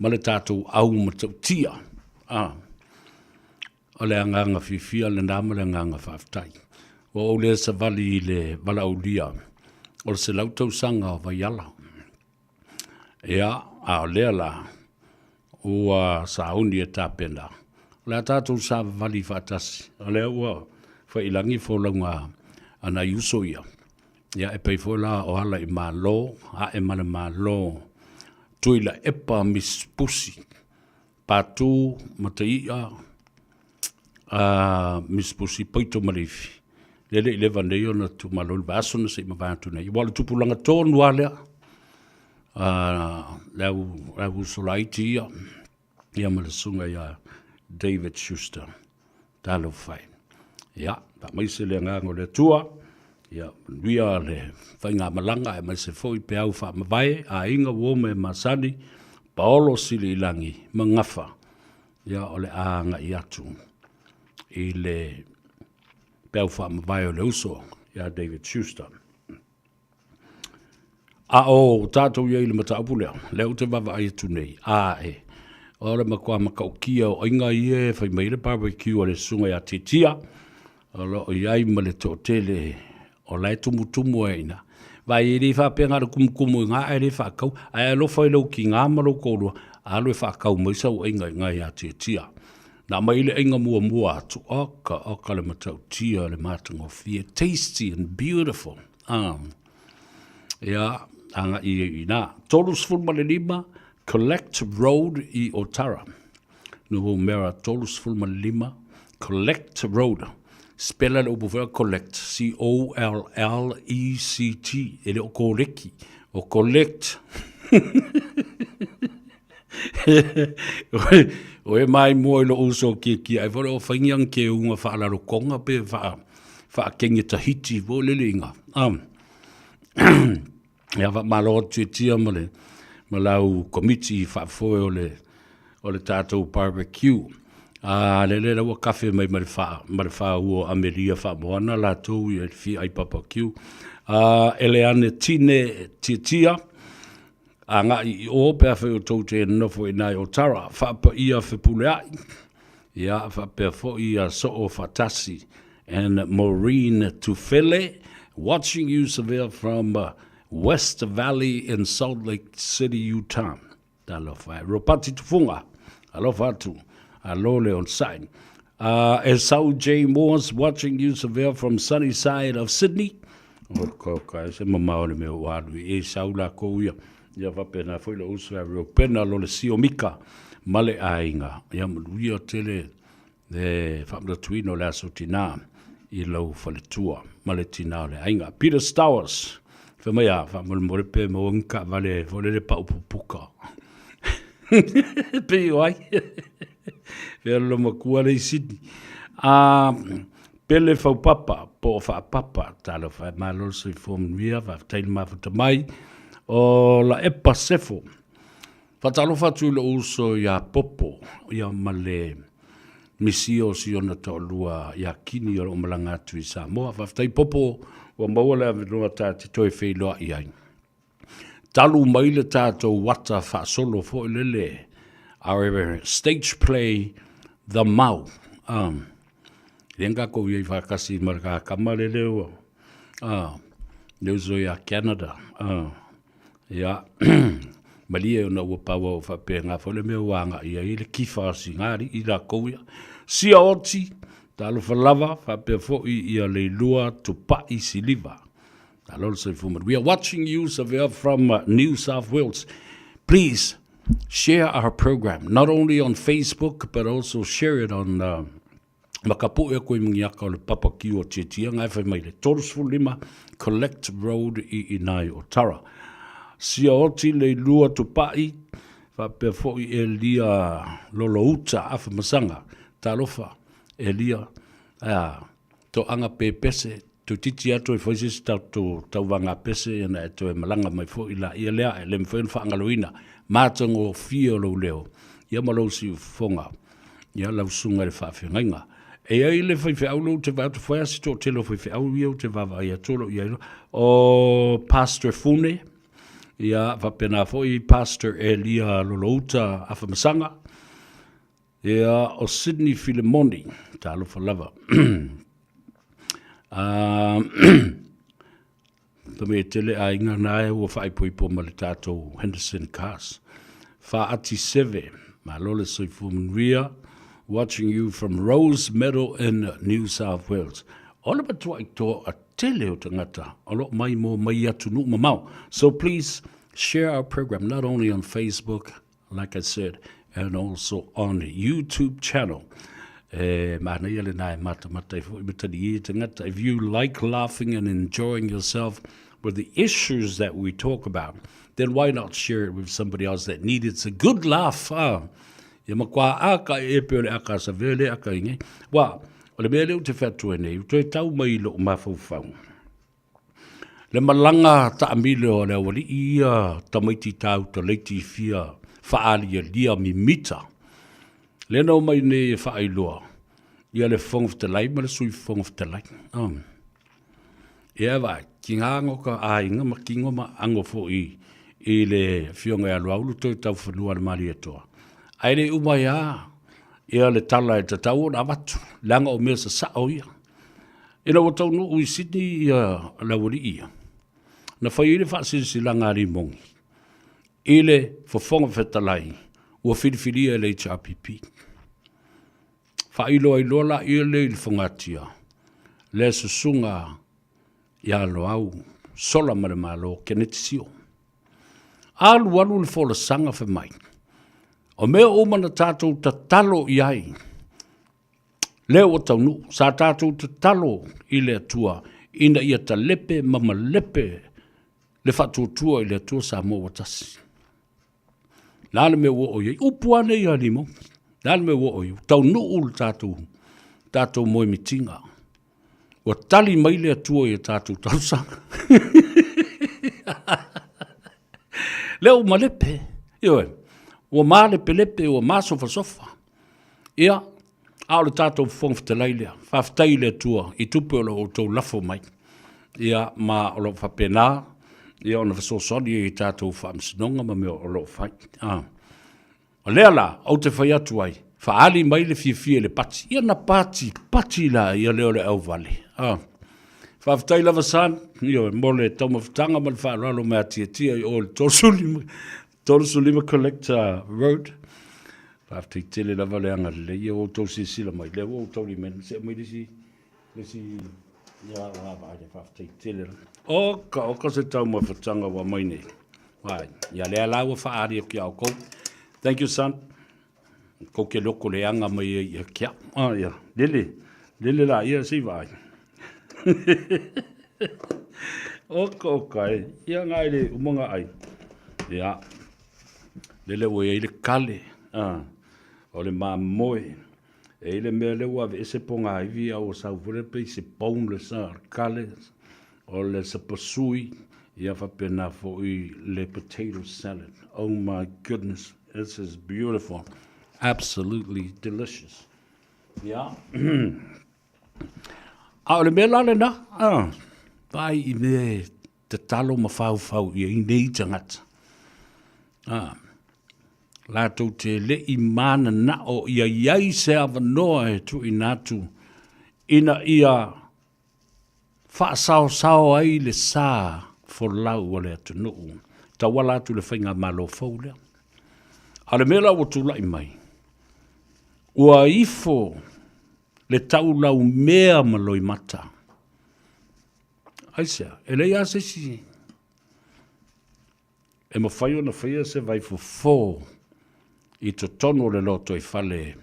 Ma le tātou au matau tia. O le anganga fifia le nama le anganga whaftai. O le sa vali le vala ulia o se lautau sanga o vaiala. Ea a lea la ua sa uni e tāpena. Le tātou sa vali whatasi. O lea ua whailangi fōlaunga ana iuso ia. Ia e pei fōla o hala i mā lo, a e mana mā lo. Tuila epa mispusi. Pātū mataia mispusi paito marifi. Lele ileva nei ona tu malol vaso na se mavatu nei. Wala tupulanga tonu alea. Lau solaiti ia. Ia malasunga ia David Schuster. Talo fai. Ia, pa maise le ngango le tua. Ia, luia le whainga malanga e maise foi pe au wha mawai. A inga wome masani. Paolo sili ilangi. Mangafa. Ia, ole aanga i atu. I le Pea wha mawai o le uso, ia David Schuster. o tātou iei le mataupu leo. Leo te wawa ai atu nei. O le makua makaukia o inga ie, whai mai le barbecue o le sunga ia titia. O lo o iai ma le tō tele o lai tumu e ina. Vai e le whapea ngā kumukumu ngā e le whakau. Ai alo whai lau ki ngā maro kōrua. Alo e whakau mai sau inga ia titia. Nā mai le inga mua atu. Oka le matautia le mātango fia. Tasty and beautiful. Ia, anga i nā. Tolus fulma le lima. Collect Road i Otara. Nuhu mera tolus fulma le lima. Collect Road. Spela le upu collect. C-O-L-L-E-C-T. Ele o koleki. O collect. O e mai mo lo uso ki ai vole o whaingiang ke unga whaalaro konga pe wha kengi tahiti vo le linga. Ia wha malo tia male malau komiti whaafoe o le tātou barbecue. Le wa kafe mai mare wha ua Ameria wha moana la tau i fi ai barbecue. Ele ane tine tia. Nga i o pea whai o tau te nofo i nai o tara, whapa ia whipule ai. Ia whapea fo ia so o Fatasi and Maureen Tufele, watching you Seville from West Valley in Salt Lake City, Utah. Talo whai. Ropati tufunga, alo whatu, alo le on sign. Esau J. Moores, watching you Seville from sunny side of Sydney. O kai se mamaone me o wadu, Esau la kouia. Ia whapena whaila usua reo pena lo le sio mika male ainga. Ia maluia tele le whamra tuino le aso tina i lau whale tua male tina le ainga. Peter Stowers, whamea whamul morepe mo nka vale le pa upupuka. Pei oai. Velo makua le Sydney. Pele whaupapa po whaapapa talo whae malo sui fom ria whaetaili mafuta mai. O la epa sefo. Whatalo whatu le uso ia popo, ia male misio si ona taolua ia kini o malanga atu i Samoa. Whaftai popo o maua le avinua tāti toi whailoa i ai. Talu maile tātou wata whaasolo fo ilele. Our stage play, The Mau. Renga ko iei whakasi maraka kamare leo. Leuzo ia Canada. Ia, malia ona ua paua o whapea ngā whole mea wanga ia i le kifasi ngāri i la kouia. Sia oti, talo whalawa, whapea fōi ia le lua tupa i siliva. Talo se fumat. We are watching you, Seville, from New South Wales. Please share our program, not only on Facebook, but also share it on makapu e koe mungiaka o le papaki o titia. Ngai whai mai le Torosfu Lima, Collect Road i nai o Tara. Sia oti le lua tupai, whapea fōi e lia lolo uta awha masanga, talofa e lia, to anga pe pese, to titi ato e whaisis tau wanga pese, ena e to e malanga mai fōi la ia lea, e lem whaen whaangaloina, mātango fia lo leo, ia malau si ufonga, ia lau sunga le whawhengainga. E ai le whai whiaulo te wātu whaiasi tō telo whai whiau iau te wawa ia tolo ia o Pastor Fune, ia whapena fōi Pastor Elia Lolouta Afamasanga. Ia o Sydney Filimoni, tālo whalawa. Tame tele a inga nae ua whaipoipo ma le tātou Henderson Cars. Whaati Seve, ma lole soifu Munria, watching you from Rose Meadow in New South Wales. Ola batua i tō a tele o tangata, alo mai mo mai atu nu mamau. So please share our program, not only on Facebook, like I said, and also on YouTube channel. If you like laughing and enjoying yourself with the issues that we talk about, then why not share it with somebody else that needs a good laugh? Wa, o le mele o te whatu e nei, toi tau mai lo mawhauwhau. Le malanga ta amile o le wali ia tamaiti tau ta leiti fia whaalia lia mi mita. Le nau mai ne whaailoa. Ia le whongf te lai, ma le sui whongf te lai. Ia wai, Kingango ka ainga makingo ma ango fo I le fionga alu aulu toi tau whanua le mari atoa. Ai le umai ia le tala e tatau na watu, langa o mea sa sao ia. Ina o tau no ui Sydney ia lawari ia. Na whai ile whaasisi langa ri mongi. Ile fofonga whetalai, ua whiriwhiria le HRPP. Whailo ai lola ia le ili whangatia. Le susunga ia lo au, sola mare malo, kenetisio. Alu alu le fola sanga wha mai. O mea umana tātou ta talo iai. Leo o taunu, sa tātou ta talo I le atua, ina ia ta lepe, mama lepe, le whatuatua I le atua sa mo watasi. Nāna me wo o iei, upuane ia limo. Nāna me wo o iei, taunu ulu tātou moe mitinga. Wa tali mai le atua I tātou tausanga. Leo ma lepe, ioe, ua mā lepe lepe, ua mā sofa sofa. Ia, au le tātou whongwhatelai lea, whawhtai le atua, I tupe o lo tau lafo mai. Ia, ma o lo whapena, ia ona whasosoni I tātou whamsinonga, ma mea o lo whai. O lea la, au te whai atu ai, whaali mai le fia le pati. Ia na pati la, ia leo le au vale. Whawhtai lava san, io mole tau mawhtanga ma le whaaralo mea tia I o le Torosulima Collector Road. Whawhtai tele lava le anga le, ia o tau sila mai, le o tau li mena, se mai lisi, ia wā whawhtai tele. Oka se tau mawhtanga wa mai nei. Wai, ia lea laua whaari o ki au kou. Thank you, son. Kou ke loko le anga mai ia kia. Ia, lele la, ia si vai. Oka ia ngai le umonga ai. Ia. Lele wo ia le kale. O le mamoe. E le mea le wa ve se ponga ai via o sa vole pe se pon le sa kale. O le sa pasui. Ia fa pena fo I le potato salad. Oh my goodness. This is beautiful. Absolutely delicious. Yeah. A le mea lale na, vai I me te talo ma whau I nei tangata. Lātou te le I mana na o ia iai se awanoa e tu I nātu. Ina ia whaasao ai le sā for lau o le atu nuu. Ta wala atu le whainga malo fau lea. A le mea lau o tu lai mai. Ua ifo le tau lau mea maloi mata. Aisea, e lei a se si. E ma whaio na whaia se vai fo I to tono le loto I fale.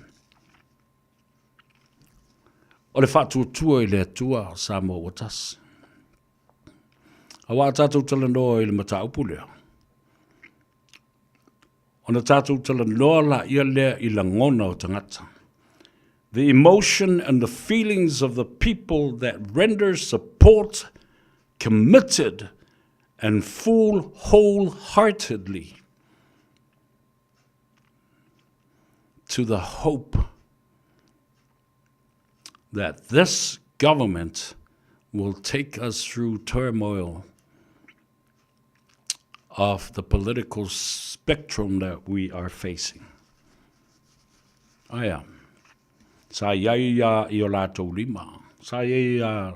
O le whatuatua I le atua sa mo watas. A wā tātou tala noa I le mata upulea. O na tātou tala noa la ia lea I la ngona o tangata. The emotion and the feelings of the people that render support committed and full wholeheartedly to the hope that this government will take us through turmoil of the political spectrum that we are facing. I am. Sa iai I o lātou lima. Sa iai I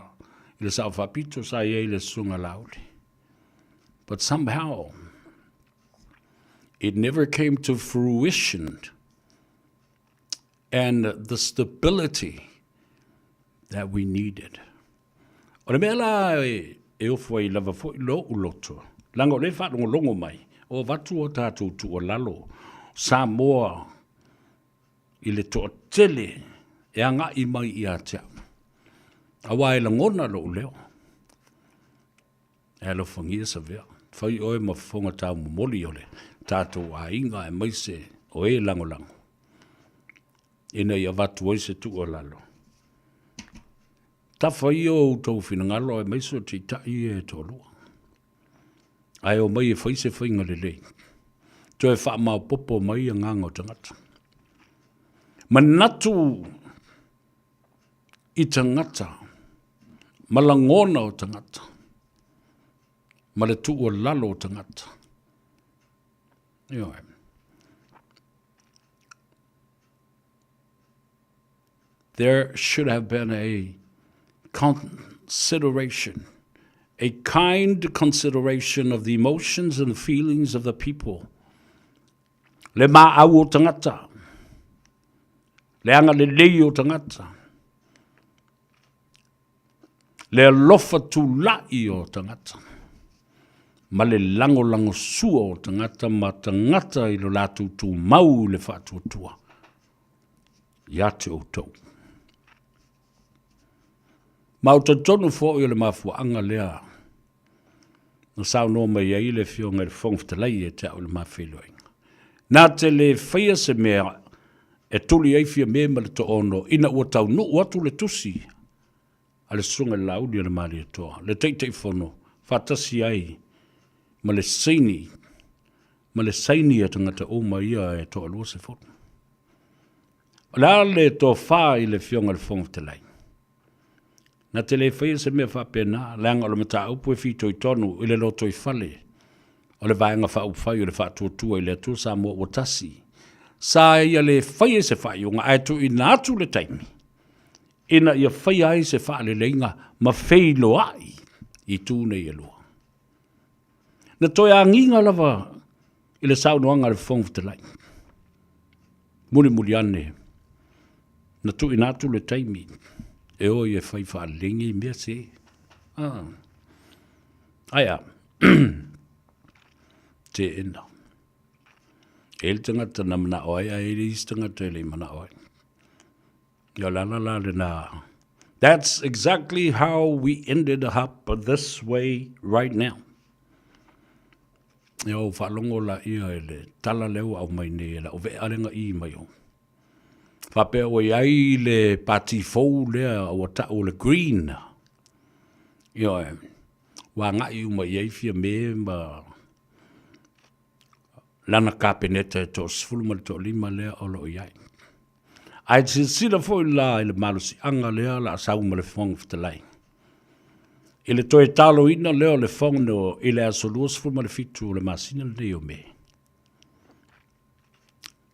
le saofapito, sa iai le sunga lauli. But somehow, it never came to fruition and the stability that we needed. O le mea la e ofo I lava fo I lo uloto. Lango le whatongo longo mai. O watu o tātou tu o lalo. Sa moa I le to tele. E anga I mai I atea. Awa e la ngona lo leo. E lo whangia sa vea. Whai oe ma whonga tau momoli ole. Tātou a inga e maise o e lango lango. Ina I avatu oise tu o lalo. Ta whai o tau whinangalo e maise o te tai e tolua. Ai o mai e whai se whainga le lei. To e wha mau popo mai a nganga o tangata. Manatu I tangata, malangona o tangata. ma le tu o lalo o tangata. Ioe. There should have been a consideration, a kind consideration of the emotions and feelings of the people. Le ma'au o tangata. Le anga le lei o tangata. Le alofa tu lai o tangata. Ma le lango sua o tangata ma tangata i lo latu tu mau le whātua tua. Ia te o tau. Ma o tonu fo i le mafuanga lea. No sao no mai ai le fionga le whongwhtalai e te au le mawhiloinga. Nā te le whaia se mea e tuli ai fia mea ma le to ono ina ua tau no watu le tusi. A le sunga le laudi le maari atoa. Le teitei whono, whatasi ai, ma le saini e tangata o mai ia e toa lua se whono. La le to wha i le fionga le whongwhtalai. Na te le whaia se mea whapena, leanga o le mata upu e whito i tonu i le loto i whale. O le vaenga wha upwhai o le whātua i le atua sa mua o tasi. Sa ia le whaia se whai o ngā aitu i nātu le taimi. Ina ia whaia ai se wha le leinga ma wheilo ai i tūne i alua. Na toi a nginga lava i le saunoanga le whongwhtalai. Muri ane. Na tu i nātu le taimi. E o i e whai wha lengi i mea se. Aia. Te ina. E le tangata na mana oi, e le istangata e le mana oi. That's exactly how we ended up this way right now. Yo whalongo la ia e le tala leo au mai ne la o ve alenga i mai o. Whapea o iai le pati fou lea o ta o le green. Yo e, wa ngai uma iai fia me ma lana kapeneta to sfulma to lima lea o lo iai. Ai te sira foi la i le malusi anga lea la asau ma le whongwhtalai. I le toe talo ina leo le whongo i le asolua sfulma le fitu o le masina le neo me.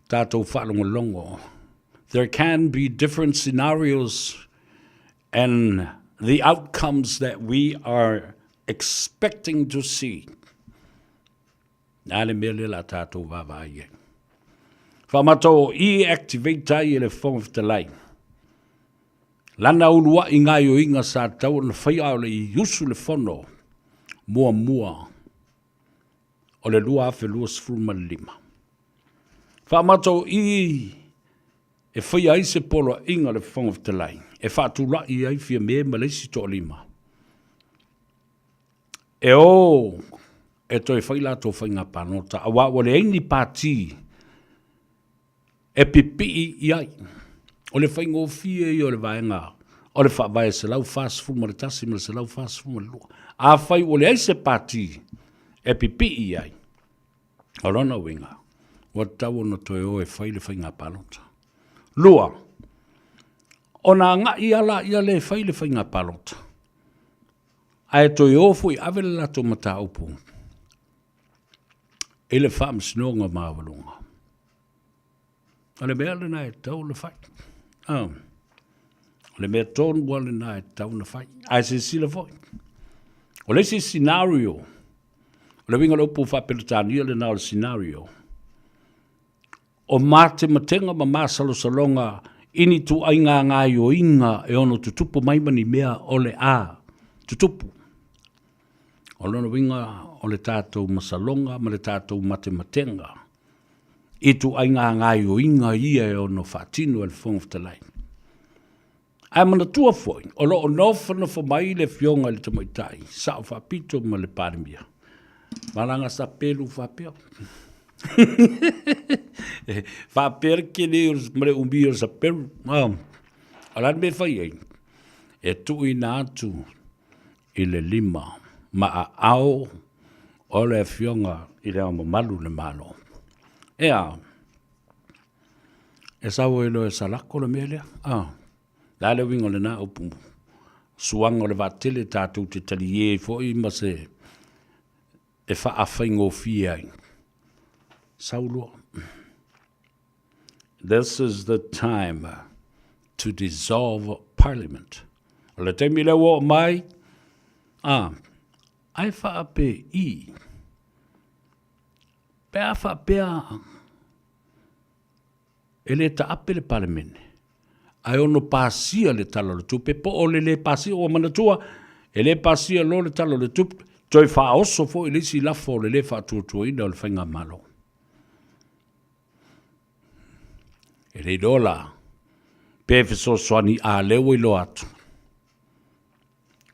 Tātou whalongo longo. There can be different scenarios and the outcomes that we are expecting to see. Nāle mele la tātou wawai e. Whamato i activate i le whongwhtalai. Lana ulua i ngai o inga sa tau na whaia o le i usu le whono. Mua. O le lua afe lua sfulma lima. Whamato i e whaia i se polo inga le whongwhtalai. E whaatula i ai fia me malesi to lima. E o e toi whaila to whainga panota. Awa o le eini pāti e pipi i ai. O le whainga o fia i o le vaenga. O le whaavai se lau whaasfu ma le tasi ma se lau whaasfu ma le lua. A whai o le eise pāti e pipi i ai. O rona winga. O tau no toi o e whai le whainga panota. Lua. O nā ngā ia le whai le whainga panota. Ai toi o fui avele lato mata upu. E le whaam sinonga māwalunga. Ale mea le nai tau le whai. Le mea tōn bua le nai tau na whai. Ai se sila foi. O le si scenario. O le winga le upu whaperitania le nao le scenario. O mate matenga ma masalo salonga ini tu ainga ngai o inga e ono tutupu maimani mea o le a. Tutupu. O lona winga o le tātou masalonga ma le tātou mate matenga. I tu ainga ngai o inga ia e ono whatino e le whongwhtalai. Ai mana tua foi, o lo o nofana fo mai le fionga le tamaitai, sa o whapito ma le parimia. Maranga sa pelu whapeo. Whaper kene mare umbio sa peru. Alan me whai ei. E tu i nātu i le lima, ma a ao o le fionga i le ama malu le malo. Ea, e sawo e lo e salako le melea? La le wingo le na upu. Suanga le vatele tātou te talie fo i ma se e whaawhaingo fia. Saulua. This is the time to dissolve Parliament. O le te mile wo mai, ai whaape I. Pea whaapea e le ta ape le Parliament. Ai ono pasia le talo le tupe, po o le pasia o manatua, e le pasia lo le talo le tupe, toi wha oso fo i lisi lafo le wha tuatua ina o le whainga malo. E le dola, pe feso soani a lewe i lo atu.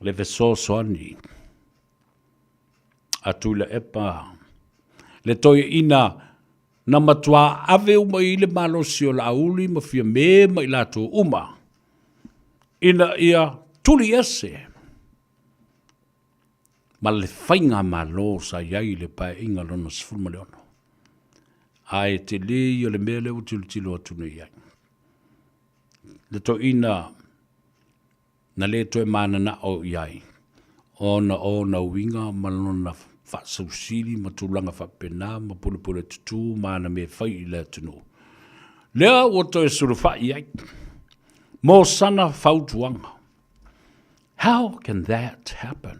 Le feso soani, atu le epa, le toi ina, na matua ave uma I le malo si o la uli ma fia me ma I lato uma. Ina ia tuli ese. Ma le whainga malo sa iai le pae inga lona sifurma leono. Ai te li o le mele o tilo atunu iai. Le to ina na le to e mana na o iai. Ona winga malona whasausiri ma tūlanga whapena ma pule tutu mana me whai I le tunu. Lea o to e suru whai iai. Mo sana whautuanga. How can that happen?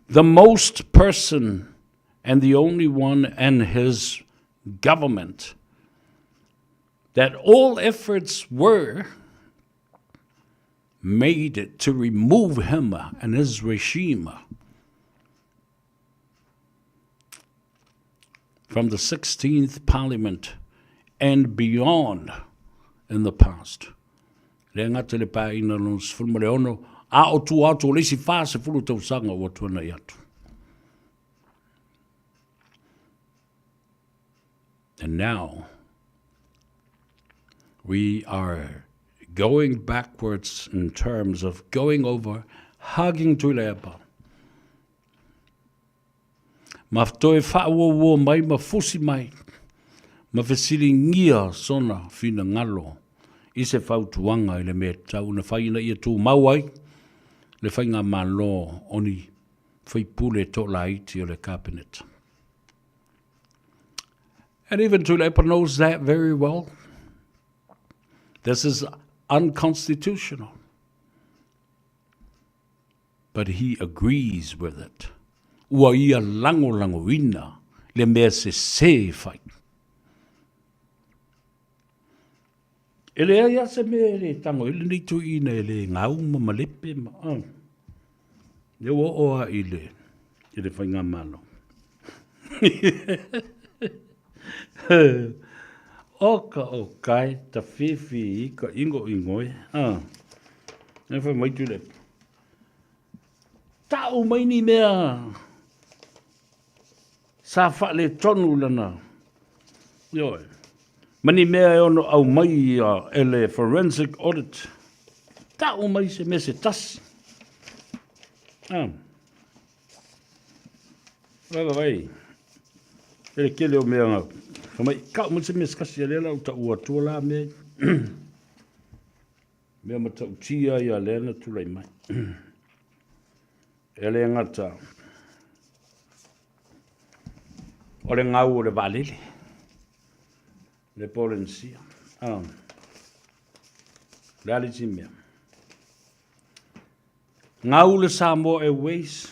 The most person and the only one and his government that all efforts were made to remove him and his regime from the 16th Parliament and beyond in the past. Le ngata le pa ina no sfulma le ono a o tu auto le si fa se fulu tau sanga o tuana yatu. And now we are going backwards in terms of going over, hugging to lepa. Ma toe whaua mai, ma fusi mai, ma fesili ngia sona fina ngalo, I se whautuanga I le me tau na whaina ia tū mauai, le whainga malo oni whaipule to la iti o le cabinet. And even Tulepa knows that very well. This is unconstitutional. But he agrees with it. Ua ia lango ina le mea se whai. E le aia se mea le tango, ele ni tu ina ele ngau ma malepe ma. Le oa ile whainga malo. Oka o kai ta fifi I ka ingo ingoi. E whai mai tu le. Tau mai ni mea. Sa wha le tonu lana. Yoi. Mani mea e ono au mai ele forensic audit. Tau mai se me se tasi. Vai. Ele kele o mea ngau. Kamai kau mo se me skasi a lela o ta ua tua la mea. Mea ma ta utia I a lena tulai mai. Ele ngata. O le ngau o le valele. Le polensia. Le aliti mea. Ngau le Samoa Airways.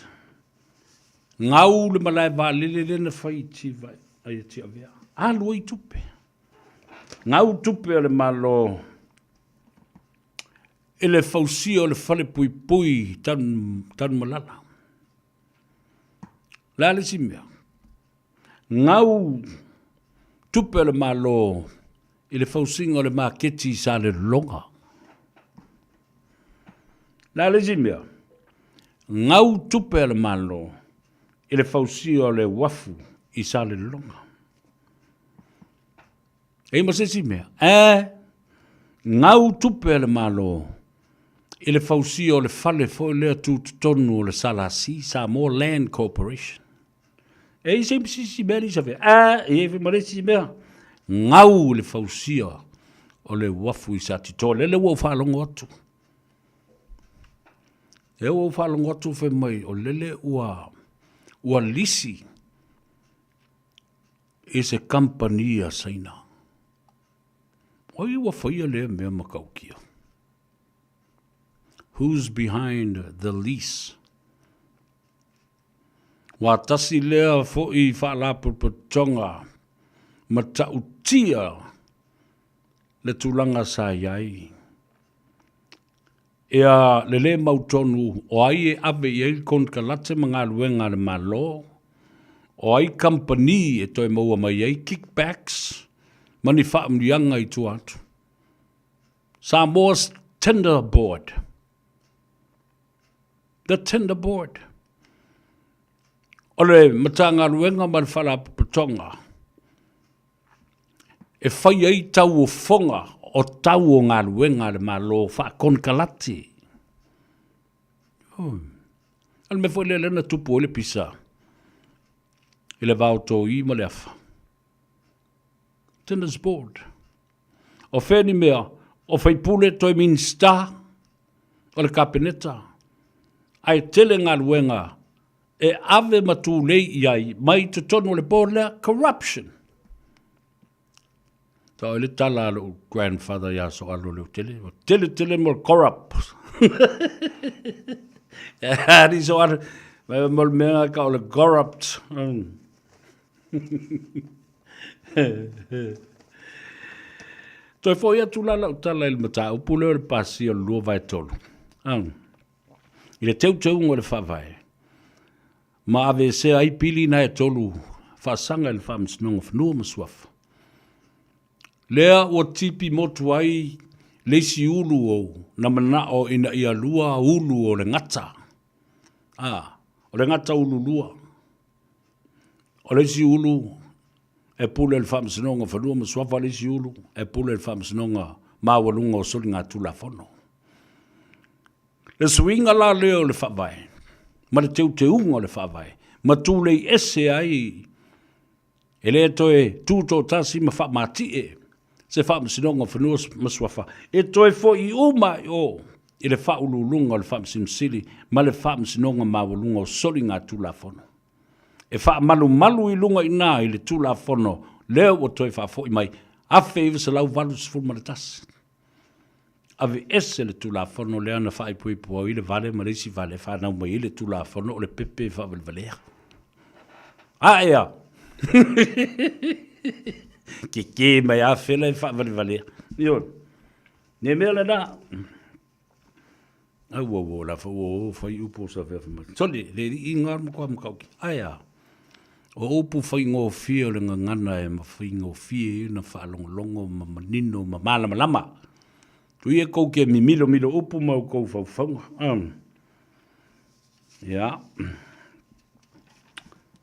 Ngau le malai valele le na whai ti vai. Ai ti avea. Alu I tupe. Ngau tupe le malo. Ele fausi o le fale pui tan malala. Lale si mea. Ngau tupe le malo. Ele fausi o le maketi sa le longa. Lale si mea. Ngau tupe le malo. Ele fausi o le wafu I sa le longa. E ma se si mea. Ngau tupe le malo. Ele fausi o le fale fo le tu tonu o le salasi Samoa Land Corporation. E se si mea ni sa fe. E fe mare si mea. Ngau le fausi o le wafu I sa titole. Le wau whalongo atu. E o whalongotu whe mai o lele ua lisi e se kampania saina. O i ua whaia lea mea makaukia. Who's behind the lease? Wa tasi lea fo i whaalapu patonga ma tautia le tulanga sa iai. Ea lele mautonu o ai e ave i ei kon kalate mga luenga le malo. O ai company e toi maua mai ei kickbacks. Mani whaamrianga i tuatu. Samoa's tender board. The tender board. Ole matanga luenga man whala patonga. E whai ei tau o whonga o tau o ngā luenga le malo wha kon kalati. Al me whai lena tupu o le pisa. Ile vau tō i ma le awha. Tender's board. O wheni mea, o whai pule toi min star, o le kapeneta. Ai tele ngā luenga, e ave matu lei iai, mai te tono le board lea, corruption. Tā o le tala alo grandfather ia so alo leo tele, tele mo corrupt. Ari so alo, mo mea ka o le corrupt. Toi fo ia tulala o tala il mata o pule o le pasi o lua vai tolu. I le teu o le whawai. Ma ave se ai pili na e tolu whasanga il whamsinonga whanua masuafa. Lea o tipi motu ai leisi ulu o na mana o ina ia lua ulu o le ngata. O le ngata ulu lua. O leisi ulu e pule le whamsinonga whanua masuafa leisi ulu e pule le whamsinonga mawalunga o soli ngā tula whono. Le swinga la leo le whawai. Ma le teu le whawai. Ma tūlei ese ai. E le toe tūtō tasi ma whamati e. Se whamsinonga whanua masuafa. E toe fo i uma o. I le whaululunga o le whamsimsili. Ma le whamsinonga mawalunga o soli ngā tula whono. E malu i lunga i nā i le tula whono. Leo o toi whafo i mai. Awhi iwa sa lau walu sifuru tasi. Ave ese le tula whono lea na whai pui pua i le vale ma reisi vale whanau mai i le tula whono o le pepe whawal valea. Ea! Ke mai a whela i whawal valea. Ion. Ne mea le nā. Au la whai upo sa whewha. Soli, le i ngā mkua mkauki. Ea. O upu whai ngō whia le ngana e ma whai ngō whia i na whaalongolongo ma manino ma malama lama. Tui e kou ke mi milo upu mau kou whauwhaunga. Ia.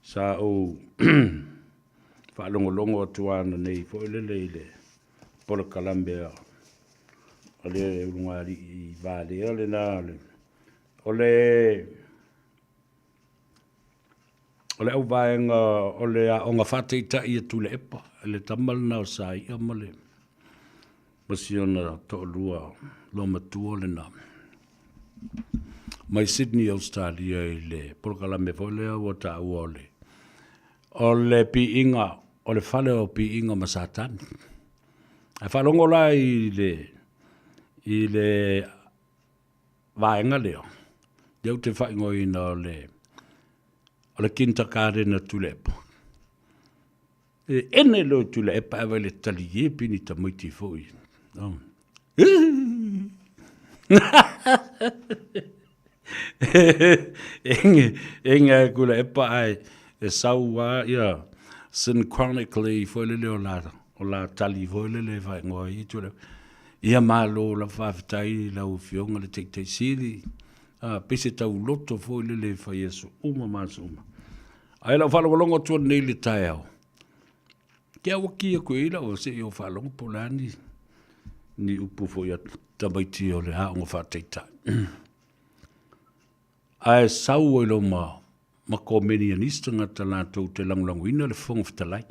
Sa o whaalongolongo atuana nei fo lele i le polo kalambea. O le urungari i vale o le nā. O le au vaenga o le o ngā whāteita i atu le epa. Le tamalna o sa i amale. Masiona to lua lo matua le na. Mai Sydney Australia i le porkalame fole o ta uole. O le pi inga, o le fale o pi inga masatan. A falongo la i le vaenga leo. Deu te whaingo i na o le kinta kāre na tulepo. Ene lo tulepa ewa le tali e pini ta moiti fōi. Enga kula epa ai e saua ia synchronically fōlele o la tali fōlele vai ngoi i tule. Ia malo la whawhitai la uwhionga le teitei siri. Pese tau loto fōlele whai esu uma masu uma. Ai la whalongo tua nei le tai au. Kia waki a koe ila o se i o whalongo polani. Ni upu fo ia tamaiti o le haonga whateita. Ai sau o ilo ma komeni anista ngata lātou te langlangu ina le whonga whatalai.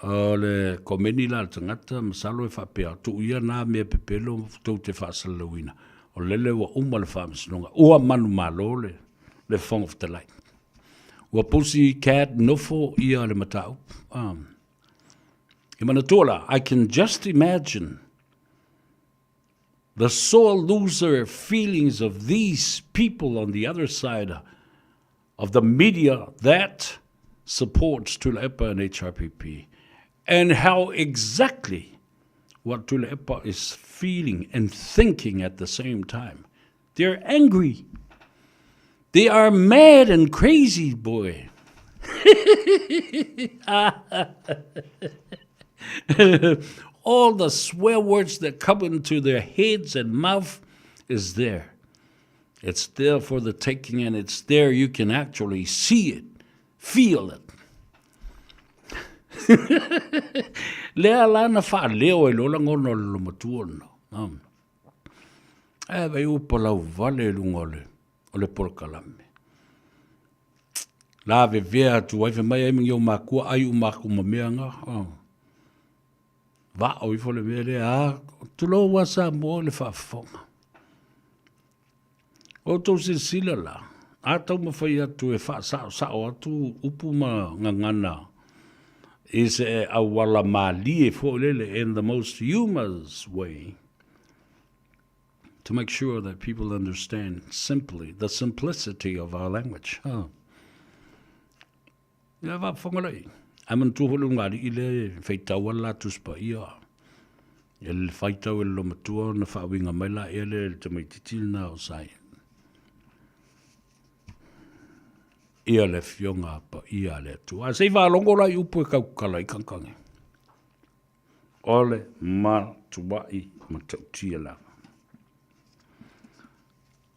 O le komeni la tangata masalo e whapea. Tu ia nā mea pepelo tau te whasalau ina. o lele ua uma le whaamisinonga, ua manu malo le whong of the light. Ua pusi cat nofo ia le matau. I manatola, I can just imagine the sore loser feelings of these people on the other side of the media that supports Tula Epa and HRPP, and how exactly what Tula Epa is feeling and thinking at the same time. They're angry. They are mad and crazy, boy. All the swear words that come into their heads and mouth is there. It's there for the taking, and it's there. You can actually see it, feel it. Lea lana wha leo e lola ngono lo matuona. E vei upa lau vale lungole o le porkalame. La ve vea tu waife mai e mingi o makua ai umaku mameanga. Va o ifo le mele a tu lo wasa mo le whafonga. O tau se sila la. A tau mawhai atu e wha sao atu upu ma ngangana. Is a wala mali e fo lele in the most humorous way. To make sure that people understand simply the simplicity of our language. Ia va whangarei. Aman tuhulu ngari ile whaitau ala tuspa ia. Ele whaitau ele lomatua na whawinga maila ele te maititil na o sai. Ia le fionga pa ia le tu. A sei wha longo rai upu e kaukala I kankange. Ole ma tuwai ma tautia la.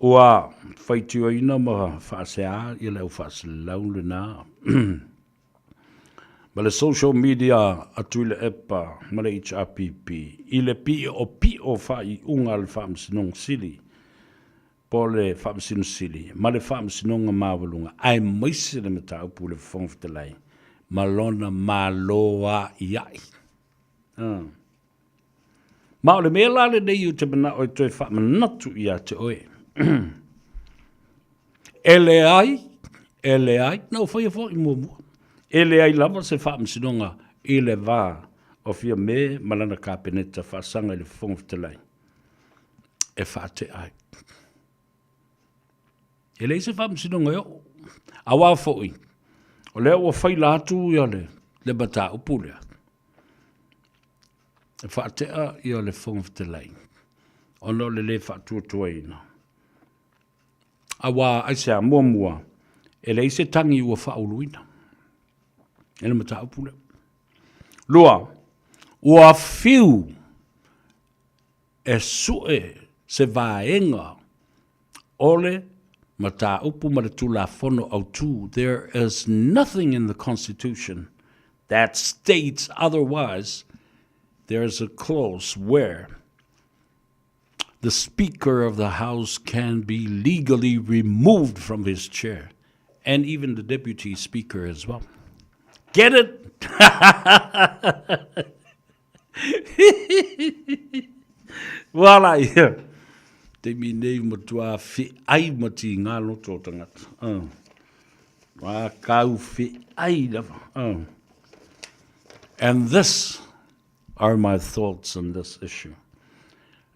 Ua whaitua ina ma whaasea ia leu whaaselau le na. Ma le social media atu le epa ma le HRPP. I le pi o whai unga le whaamsinong sili. Po le whaamsinong sili. Ma le whaamsinonga mawalunga. Ai maise le mata upu le whongwhitelai. Ma lona ma loa iai. Ma o le mea lale nei u te mana o toi whaamanatu ia te oe. Ele ai, nau whai a whai mua. Ele ai lava se whaamsinonga I le wā o fia me malana kāpeneta whaasanga I le whongwhitelai. E whaate ai. Ele I se whaamsinonga eo. A wā whoi. O leo o whai lātu ia le bata upulea. E whaate a ia le whongwhitelai. Ono le whaatuatua ina. A wā aise a mua. Ele I se tangi ua whauluina. Ele mata upule. Lua, ua fiu e sue se vaenga ole mata upu maratula fono au tu. There is nothing in the Constitution that states otherwise. There is a clause where the Speaker of the House can be legally removed from his chair, and even the Deputy Speaker as well. Get it? Wala ia. Te minei matua whi ai mati ngā loto tangata. Wā kau whi ai lava. And this are my thoughts on this issue.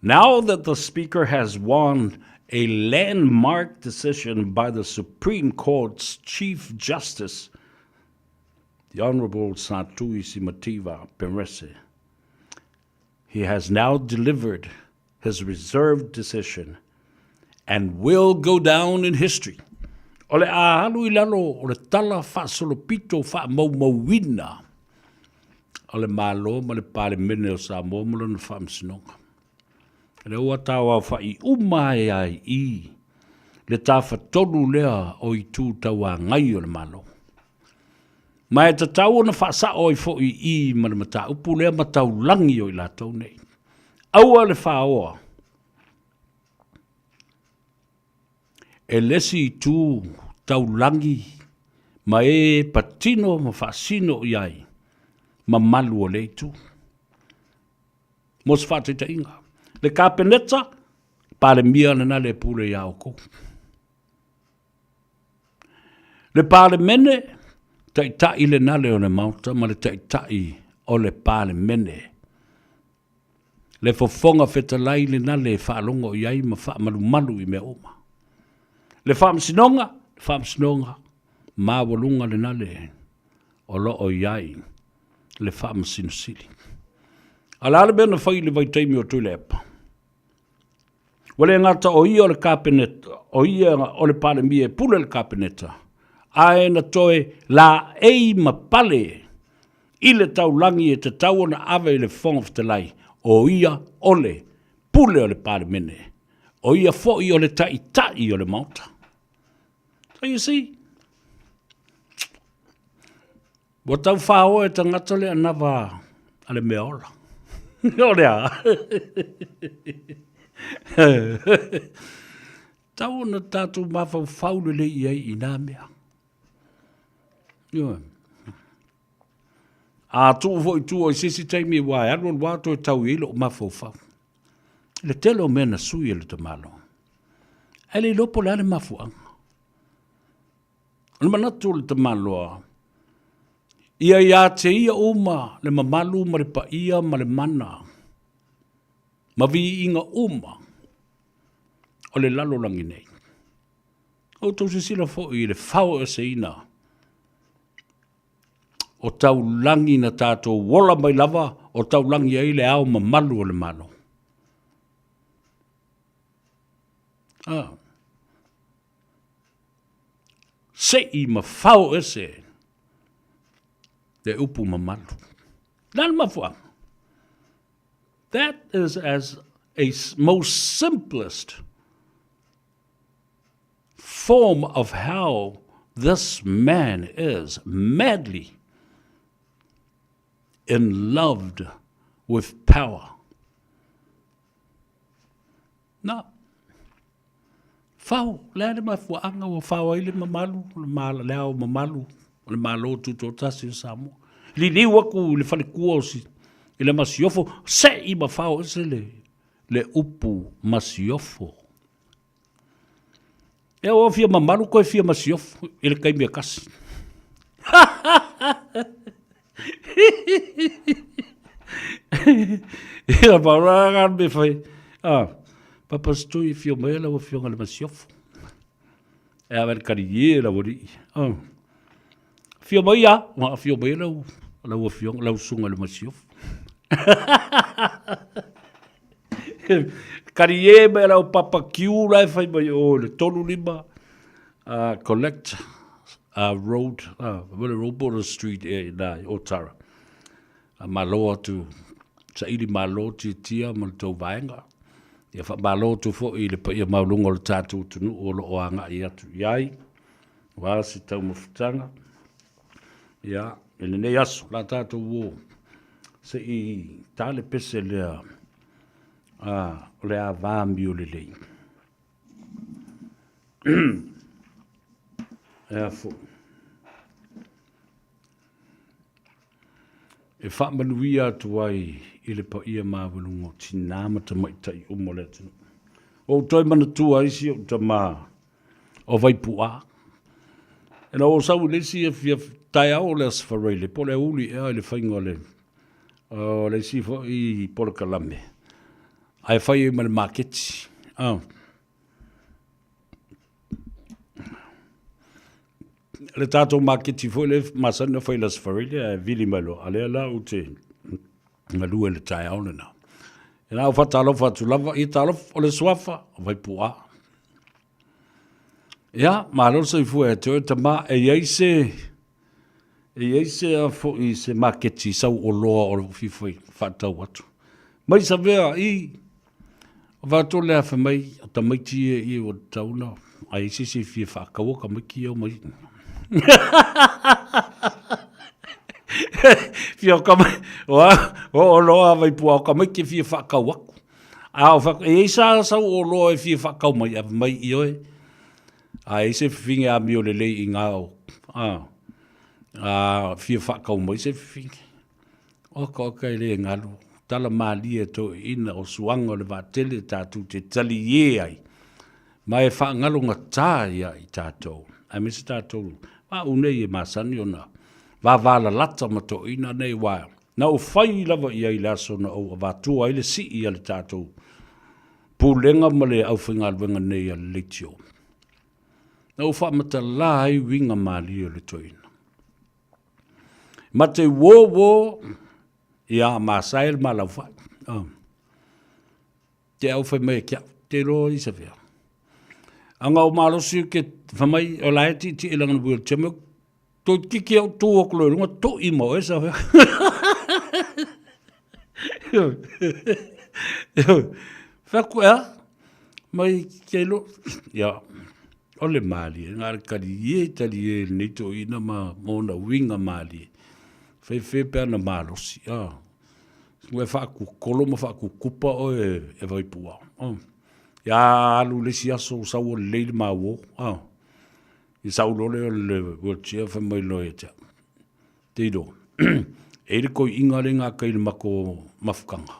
Now that the Speaker has won a landmark decision by the Supreme Court's Chief Justice, the Honorable Satuisi Mativa Perese, he has now delivered his reserved decision and will go down in history. Ole ahalu ilalo, ole tala fa solopito fa mauwina. Ole malo, male pale mene o sa momulo na fa msinonga. Le ua tawa fa I umai ai I. Le tafa tolu lea o I tu tawa ngai o le malo. Ma e tatau na whaasa oi fo I mana mata upu lea matau langi o I la tau nei. Aua le whaoa. E lesi tu tau langi ma e patino ma whaasino I ai. Ma malu o leitu. Mos whaate ta inga. Le kāpeneta, pale mia na le pule ya oko. Le pale mene, tai le nale o le mauta, ma le tai o le pale mene. Le fofonga fetalai le nale whaalongo iai ma wha malu I me oma. Le whaamsinonga, mawalunga le nale o lo o iai, le whaamsinosili. Ala ale bena whai le vaitaimi o tuilepa. Wale ngata o ia o le kapeneta, o ia o le pale mie pule le kapeneta, ae na toe la ei ma pale, I le tau langi e te tau na ave le fonga fetalai, o ia ole, pule o le pale mene, o ia fo I o le tai o le mauta. So you see, wa tau whao e tangata le anawa ale meola. O lea. Tau na tātou mawhau whaule le iei I nā mea. Yo. A tū fo I tū o I sisi taimi wai, anuan wāto e tau I lo o mawhau whau. Le telo mena sui e le te malo. Ele lopo le ale mafuanga. Le manatu le te maloa. Ia te ia uma, le mamalu ma le pa ia ma le mana. Ma vi inga uma. O le lalo langi nei. O tau se sila fo I le whao e se ina. O tau langi na tātou wola mai lava, o tau langi ai le au mamalu o le malo. Se I ma whao e se. Le upu mamalu. Nal mafua. That is as a most simplest form of how this man is madly in loved with power. No. Fau, le mafuanga o fau ile mamalu, le leo mamalu, le malo tuto tasi samu. Li ni waku le fale kuosi, ile masiofo, se I mafau ese le upu masiofo. E o fia mamalu koe fia masiofo, ile kai mea kasi. Ia paranga me fai. Papa stui fio mela o fio ngale masiofo. E aver kariera wori. Fio maia, ma fio mela o fio la sunga le masiofo. Kariera mela o papa kiu la fai mai o le tolu lima collect road, Road Street na Otara. Maloa tu sa ili malo tia mal tau vaenga. Ia fa malo tu fo I le pa ia maulunga le tātou tunu o lo oanga I atu iai. Wā si tau mawhutanga. Ia, ele nei aso la tātou wō. Se I tāle pese lea lea vāmi o le lei. Ea fo. E whaamanuia atu ai I le pa ia mawalungo tinama ta maitai o mole tunu. O toi mana tua isi o ta mā o vai pua. E na o sau lesi e fia tai au le asfarei le pole uli ea le whainga le. O le si fo I pole kalame. Ai whai e male maketi. Le tātou maketi fo le masana whai le asfarei le a vili malo. Ale ala u te ngalua le tai au lena. E nā ufa talofa atu lava I talofa o le swafa o vai pua. Ia, malo sa I fua e te ta ma e yeise a fo I se maketi sau o loa o fifoi whatau atu. Mai sa vea I o vato lea wha mai o ta maiti I o tauna a isi se fia whakau ka miki au mai. Fia kama o loa vai pua ka mai ke fia whakau aku. A o whakau, e isa sau o loa e fia whakau mai, a mai I oe. A e se whiwhinga a mi o le lei I ngā o. A fia whakau mai se whiwhinga. O ka o kai le ngalu. tala mali e to ina o suanga o le vatele tātou te tali ie ai. Mai e whaangalonga tā ia i tātou. Ai mesi tātou, wa unei e masani o na. Wa wala lata mato ina nei wā. Na o whai lava ia i laso na o avatua ile si ia le tātou. Pūlenga male au whingalwenga nei a leitio. Na o whaamata la ai winga mali o le toina. Ma te wo ia masail malau whai. Te au whai mai kia, te roa i sa whea. Anga o malosi ke whamai o laeti ti ilanga na wheelchair me to kiki au tō o kolo runga to i mo e sa whea. Whaku ea, mai keilo, ia, ole mali, ngāre kari ie tali e nito ina ma mōna winga mali. Whai pēr na malosi, Ngwe whaku kolo ma whaku kupa o e waipua. Ia alu lesi aso sau o leile ma wo. I sau lole o le wheelchair whamai loe tea. Teido. Eire koi inga le ngā kaile mako mafukanga.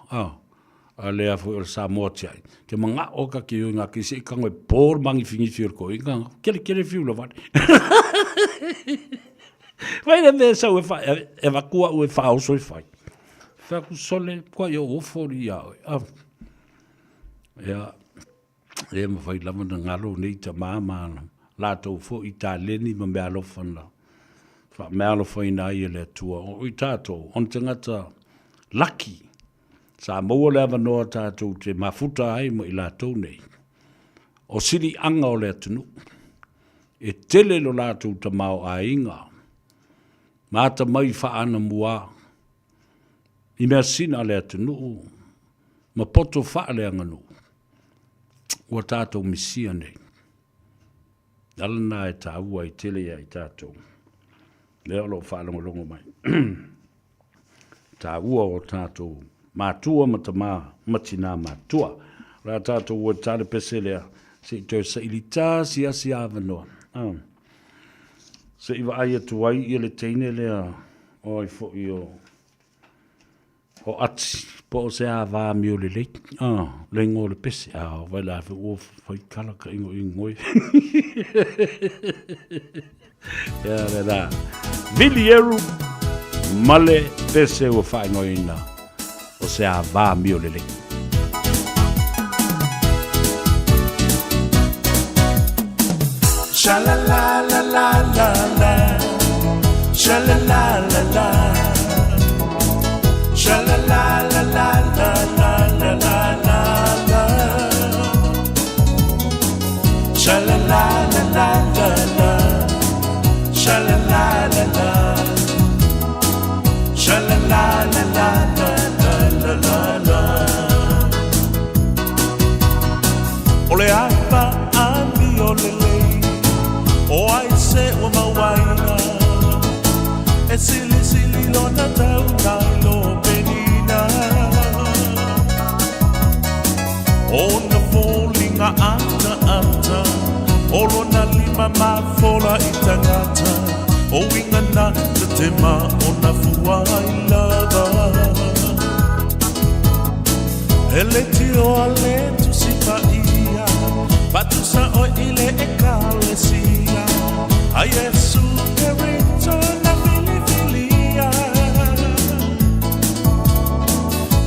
A lea fo o sa moa tea. Ke mga o ka ki o ngā kise i kango e pōr mangi fingi whior ko inga. Kele whiu la wani. Vai le me sau e wakua ue whaoso i whai. Whaku sole kwa i o ofori au. Ia. E ma whai lama na ngalo nei ta māmana. Lātou fo i tā leni ma mea lofana. Wha mea lofana i le tua. O i tātou, on te ngata laki. Sa maua le awa noa tātou te mafuta ai ma i lātou nei. O siri anga o le atunu. E tele lo lātou ta mao a inga. Māta mai whaana mua. I mea sina le atunu. Ma poto wha le anganu. Ua tātou misia nei. Alana e tā ua i tele ia i tātou. Leo lo whaalongo mai. Tā ua o tātou. Mātua matama, matina mātua. Rā tātou ua tāre pese lea. Se i tau sa ili tā si asi awanoa. Se iwa ai atu ai i le teine lea. Oi fo i o. O ati. Po o se a vā mi o le leit. Le ngō le pese. Vai la fe o fai kala ka ingo ingoi. Ia le rā. Vili eru. Male pese o whai ngoi ina. O se a vā mi o le leit. Sha la la la la la la. Sha la la la la. Sha la la la la la la la la la. Sha la la la la la la. Sha la la la la. Sha la la la la la la la. Ole apa ami ole le. O ai se o mawaina. E sili lo na tau na lo. Ona folinga ata Olo na lima mafola i tangata O inga na te tema ona fua i lava Ele ti o ale tu sipa ia Patusa o ile e kalesia A Yesu perito na filifilia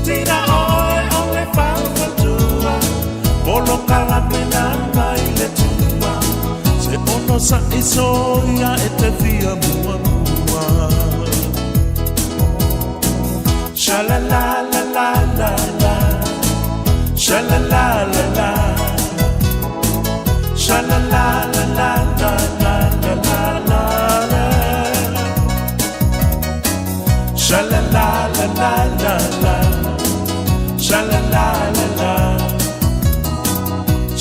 Tira oe ole falfatua Polo kala pena mai le tua Se ono sa isoia e te via mua mua Sha la la la la la la Sha la la la la Sha la la la la la la la la la Sha la la la la la la Sha la la la la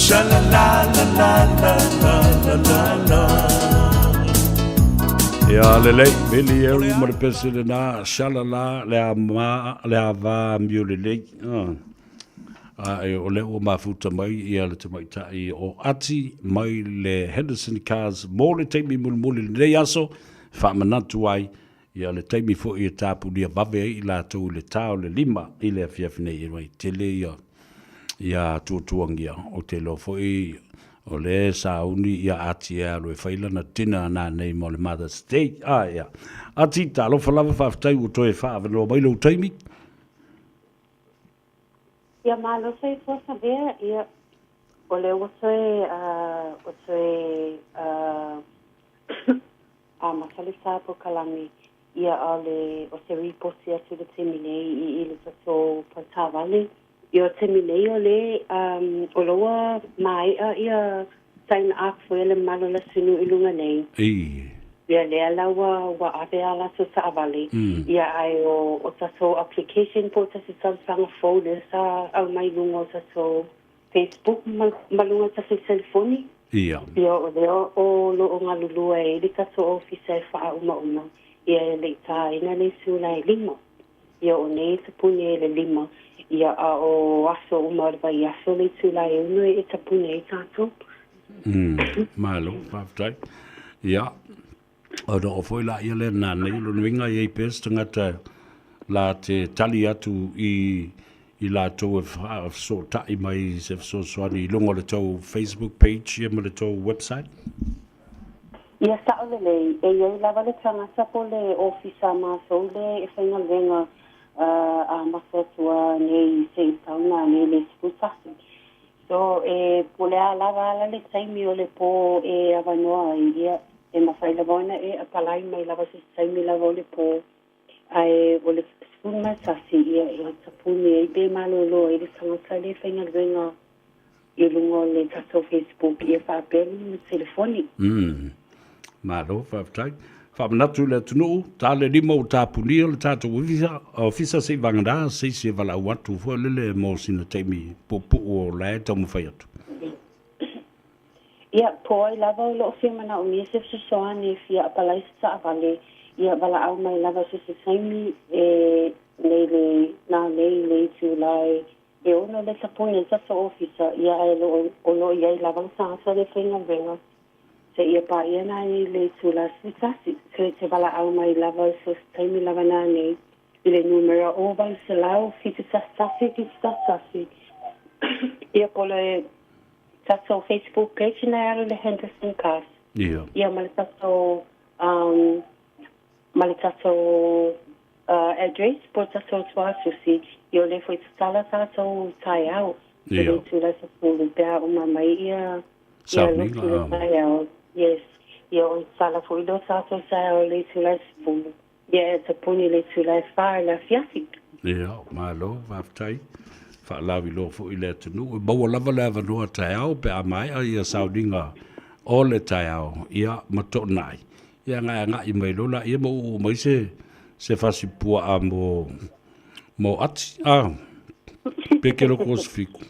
Sha la la la la la la la la Ia lelei, veli e umar pese le nā, sha la la, le a mā, le a vā miu lelei. E o leo mafuta mai, ia le te mai tai o ati, mai le Henderson Cars, mō le teimi muli muli le nei aso, wha manatu ai, ia le taimi fo i tapu lia bave i la tau le tau le lima i le afiafine i roi tele ia tuatuangia o te lo fo i o le sauni ia ati e alo e whaila na tina na nei mo le Mother's Day. Ia. Ati ta lo falava whaftai o toe whaavano mai lo taimi. Ia malo se fosa vea ia o le o soe a masali sa po kalami ia ale o se riposi atu le temi nei i le tato patavale. Ia temi nei o le o loa mai ia sign up for ele malo la sinu ilunga nei. Ia le alawa wa ave ala so sa avale. Ia ai o tato application po tasi Samsung phone sa au mai lunga o tato Facebook malunga tasi telefoni. Ia o leo o lo o ngalulua e li tato office e wha uma. Ia le ta ina le sula e lima. Ia o nei tapune le lima. Ia o aso umarwa i aso le sula e unu e tapune e tato. Malo, whaftai. Ia. O no o foi la ia le nana i lo nuinga i pes tangata la te tali atu i la tau e so tai mai se so soani i longa le tau Facebook page ia ma le tau website. Ia sa ole le e ia lava le tangata po le ofisa ma so le e whainga venga a masotua nei se tauna nei le spusasi. So po le a lava le taimi o le po e avanoa i ia e mawhaila waina e apalai mai lava se taimi lava o le po ai o le spun mai sasi ia e tapuni e be malolo e le tangata le whainga venga i lungo le tato Facebook ia whaapeli le telefoni. Malo, whaftai. Whamanatu le tunu, tā le lima o tā puni o le tātou ofisa se vangada, se wala watu, fua lele mō sina teimi pupu o lai tau mwhai atu. Ia, poi lava o lo whimana o mia se soani fia apalai sa avale, ia wala au mai lava se saimi e nei le tu lai, e ono le tapune sa ofisa, ia o lo ia lava sa le whinga venga. Se ia pa ia na i le tula sitasi, se te wala au mai lava so taimi lava na nei, i le numero o vai se lau, fitu sasasi. Ia po le tato Facebook page na aro le Henderson Cars. Ia ma le tato address po tato tuasusi, i o le fwoi tala tato tai au, i le tula sa pulu, pia uma mai ia luki tai au. Yes, ia o sala foi do sato sa o le tula spulu. Ia te puni le tula fa la fiafi. Ia, malo, waftai. Whaalawi lo fo i le tunu. Baua lava noa tai au pe a mai a ia saudinga o le tai au. Ia mato nai. Ia ngai mai lola ia mo mai se fasi pua a mo ati. Pekero kosfiku.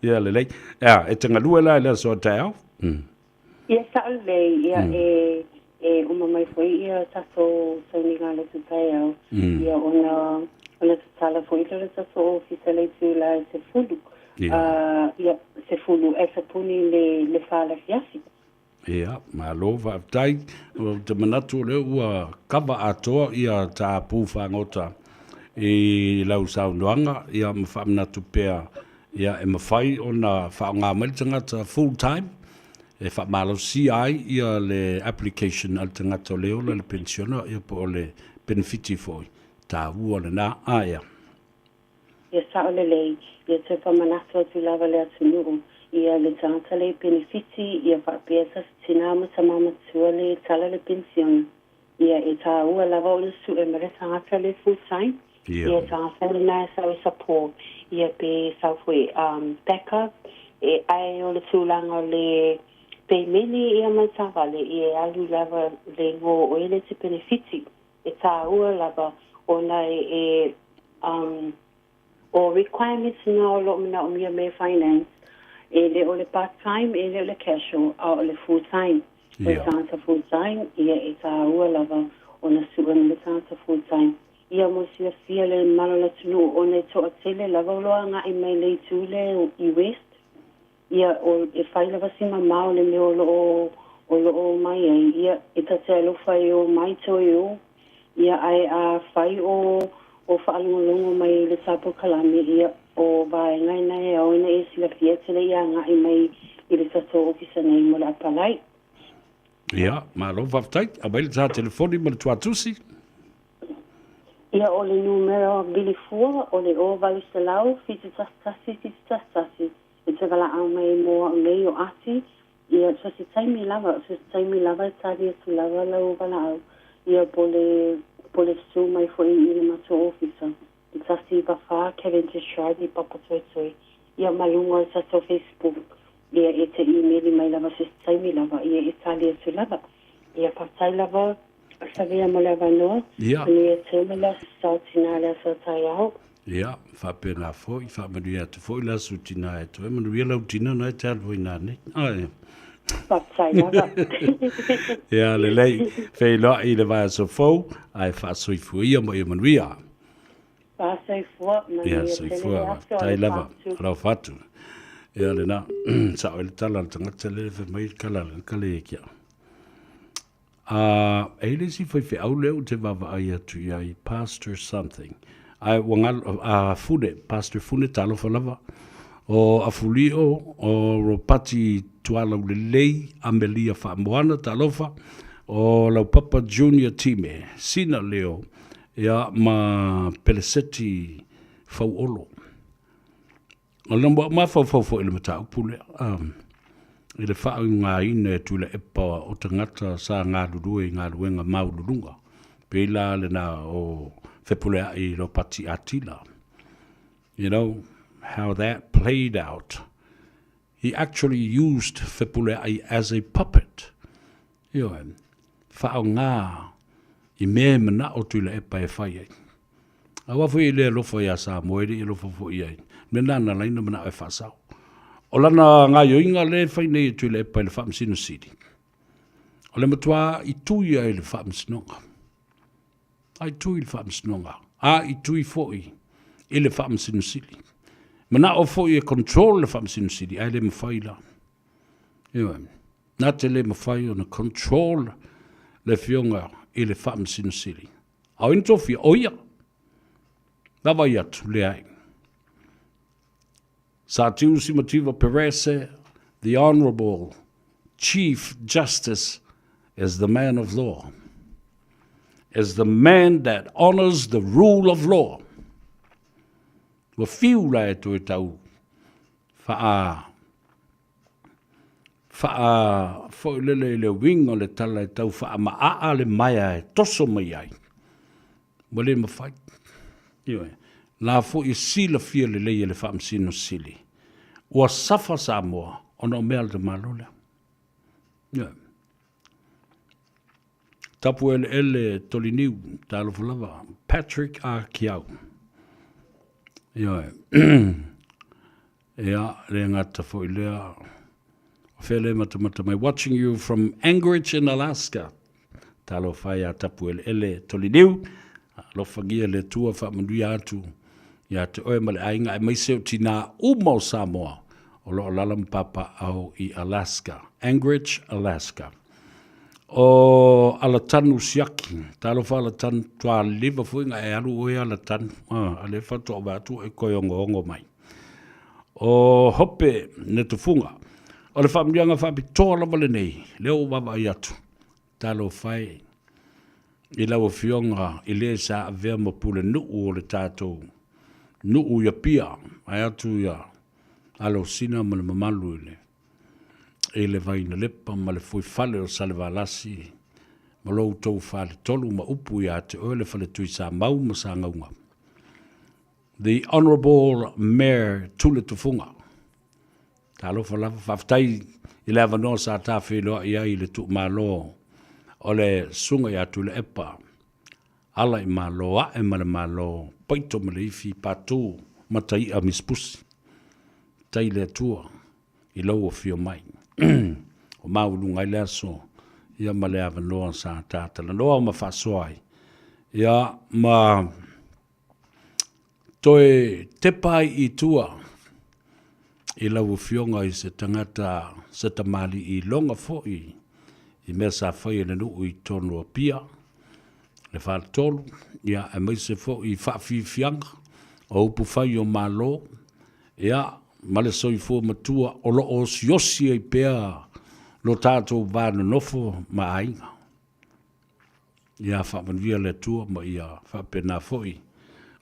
Ia lelei. E tanga lua la so tai au. Ia sa lei, ia uma mai foi ia tato so ninga le tai au. Ia ona tala foi le tato ofisa le tula se fulu. Ia se fulu e se puni le fala fiasi. Ia, malo whaftai. Te manatu le ua kava atoa ia tā pūwhangota i lau saunuanga. Ia mwhamnatu pēr ia e mawhai o na whaonga maritangata full time. E whamalo si ai ia le application al tangata leo le pensiona ia po le benefiti foi. Tā ua le nā aia. Ia sa ole lei, ia te whamanatu atu lava le atunu. Ia le tangata le benefiti, ia whapiesa tinama sa mama tua le tala le pensiona. Ia e tā ua lava o le su e mere tangata le full time. Ia tangata le nā sa o support. Ia pe sa fwe backup. E ai o le tūlanga le pe meni ia mai tawale. Ia alu lava le ngō o ele te benefiti. E tā ua lava o nei o requirements na o lo mina o mia me finance. E le o le part-time, e le o le casual, a o le full-time. O le tangata full-time, ia e tā ua lava o na suan le tangata full-time. Ia mo sia fia le malala tunu o nei toa tele lava loa nga i mai le tūle i West. Ia o e whai lava si mamao le meo lo o loo mai ai ia e ta te alofa e o mai toi o ia ai a whai o whaalungalunga mai le tapu kalami ia o vai ngai nei au ina e sila fia tele ia ngai mai i le tato ofisa nei mo la palai. Ia, malo whaftai, a mai le tā telefoni ma le tuatusi. Ia o le numero bili fua o le o vali salau fiti tastasi e te kala au mai mo nei o ati ia so se taimi lava e tari atu lava lau kala au ia po le su mai fo i le mato ofisa i tasi wawha Kevin Deshride i papa toi ia malunga i tato Facebook ia e te emaili mai lava se taimi lava ia e tari atu lava ia patai lava Savia mo le vanoa. Ia. Ni e tēmela sautina le sautai au. Ia, whapena foi, whamanui atu foi la sutina e toi, manu ia lau tina na e te aloi nane. Ia. Patai lava. Ia, le lei, whei loa i le vai so fau, ai whaasoi fuia mo i manuia. Pasai fua. Ia, soi fua, tai lava, rau whatu. Ia, le na, sao ele tala le tangata le whi mai kale e kia. Ele si foi fe au leo te vava ai atu i pastor something. Ai wangal pastor fune talo falava. O afulio o ropati tuala lei Amelia Famoana talofa o lau papa junior time sina leo ia ma peleseti fau olo. O lambo ma fau ele mata upule I le whao ngā ina e tūle epa o tangata sa ngā lurue ngā luenga maulurunga. Pēla le nā o whepulea I lo pati atila. You know, how that played out. He actually used whepulea as a puppet. Io e, whao ngā I mea mana o tūle epa e whai ai. Awa fui le lofa ia sa moere I lofa fui ai. Mena na laina mana e whasau. O lana ngā yoinga le whai nei tui le epa I le whaamsino siri. O le matua I tui ai le whaamsinonga. Ai tui le whaamsinonga. I tui foi I le whaamsino siri. Mana o foi e control le whaamsino siri. Ai le mawhai la. Ewa. Nā te le mawhai o na control le whionga I le whaamsino siri. Au intofi oia. Nawa iatu le ai. Satiu Simativa Perese, the Honorable Chief Justice, is the man of law, is the man that honors the rule of law. Wa fiu la e tu e tau faa lele le wingo le tala e tau faa maa le maya e toso mai ai. Wale ma fai. Iwe. La fo I sila fia le leia le whaamsino sili. Ua safa sa moa, ono mea le malole. Yeah. Tapu ele toliniu, talo fulava, Patrick A. Kiau. Yeah. Ea, le ngata fo ilea. Fele matamata mai, watching you from Anchorage in Alaska. Talo fai a tapu ele toliniu. Lo fagia le tua whaamandui atu. Ia te oe male ainga e mai seo tina umau Samoa o lo lalam papa au I Alaska, Anchorage, Alaska. O alatanu siaki, talo wha alatanu tua liva fuinga e alu oe alatanu, ale whatu o watu e koiongo mai. O hope ne tufunga, o le whamrianga whapitoa la wale nei, leo wawa I atu, talo whai, I lau fionga, I le sa avea mapule nuu o le tātou, nuu ia pia, ai atu ia alo sina ma le mamalu e le vaina lepa ma le foi fale o sale valasi ma lou tou fale tolu ma upu ia te oe le fale tui sa mau ma sa ngaunga. The Honorable Mayor Tule Tufunga. Ta alofa lava whaftai I le avanoa sa ta wheloa ia I le tu malo o le sunga ia tu le epa. Ala I maloa e ma le malo paito ma le ifi patu ma tai a mispusi. Tai le tua I lau o fio mai. O maulunga I le aso ia ma le avanoa sa ta tala noa ma whasoai. Ia ma toe te pai I tua I lau o fionga I se tangata se tamali I longa foi I mea sa whai na nu I tonu a pia. Le wha tolu. Ia e mai se fo I wha whiwhianga. O upu whai o malo. Ia male soi fo matua o lo o siosi e pea lo tātou vāna nofo ma ainga. Ia wha manvia le tua ma ia wha pena foi.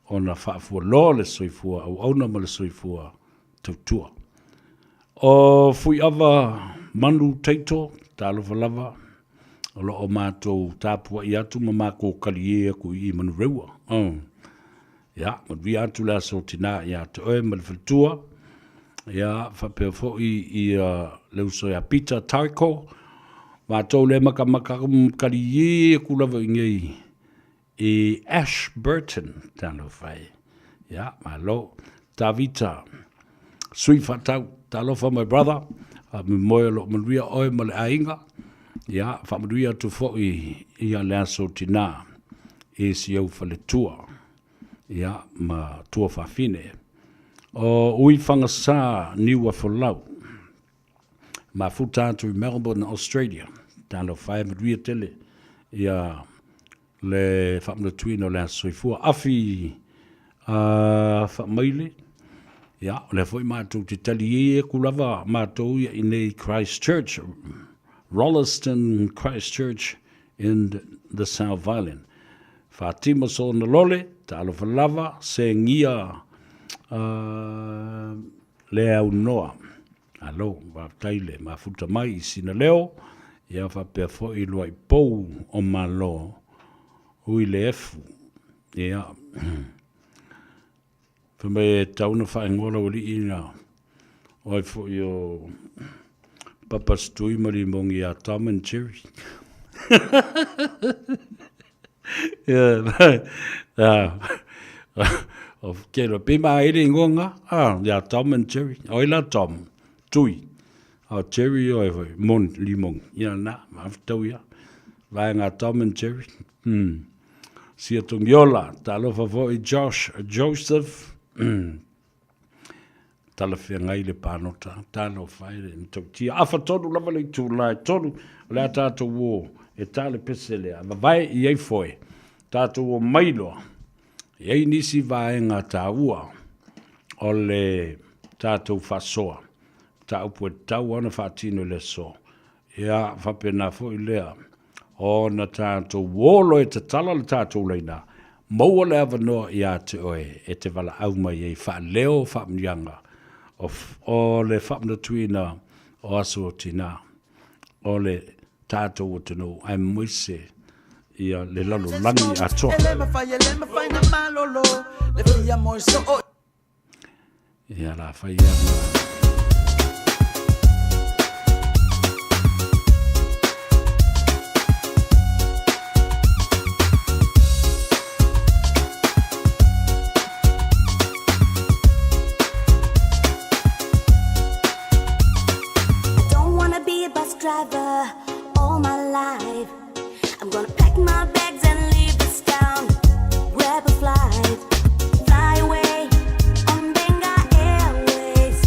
Ona wha fua lo le soi fua au auna ma le soi fua tautua. O fui awa manu teito, tālofa lava, o lo o mātou tāpua I atu ma māko kalie ku I manu reua. Ia, manvia atu la so tina ia te oe ma le whatua. Ia, whapea foi I leu soia Peter Tariko, mātou le maka kalie ku lava ingei I Ashburton, tālo whai. Ia, malo, Tavita, sui whatau, tālofa my brother, me moe lo manuia oe ma le ainga, ia, whamanuia tu foi ia le aso tina, e si au whale tua, ia, ma tua whawhine. O ui whangasa niwa whalau, ma futātu I Melbourne, Australia, tālo whai manuia tele, ia, le whamatuino le aso I fua, afi whamaile, ia, le foi mātou te tali kulava mātou ia I nei Christchurch, Rolleston, Christchurch in the South Island. Whātima so na lole, tālo whalava, se ngia le au noa. Alo, wātaile, mā futa mai I sina leo, ia whapea foi lua I pou o malo, ui le efu, ia, me tauna whaingola wali ina oi fo yo papa stui mari mongi a Tom and Jerry. Of kero pima ere ngonga ya Tom and Jerry oi la Tom tui Jerry oi mon limong ya na maftau ya vai nga Tom and Jerry sia tung yola talo favoi Joseph tala fia ngai le panota talo faile ntotia afa tonu lava le tūlai tonu le tātou wo e tale pesele ava vai I ei foi tātou wo mailoa I ei nisi vaenga tāua o le tātou whasoa tā upu e tau ana whātino le so ia whapena foi lea o na tātou wolo e te tala le tātou leina maua le ava noa I a te oe e te wala au mai e wha leo wha mnianga o le wha mna tuina o aso o tina o le tātou o tino ai moise ia le lalo langi a toa ia la whai ana driver all my life. I'm gonna pack my bags and leave this town. Grab a flight, fly away on Benga Airways.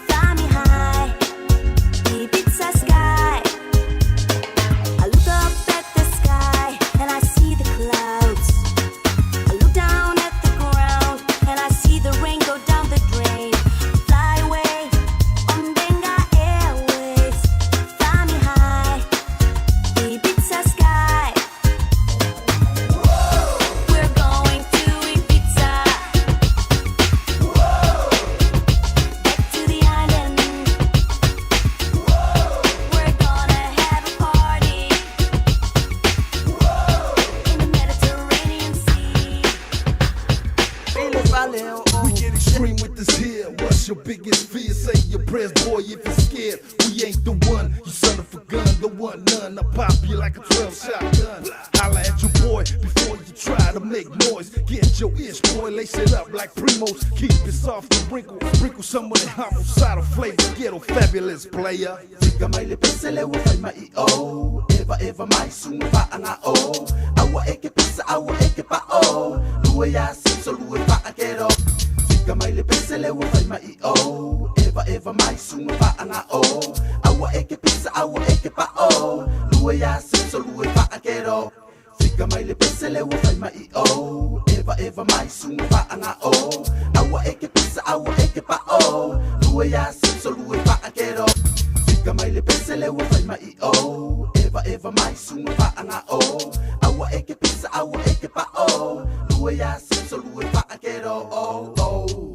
Fly me high, Ibiza sky. I look up at the sky and I see the clouds. I look down at the ground and I see the rain go down the drain. Fly away on Benga Airways. Fly me high, Ibiza sky. We're going to Ibiza. Back to the island. We're gonna have a party in the Mediterranean Sea. We get extreme with this here. What's your biggest fear? Say your prayers, boy, if you're scared. We ain't the one. You son of a gun, don't want none. I pop you like a 12-shot gun. Holla at your boy before you try to make noise. Get your itch, boy, lace it up like Primos. Keep it soft and wrinkle. Sprinkle some of the homicidal flavor. Ghetto fabulous player. Tika mai le pesele wa fai mai o. Eva mai sunga fa anga o. Awa eke pesa, awa eke pa o. Lue ya so lue fa akero. Tika mai le pesele wa fai mai o. Eva mai sunga fa anga o. Awa eke pesa, awa eke pa o. Lue ya whaakero Fika mai le pese le ua fai mai o Eva mai sunga whaanga o Aua eke pisa, aua eke pa o Lue ya simso lue whaakero Fika mai le pese le ua fai mai o Eva mai sunga whaanga o Aua eke pisa, aua eke pa o Lue ya simso lue whaakero o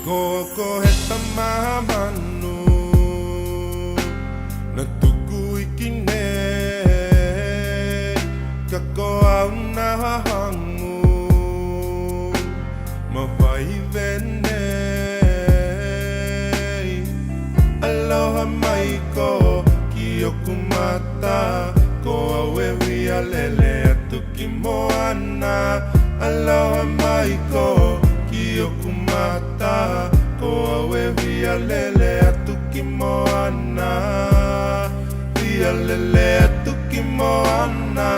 Ko he tamamanu na tuku ikine ka ko au na hangu mawai vene aloha mai ko ki okumata ko awe wia lele atu ki moana aloha mai ko ki okumata ko awe wia lele atu ki moana wia lele atu ki moana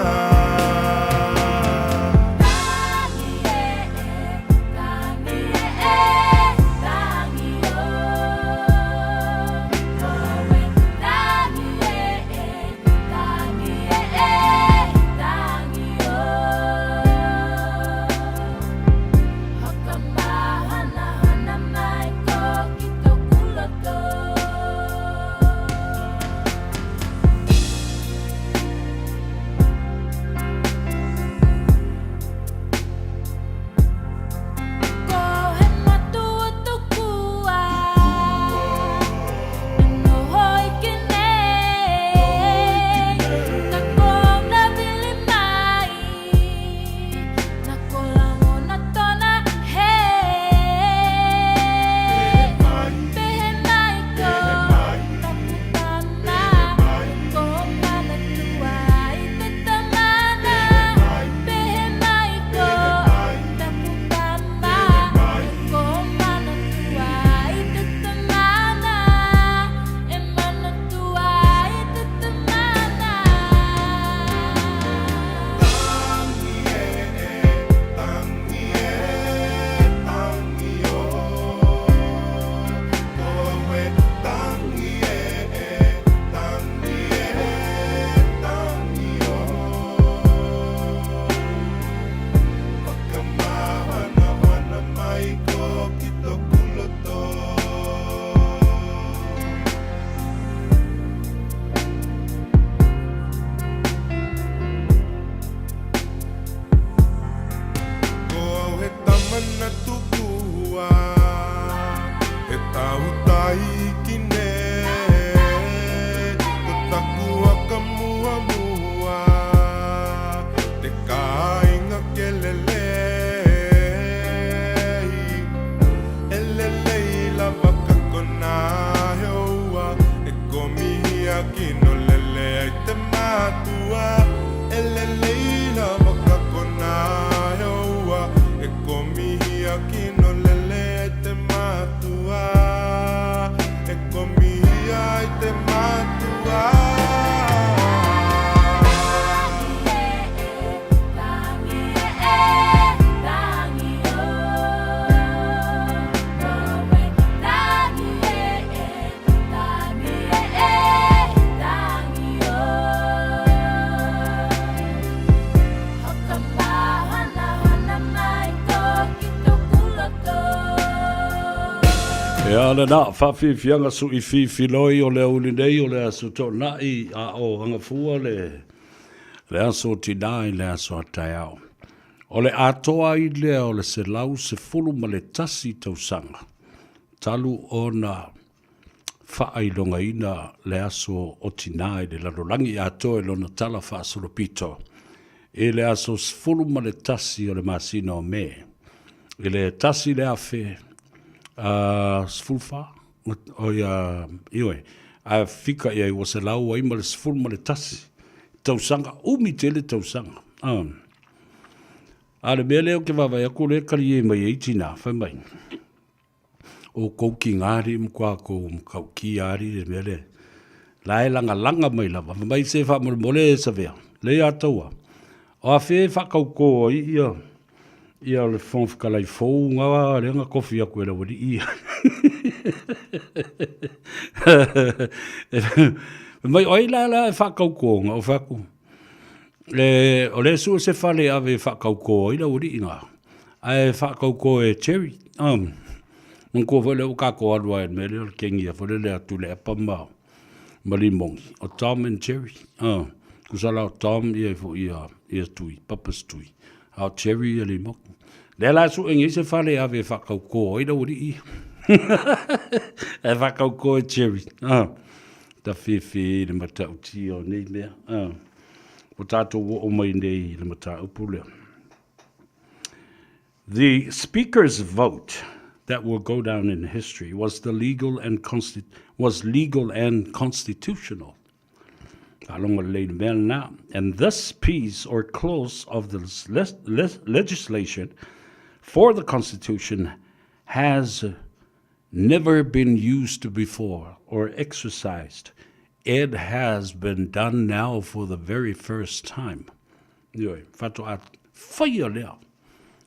le na whawhiwhianga su I whiwhiloi o le uli nei o le aso tō nai a o hanga fua le aso tinai le aso atai au. O le atoa I lea o le se lau se fulu ma le tasi tausanga. Talu o na whaailonga ina le aso o tinai le larolangi atoa lo na tala whaasolopito. E le aso se fulu ma le tasi o le masina o me. E le tasi le afe sfulfa o ia iwe a fika ia o se lau ai ma le sful ma le tasi tausanga umi tele tausanga a le mele o ke wawa ia kule kari e mai eitina whai mai o kouki ngari mkwa ko mkauki ari le mele lai langa mai lava mai se wha mole e sa vea le ataua o a whe whakauko ia le fonf kalai fou ngawa le nga kofi aku era wadi ia mai oi la whakauko nga o whaku o le su se fale ave whakauko i la wadi inga ai whakauko e cherry Nko vele o kako alwa e mele o kengi a vele le atu le apama malimongi. O Tom and Jerry. Kusala o Tom ia fo ia tui, papas tui. A Jerry ia le moki. Le la su engi se fale ave whakau ko oida uri i. E whakau koe cherry. Ta whiwhi le mata uti o nei mea. O tātou o mai nei le mata upu lea. The Speaker's vote that will go down in history was legal and constitutional. And this piece or clause of the legislation for the Constitution has never been used before or exercised. It has been done now for the very first time.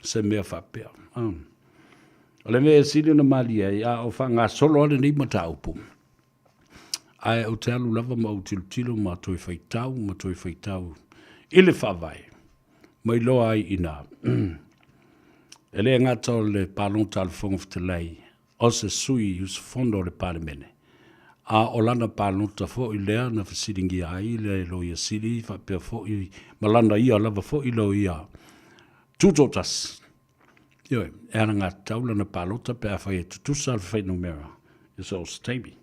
Se mea whapea. Le mea siri na mali ai, a o whanga solo ale ni mataupu. Ai au te alu lava ma utilu ma toi whaitau. Ile whawai. Mai loa ai ina. Ele ngata o le palonta al fonga whtelei. O se sui us fondo le palemene. A o lana palonta fo i lea na whasiringi ai le loia siri, whapea fo i malanda ia lava fo i lo ia. Tutotas. Yoi, era ngā taula na palota pe a whai tutusa al whai numera. Is all stabi.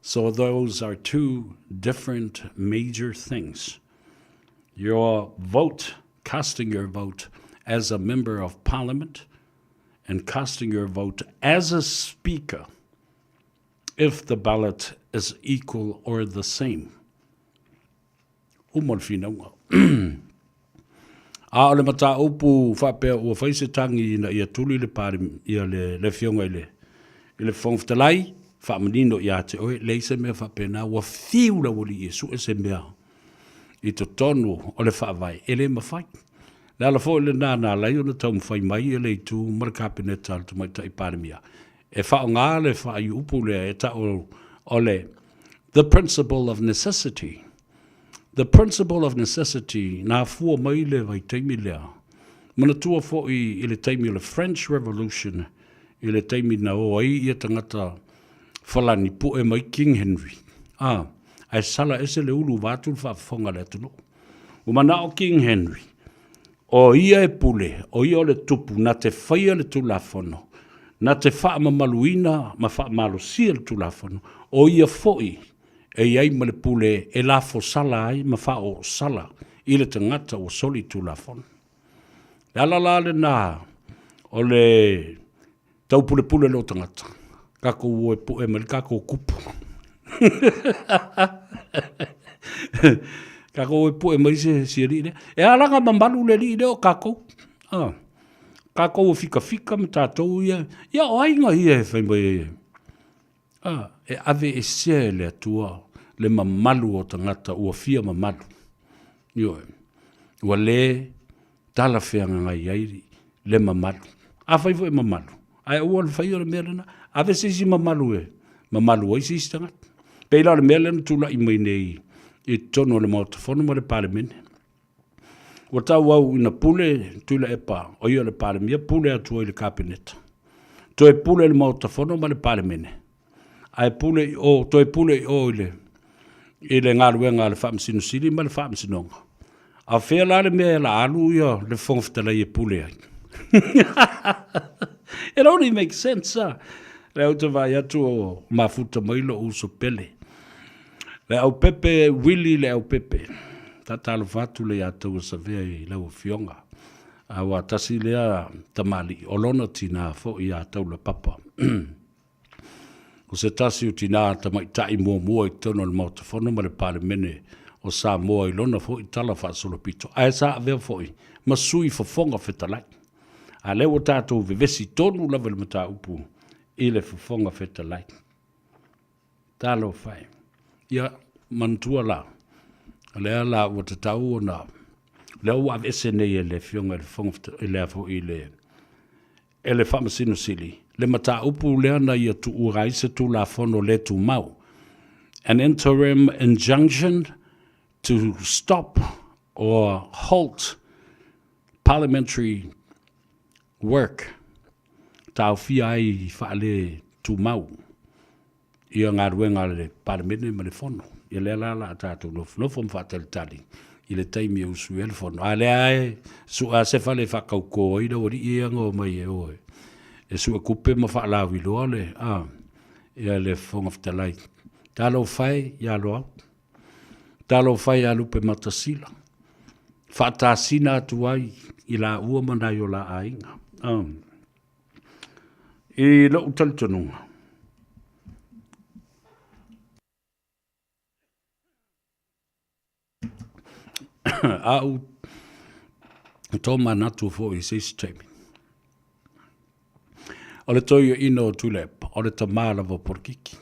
So those are two different major things. Your vote, casting your vote as a member of parliament and casting your vote as a speaker if the ballot is equal or the same. Umolfina. A ole mata upu whapea ua whaise tangi na ia tuli le pare ia le fionga ile whongwhtalai whamanino ia te oe leise mea whapea na ua whiura wali Iesu e se mea i to tonu o le whaavai ele mawhai. Le ala fo le nā lai o na tau mwhai mai e le tu marakapineta al tu mai tai pare mea. E whao ngā le whai upu le e ta ole the principle of necessity. The principle of necessity, nā fua mai le vai teimi lea. Mana tua fo i le teimi o le French Revolution, i le teimi na o ai ia tangata whalani pu e mai King Henry. Ai sala ese le ulu vātul whaafonga le tuno. Umana o King Henry, o ia e pule, o ia o le tupu, na te whaia le tulafono, na te wha mamaluina, ma wha malusia le tulafono, o ia foi, e iai ma le pule e la fo sala ai ma fa o sala i le tangata o soli tu la fon. Le ala le nā o le tau pule pule le o tangata. Kako ue pu e mali kako kupu. Kako ue pu e mali se ri ne. E alanga mamalu le ri ne o kako. Kako o fika me tātou ia. Ia o ainga ia e whai mai e ave e se le atua le mamalu o tangata ua fia mamalu. Ioe. Ua le tala whianga ngai airi le mamalu. A whaifo e mamalu. Ai ua le whaio le mea lena. Ave se si mamalu e. Mamalu ai se si tangata. Peila le mea lena tula i mai nei i tono le mautafono ma le palemene. Ua tau au ina pule tuila e pa. O ia le palemia pule atua i le kapineta. To e pule le mautafono ma le palemene. Ai pule o toi pule o ile ngaluenga le whaamsino sili ma le whaamsinonga. A whea la le mea la alu ia le whongwhtala i pule ai. It only makes sense, Le au te vai atu o mafuta mailo uso pele. Le au pepe, Willy le au pepe. Tatalo fatu le atu sa vea i lau fionga. Awa tasi lea tamali. Olona tina fo i atau le papa. O se tasi o tina tamaitai mua i tono le mautafono ma le palemene o sa mua i lona fo i tala whaasolopito. Ae sa avea fo i masui fafonga whetalai. A leo tātou vevesi tonu lava le mata upu i le fafonga whetalai. Tālo whai. Ia mantua la. Lea la ua te tau o na. Lea ua avese nei e le fionga le fonga i lea fo i le e le whamasino sili. Le mata upu lea na ia tu urai se tu la fono le tu mau. An interim injunction to stop or halt parliamentary work. Tau fia ai whaale tu mau. Ia ngā ruenga le paramene ma le fono. Ia lea la tātou nofo mwhatele tali. I le taimi au sui ele fono. A lea e su a se whale whakauko i da ori ia ngō mai e oe. e sua kupe ma whaalawi loa le, ia le whonga whtalai. Tālo whai, ia loa. Tālo whai a lupe matasila. Whaatāsina atu ai, i la ua manai o la ainga. I lo utalitonunga. Au tō manatu fo i seisi teimi. O le toio ino o Tulepa, o le tamala vo porkiki.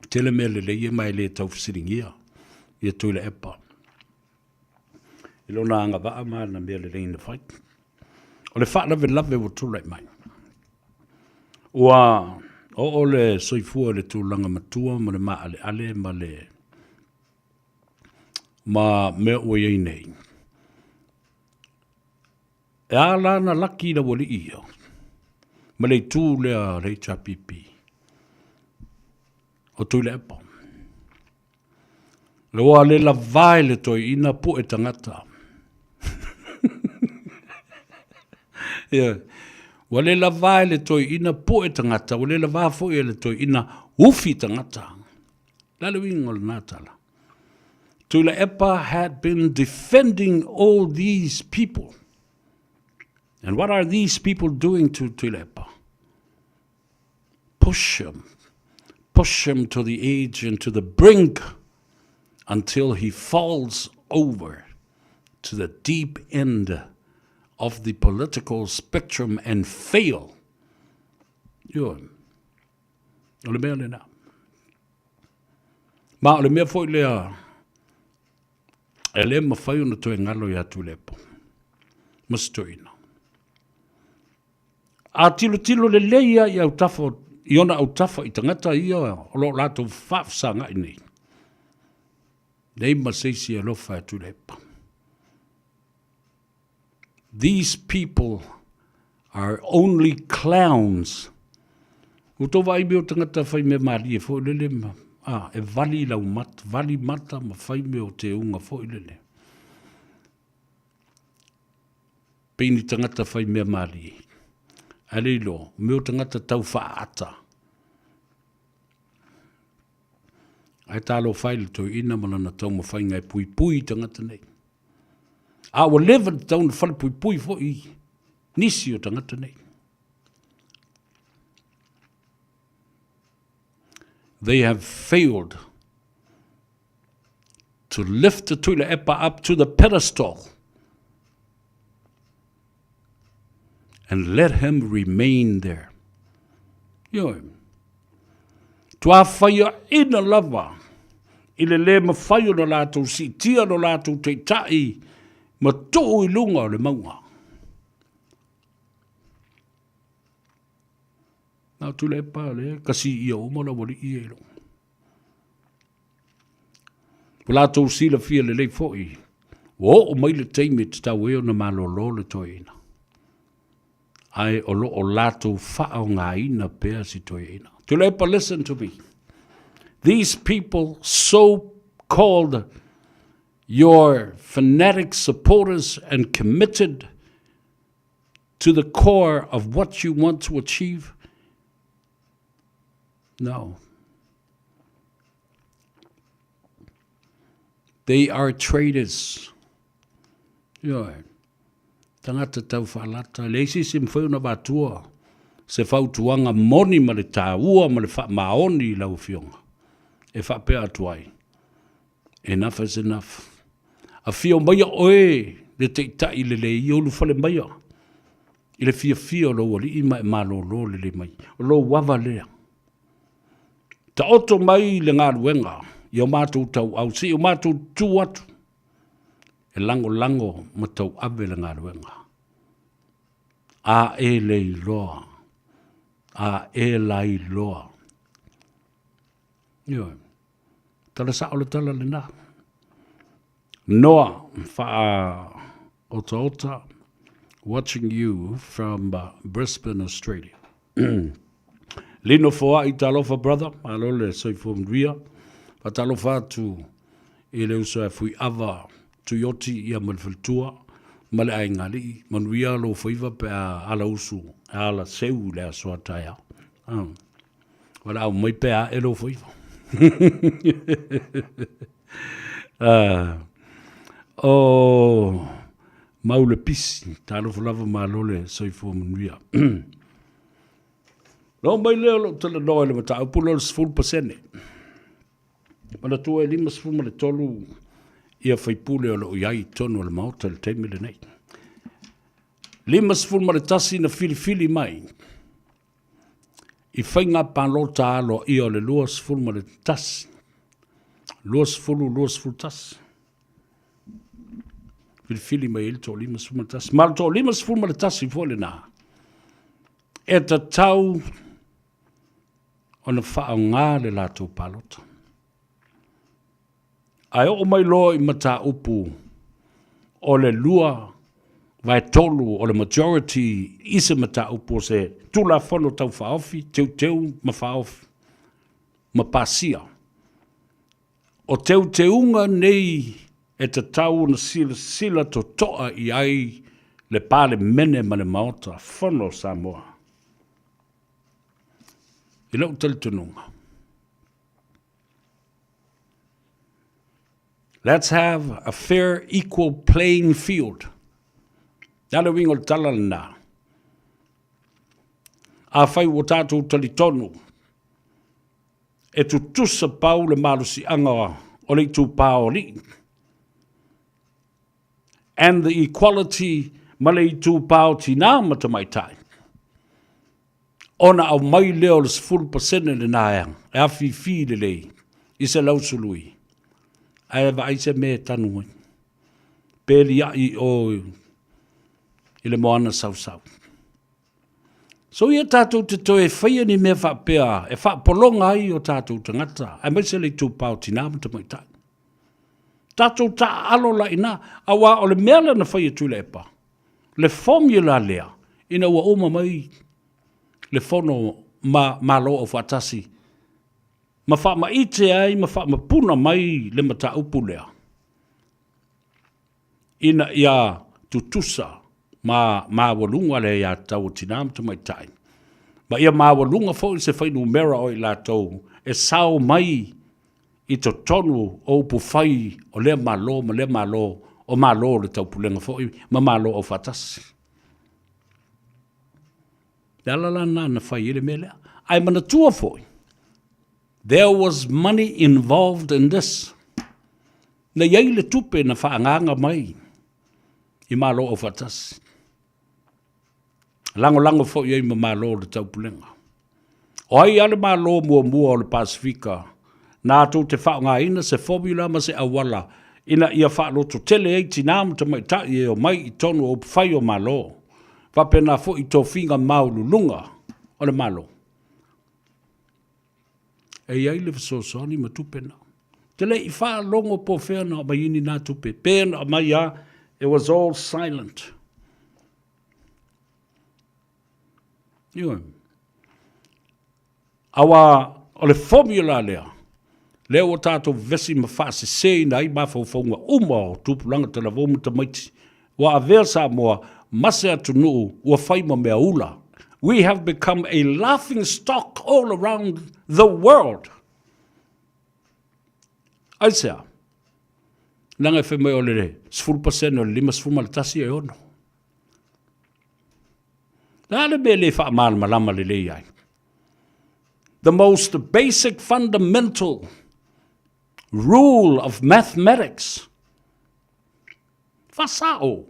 Tele mele le ie mai le tau fisiringia, ia Tulepa. Ilo na anga vaa maa na mele le ina whai. O le wha lave lave vo Tulepa mai. Ua o le soifua le tūlanga matua, ma le maa ale ale, ma le ma mea ua iei nei. E ala na laki na wali ia. Ma le tū lea le HRPP. O Tulepa. Le oa le la vai le toi ina po e tangata. Wa le la vai le toi ina po e tangata. Wa le la vai fo e le toi ina ufi tangata. Lalo wingo le natala. Tulepa had been defending all these people. And what are these people doing to Tulepa? Push him to the edge and to the brink until he falls over to the deep end of the political spectrum and fail. Ole mea le na. Ma ole mea foi lea e le mawhai ona toi ngalo ia Tulepa. Mastoina. A tilo le leia i au tafa, i ona au tafa i tangata ia o lo lato whafsanga i nei. Nei maseisi a lofa e Tulepa. These people are only clowns. Uto vai meo tangata whai me maari e fo lele ma. E vali lau mat, vali mata ma whai meo te unga fo lele. Pini tangata whai me maari e. Alelo, meo tangata tau whaata. Ai talo whaile toi ina malana tau ma whainga e pui pui tangata nei. A wa lewa tau na whale pui pui fo i nisi o tangata nei. They have failed to lift the Tulepa up to the pedestal and let him remain there. Tua whaia ina lava, ile le ma whaio no lātou si tia no lātou te tai, ma tō i lunga o le maunga. Nā Tulepa le, kasi ia umana wali ia ilo. Lātou si la fia le lei foi, o mai le teime te tau eo na malolo le toina. Ai o lo o lato whao ngā ina pēr si toi ina. Tulepa, listen to me. These people, so-called your fanatic supporters and committed to the core of what you want to achieve, no. They are traitors. Tangata tau whaalata, leisi se mwhauna wātua, se whautuanga moni ma le tāua ma le wha maoni lau fionga. E whapea atuai. Enough is enough. A fio maya oe, le te itai le le i olu whale maya. I le fia lo wali i mai malo lo le mai. O lo wawa lea. Ta oto mai le ngā ruenga, i o mātou tau au si, o mātou tū atu. E lango ma tau ave le ngā ruenga. A e lei loa. A e lai loa. Tala sa o le tala le nā. Noa, wha ota, watching you from Brisbane, Australia. Lino foa I talofa, brother, alo le soifo mria, pa talofa tu I le uso e fui ava tu yoti I a malfiltua, male ai ngali, manuia lo faiva pe a ala usu ala seu le asua tai au. Wala au mai pea e lo foi. O maule pisi, talo fulava malole soifo munuia. Lo mai leo lo tala noa le mata au pulo le 0%. Mana tua e 5 le tolu ia faipule o lo iai tonu le mauta le teimi le nei. 5 le tasi na fili mai. I whainga pālota alo i o le 2 le tasi. 2 tasi. Fili mai il to 5 le tasi. Mal to 5 le tasi fo le nā. E ta tau o na whao ngā le lātou pālota. Ai o mai lo i mata upu o le lua vai tolu o le majority isa mata upu se tula fono tau whaofi, teu ma whaofi, ma pasia. O teunga nei e te tau na sila to toa i ai le pāle mene ma le maota, fono Samoa. I lau tali tununga. Let's have a fair, equal playing field. Dala wingo tala na. A whai o tātou tali tonu. E tu tusa pau le malusi anga o le tu pao li. And the equality ma le tu pao tina mata mai tai. Ona au mai leo le 0% le naeang. E a fi le lei. I se lau sului. Ai va ai se me tanu. Peli ai o ile moana sau. So ia tātou te toe whaia ni mea whapea, e whapolonga ai o tātou tangata, ai mai se le tū pao tina mata mai tai. Tātou tā alo la ina, awa o le mea na whaia tūle epa. Le formula lea, ina ua oma mai, le fono ma lo o whatasi. Ma wha ma ite ai, ma wha ma puna mai le mata upu lea. Ina ia tutusa, ma walunga le ia tau tinam tu mai tai. Ma ia ma walunga fo se whai numera o i la tau, e sao mai i to tonu o pu whai o le malo, o malo le tau pulenga fo i, ma malo o whatasi. Te alala na whai ele me lea. Ai mana tua fo i. There was money involved in this. Na iei le tupe na whaanganga mai. I malo o whatasi. Lango fo iei ma malo le taupulenga. O ai ale malo mua o le Pasifika. Nā tō te whaonga ina se formula ma se awala. Ina ia whaaloto tele ei tinam ta mai tai e o mai i tonu o whai o malo. Whapena fo i tō whinga maululunga o le malo. E iai le fasosoni ma tupena. Te le I wha longo po whena o mai ini nā tupe. Pēna o mai a, it was all silent. Ioi. Awa, o le formula lea. Leo o tātou vesi ma whaase sei na I mawhauwhaunga uma o tupulanga te lavomu ta maiti. Wa a vea sa moa, mase atu nuu, ua whaima mea ula. We have become a laughing stock all around the world. Aisea. Nanga e whemai o le 0% o le 5 le tasi e ono. Nāle me le wha malama le le ai. The most basic fundamental rule of mathematics. Fasao.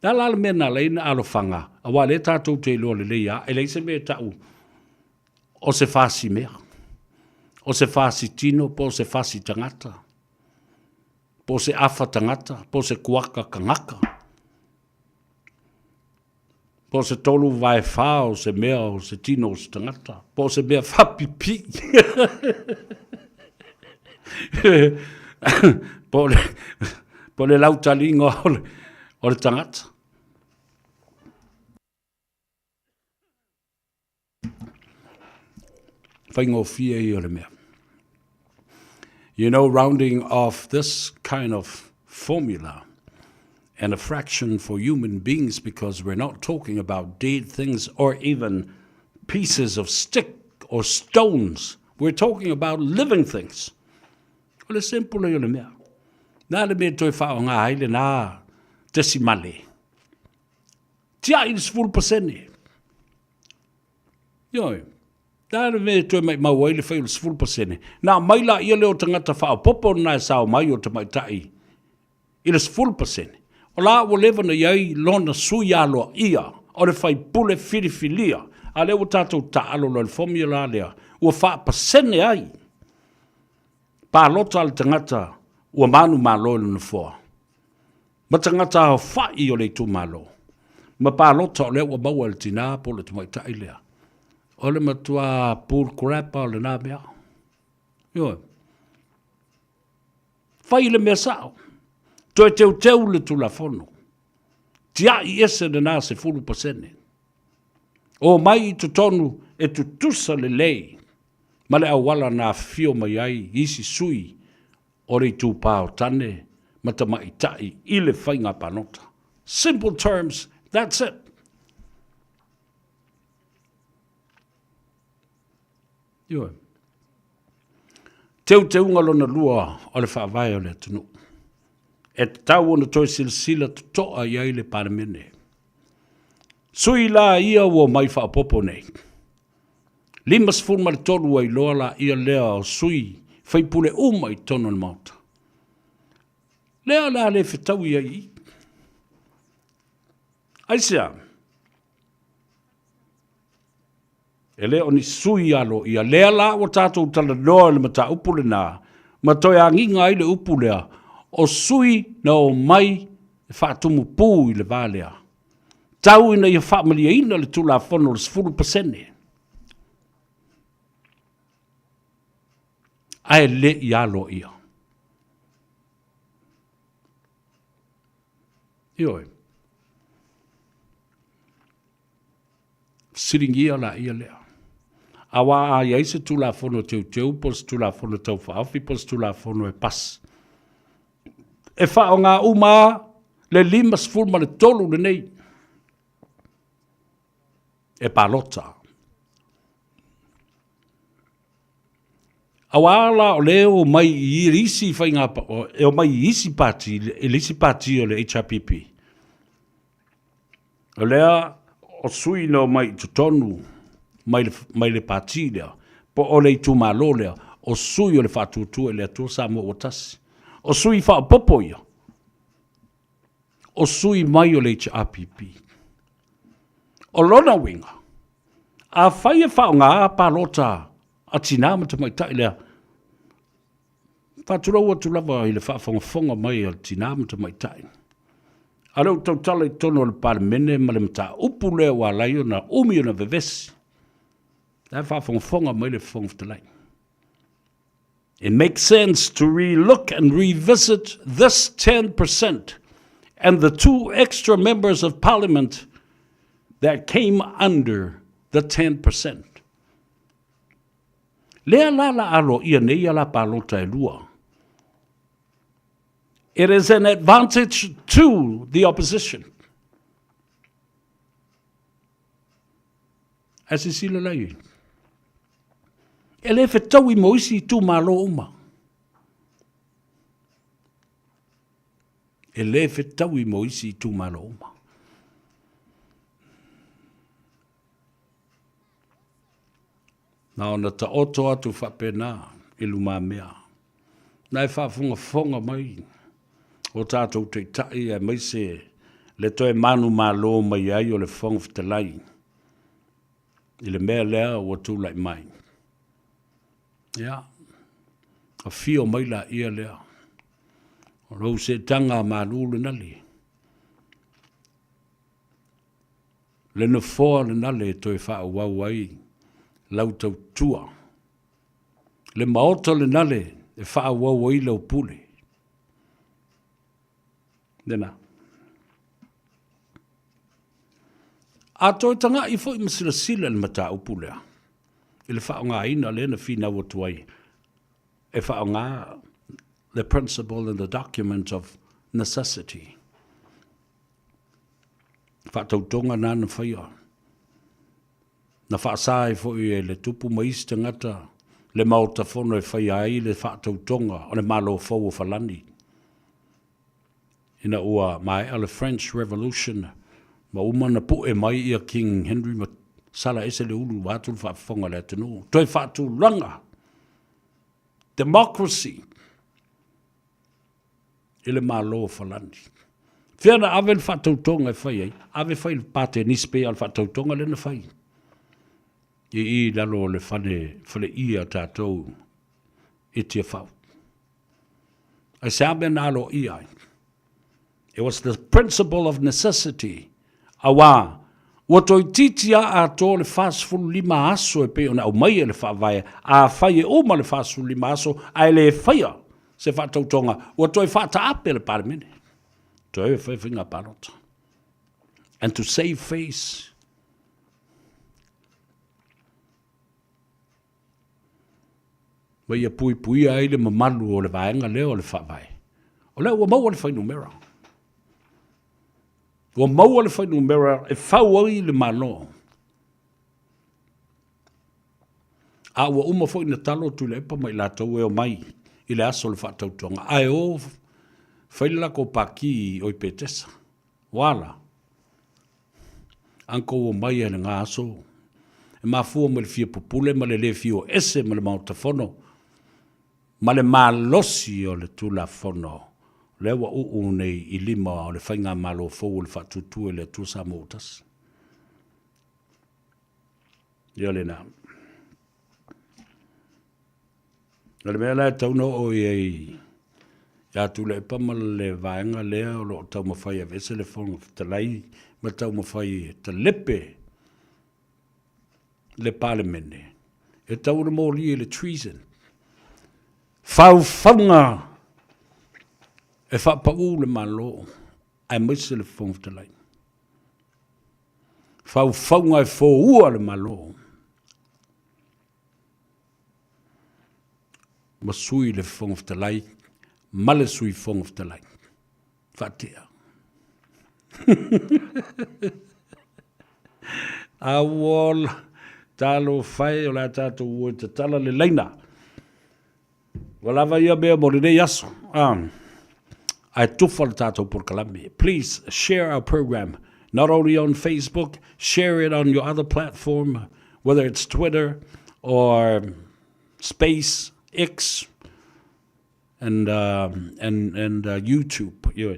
Nāle mena leina alofanga. Awa le tātou te loa le leia. E leise me tau. O se fasi mea. O se fasi tino, po se fasi tangata. Po se afa tangata, po se kuaka kangaka. Po se tolu vai whao, se mea o se tino o se tangata. Po se mea whapipi. po le lautalinga o le tangata. You know, rounding off this kind of formula and a fraction for human beings, because we're not talking about dead things or even pieces of stick or stones. We're talking about living things. O le simple yo le mea. Nā le mea toi whao ngā haile nā desimale. Tia i le 10%. Yoi. Nā le mea toi mai maua i le whai le 10%. Nā maila ia leo tangata whao popo nā e sao mai o te mai tai. I le 10%. O la o lewa na iai lona sui aloa ia. O le whai pule whiriwhilia. A leo tātou ta alo lo le formula lea. Ua wha pasene ai. Pa lota al tangata ua manu malo le nufua. Ma tangata hao whai o le tu malo. Ma pa lota o lea ua maua le tina po le tumai tai lea. O le matua pool kurapa o le nā mea. Yo. Whai le mea sao. Toi teu le tu la fono. Tia i ese le nā se 10%. O mai i tutonu e tutusa le lei. Ma le awala nā fio mai ai isi sui o le tu pāo tane ma ta mai tai i le whainga panota. Simple terms, that's it. Yo. Teu ngalona lua o le whaavai o le tunu. E tau ona toi silsila tutoa iai le paramene. Sui la ia ua mai whaapopo nei. Limas fulma le tolu ai loa la ia lea o sui whaipule uma i tono na mauta. Lea la le whetau iai. Aisea. E lea o ni sui alo ia lea la o tātou tala loa le mata upule nā. Ma toi a nginga ai le upulea. O sui na o mai e whaatumu pū i le vālea. Tau ina ia whaamalia ina le tula whono le 10%. Ai le i alo ia. Ioi. Siringia la ia lea. Awa a ia se tula whono teu pos tula whono tau whaafi pos tula whono e pas. E whao ngā uma le limas fulma le tolu le nei. E palota. Awala o leo mai i risi whainga e o mai i isi pati, e lisi pati o le HRPP. O lea o sui no mai tutonu mai le pati lea, po o le tu malo lea, o sui o le whatutu e lea tu sa mo o tasi. O sui wha popo ia. O sui mai o le HRPP. O lona winga. A whai e whao ngā palota a tina ma te mai tai lea. Whaturau atu lava i le whaafonga mai a tina ma te mai tai. A reu tau tala i tono le paramene ma le mta upu lea wa lai o na umi o na vevesi. Nā whaafonga mai le whongwhtalai. It makes sense to re-look and revisit this 10% and the 2 extra members of parliament that came under the 10%. Lea lala alo ia nei ala palota e lua. It is an advantage to the opposition. As is sila lai. E le whetau I moisi tu malo uma. E le whetau I moisi tu malo uma. Na ona ta oto atu whapena I luma mea. Nai whafunga mai. O tātou te tai e mai se le toe manu malo mai ai o le whonga whtalai. I le mea lea o tu lai mai. Ya. A fio mai la ia lea. O rau se tanga malulu nali. Le na fōa le nale toi wha wau ai. Lau tau tua. Le maota le nale e wha wau ai lau pule. Nena. A toi tanga I fo I masila sila le mata upulea. I le wha ngā ina le na whina watuai. E wha ngā the principle and the document of necessity. whaatautonga nā na whaia. Na whaasai fo i le tupu maisi tangata, le mauta fono e whaia ai le whaatautonga, o le malo fau o whalani. Ina ua mai ale French Revolution, ma umana pu e mai ia King Henry ma sala ese le ulu watu whaafonga le atunu. Toi whaatu langa. Democracy. Ile malo whalani. Whiana ave le whaatautonga e whai ai. Ave whai le pate nispe al whaatautonga le na whai. I lalo le whane ia tātou i tia whau. Ai se abe nalo i ai. It was the principle of necessity. Awa, watoi titia a to le fasfulu lima aso e pe ona au mai le whaavae, a whai e oma le fasfulu lima aso, a le whaia se whaatautonga, watoi whaata ape le paramene. Toi e whai whinga parota. And to save face, mai ia pui ai le mamalu o le vaenga leo le whaavae. O leo ua maua le whai numera. Ua maua le whai numera e whau ai le malo. A ua uma fo ina talo tu le epa mai la tau e o mai i le aso le whaatautonga. Ai o whaila ko paki o i petesa. Wala. Anko o mai e le ngā aso. E mafua ma le fia popule ma le fio ese ma le mautafono. Ma le malosi o le tula fono. Le wa uu nei i lima o le whainga malo fau le whatutu e le tusa motas. Ia le nā. Le mea lai tauno o iei. Ia tu le pama le vaenga lea o lo tau mawhai a vese le whonga talai ma tau mawhai ta lepe le parlemene. E tau le mōli e le treason. Whauwhanga e whapau le malo ai maise le whonga talai. Whauwhanga e whōua le malo. Ma sui le whonga talai, ma le sui whonga talai. Whatea. Awol, talo whai o la tātou ua te tala le leina. Walava ia mea mo rene yaso. Ai tufa le tātou por kalame. Please share our program, not only on Facebook, share it on your other platform, whether it's Twitter or Space, X, and YouTube. Yeah.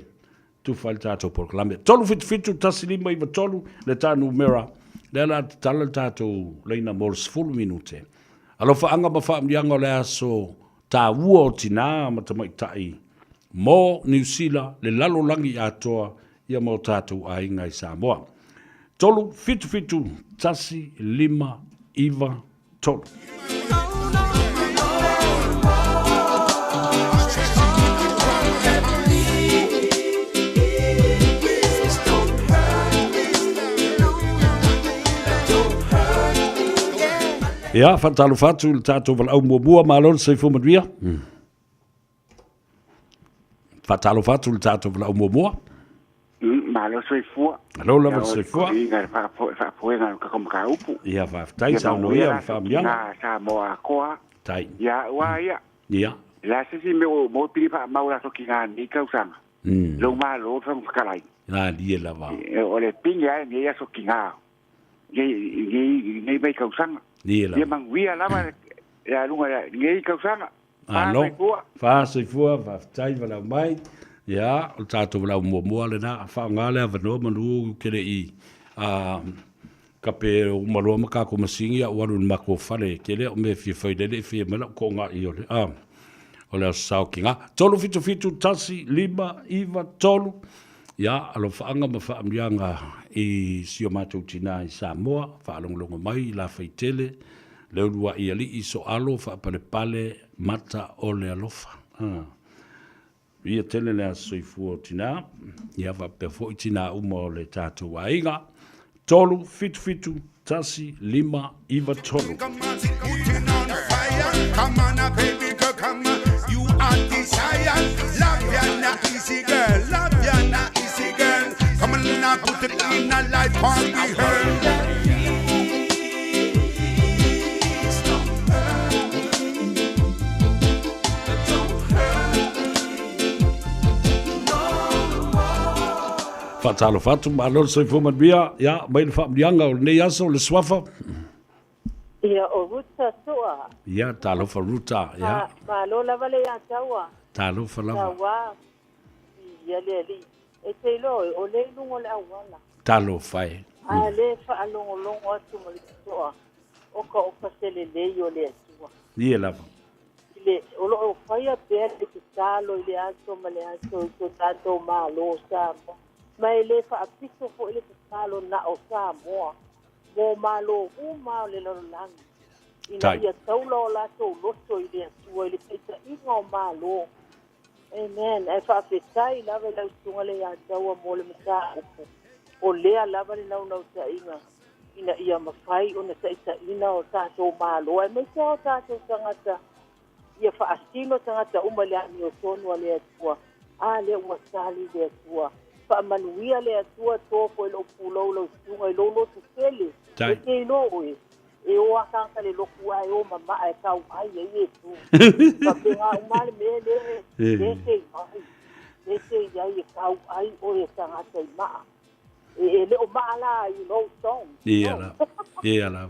Tufa le tātou por kalame. Tolu fitu tasilima iwa tolu le tānu mera. Le la tala tātou leina mols fulu minute. Alofa anga mawhaamdianga le aso tā ua o tina matamai tai. Mo New Zealand le lalo langi atoa ia mo tātou a inga i Samoa. Tolu fitu tasi lima iwa tolu. Ja, fantalo fatu le tātou wala au mua malon se fu madria. Fantalo fatu le tātou wala au mua. Malo se fu. Alo lava se fu. Inga fa poenga ka kom ka upu. Ja, va tai sa no ia famia. Na sa moa koa. Tai. Ja, wa ia. Ja. La se si me mo pili pa maula so kinga ni ka usanga. Lo malo fa kalai. Na dia lava. O le pinga ni ia so kinga. Nei mai ka usanga. Ia manguia lama ya lunga ngei kausanga. Alo. Fa se fua va tai vala mai. Ya, o tato vala mo le na fa ngale va no manu kele I. Kape o malo maka ko masingi ya waru mako fale kele o me fi faidele fi mala ko nga I ole. O le sao kinga. Tolu fitu tasi lima iwa tolu. Ya, alo faanga ma faamianga I sio matou tina I Samoa, whaalongolongo mai, la whaitele, leo lua I ali I so alo, whaapale mata o le alofa. Ia tele lea soifua tina, ia whapefo I tina uma o le tātou ainga, tolu, fitu, tasi, lima, iwa tolu. Come on, baby girl, come on. You are desire. Love ya, not easy girl. Love ya, not easy girl. Come on, now put it in a can't be heard. Fatalo fatu ma lo se fo man bia ya mai fa dianga o ne yaso le swafa ia o ruta toa ya talo fa ruta ya ma lo la vale ya tawa talo fa la tawa ia le li e te lo o le lungo le awala talo fai a le fa longo longo atu mo le toa o ka o pasele le yo le toa ia la le o lo o fai a pe le talo le aso ma le aso to tato ma lo sa mai le fa apito fo ile talo na o sa mo malo uma le lo lang ina ia taulo la to loto ile tua ile pita ingo malo amen e fa petai la vela tunga le ya taua mo le mata o le la vale na no ta ina ia mafai ona ta ina o ta to malo e me so ta to tangata ia fa astino tangata uma le ani o tonu le tua a le wa sali le tua fa manuia le tua to po lo pulo lo tunga lo lo tele e no e o akanga le lo kua e o mama e kau ai e tu pa pinga o mal me le se ya e kau ai o e tanga te ma e le o mala you know song ia la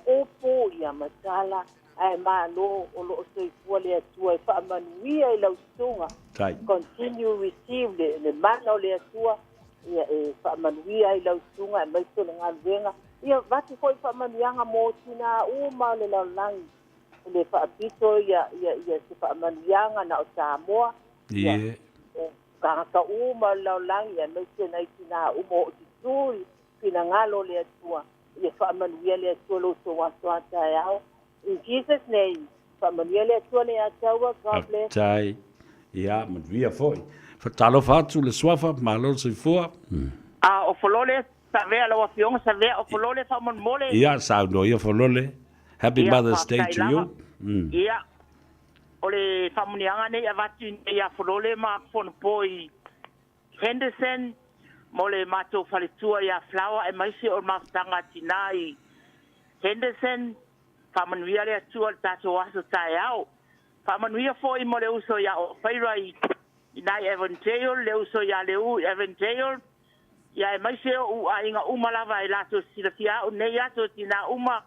o po ia masala ai ma lo o lo se fuole tua e fa manuia e lo tunga continue receive le mano le tua ia e fa manuia i lau tunga e mai tole ngā luenga. Ia vati koi fa manuianga mō tina uma le lau langi. Le fa apito ia se fa manuianga na o Samoa. Ie. Kanga uma le lau langi ia mai tena i tina uma o titui pina ngalo le atua. Ia fa manuia le atua lo so wasoa tai au. In Jesus' name, fa manuia le atua le ataua. God bless. Tai. Ia, manuia foi. Fatalo fatu le swafa malo se fua. O folole sa vea lo afiong sa vea o folole sa mon mole. Ia sa no ia folole. Happy Mother's Day to you. Ia. Ole sa munianga ne avati ia folole ma fon poi Henderson mole mato falitua ia flower e maisi o mastanga tinai. Henderson famanuia le tua tato waso tai au. Famanuia foi mole uso ia o fairai Inai Evangel, leu so ya leu Evangel, ya e mai se o a inga uma lava e lato silafia o nei ato tina uma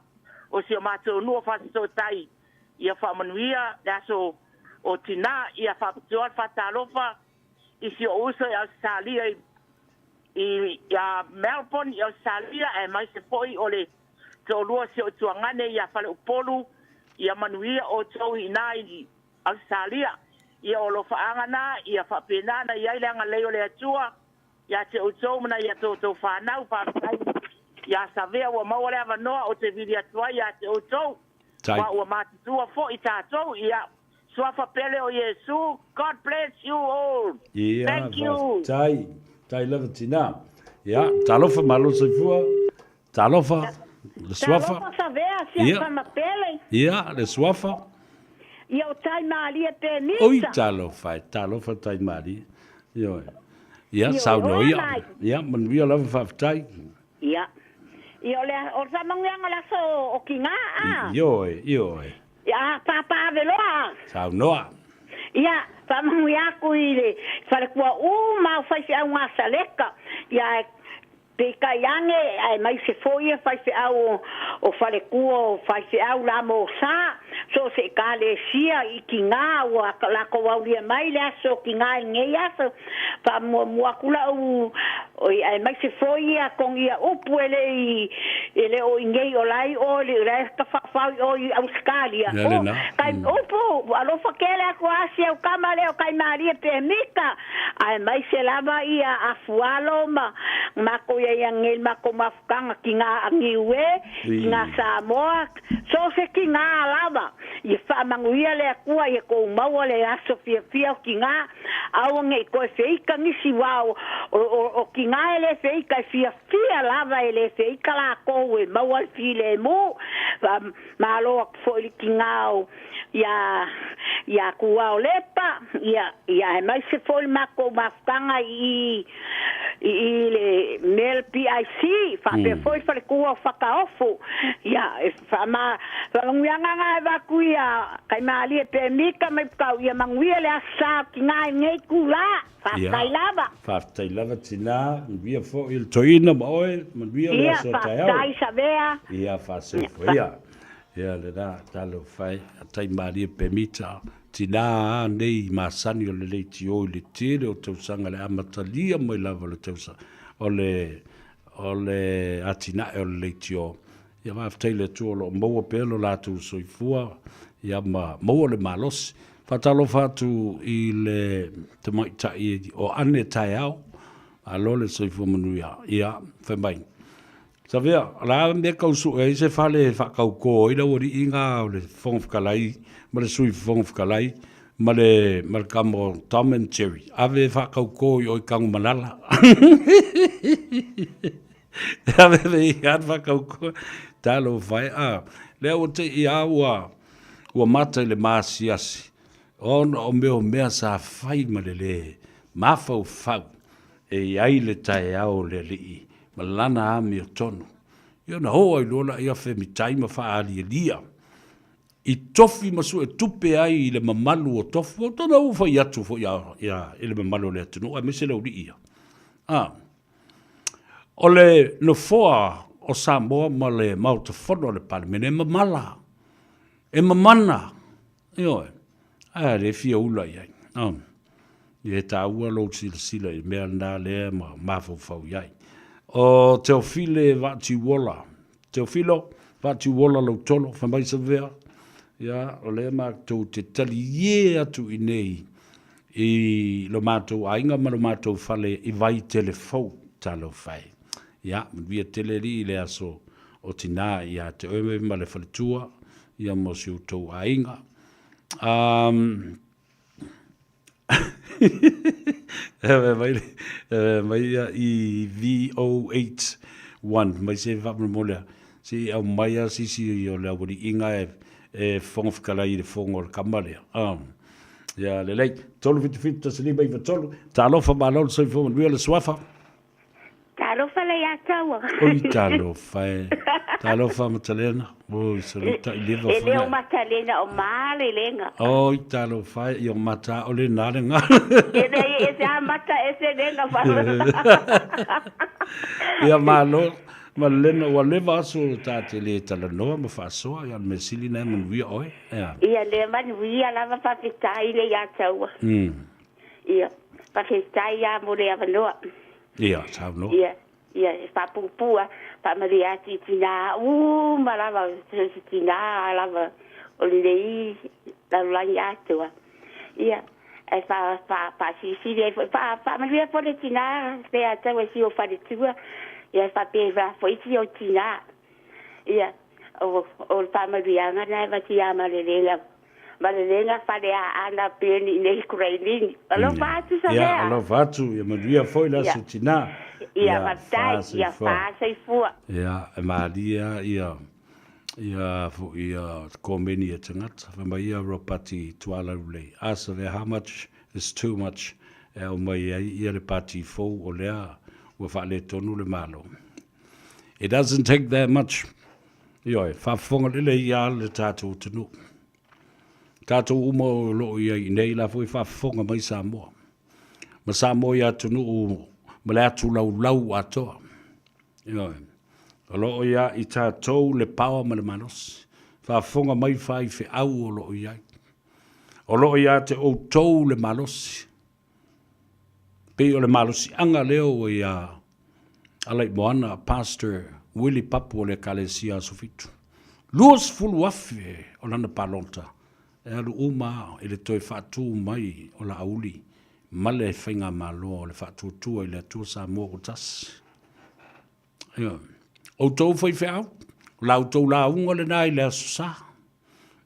o se mato no fa so tai ia fa manuia laso o tina ia fa joa fa talofa i se uso ya salia i ya Melbourne ya salia e mai se foi ole to lua se o tuangane ia fa le polu ia manuia o to inai al salia ia o lo faangana ia fa penana ia ile nga leo le atua ia te utou mana ia to fanau pa ia savea wa mawale ava noa o te vidia tua ia te utou wa wa matitua fo i tatou ia swafa pele o Yesu. God bless you all. Thank you. Tai lava tina. Ia, talofa malo se fua. Talofa le swafa. Talofa savea sia sama pele. Ia, le swafa. Ia o tai maria pe misa. Oi talofa tai mari. Ia, sau no ia. Ia, man via lava faftai. Ia. Ia le o sa mangianga la so o kinga a. Ioe. Ia papa veloa. Sau noa. Ia, pa mangia ku ile. Fale kua ma fai se au ngasa leka. Ia pe kaiange ai mai se foi fai se au o fale kua fai se au la mo sa. So se kale sia i kinga o la ko wa mai le so kinga nge ya so pa mo kula u o ai mai se foi a con ia o puele i ele o nge o lai o le resta fa o Australia o kai o po alo fa kele ko asia o kamale o kai maria pe mika ai mai se lava ia afualo ma ko ia ngel ma ko mafkanga kinga ngiwe kinga Samoa so se kinga lava i fa manguia le akua i ko mau le aso fia kinga au nge ko feika nisi wao o kinga ele feika fia lava ele feika la ko e mau al file mo malo fo le kinga ya kuwa lepa ya mai se fo ma ko mafkanga i i le mel PIC fa pe foi fa ku fa ka ofu ya fa ma nganga nga va ku ya kai mali pe mika mai ka ya mangwia le asa ki ngai ngai kula fa tai lava fa tai lava tina via fo il toina moe man via le so tai tai savea ia fa se ia ia le da talo fai tai mali pe mita tina nei masani o le tio le tire o te sanga le amatalia mai lava le te o le atina o le tio ia va ftai le tu lo mo pelo la tu soifua ia ma mo le malos fatalo fatu i le te mai tai o ane tai au alo le soifua manuia ia fa mai savea la me kausu e se fale fa kauko i la ori inga o le fonfkalai ma le sui fonfkalai ma le kamo Tom and Jerry ave fa kauko i kang malala ave ve hat fa kauko talo vai le o te ia ua mata le masiasi o meo mea sa fai ma le mafau fau e ai le tae au le lii ma lana ami o tonu ia na hoa i lola ia fe mitai ma fa ali lia i tofi masu e tupe ai i le mamalu o tofu o tona ufa i atu fo ia i le mamalu le atu no a mese lau li ia o le no foa o Samoa ma le mautafono le palemene e mamana ioe le fia ula iai i he tāua lo sila i mea nā lea ma mafau iai o Teofile Vatiwola Teofilo Vatiwola lau tolo whamai sa vea ia o lea mātou te tali ie atu i nei i lo mātou ainga ma lo mātou fale i vai telefou talo fai ia via teleri le aso o tina ia te oeme ma le faletua ia mo si utou ainga mai i V081 mai se vapamolea si au mai a si o le awari inga e whongawhikala i le whongo le kamalea ia le lei tolu fitu ta saliba i vatolu ta alofa ma alo sa i whongo nuia le swafa Talofa le ya tawa. Oi talofa talofa matalena oi saluta i liva fa ele o matalena o male lenga oi talofa i o mata o le nalenga ele e mata ese lenga fa ia malo malena wa leva so tate le talanoa ma fa so ia me silina man wi oi ia le man wi ala va fa fitai le ya tawa ia fa fitai ya mo le avanoa ia tau ia fa pupua pa maria tina malava tina lava olidei la lanya tua ia e fa si fa maria tina pe ata si o fa de tua ia fa pe va foi si o tina ia o fa maria na va ti ama le Malenga fare ana peni nei Ukraini. Alo fatu sa ia alo fatu ia maria foi la sutina ia matai ia fa sai fua ia maria ia fu ia komeni e tangata fa mai ia ropati tuala ule asa how much is too much o mai ia le pati fo o lea ua fa le tonu le malo it doesn't take that much ia fa fonga le ia le tatu tunu Tato umo lo ia nei la foi fa fonga mai Samoa. Ma Samoa ia tunu ma le atu lau atoa. Ia. Lo ia i tato le pawa ma le manos. Fa fonga mai fai fe au o lo ia. O lo ia te o tou le malos. Pe o le malos anga leo ia alai moana pastor Willie Papu le kalesia sofitu. Luos fulu afe o lana palonta. Alu uma ele toi fatu mai o la auli male fainga malo le fatu tu ile tu sa mo tas o to foi fea la to la unga le nai le sa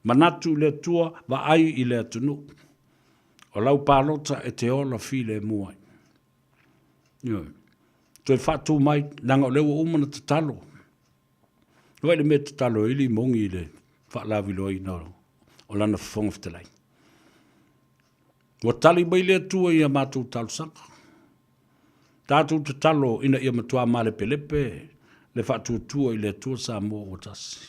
manatu le tua va ai ile tunu o la palota e te ola file mua toi fatu mai nanga le uma na talo vai le met talo ili mongi le fa la viloi no o lana whongoftelai. Wa tali mai lea tua ia mātou talusanga. Tātou te talo ina ia matua ma le pelepe, le whatutua i le tua Samoa o tasi.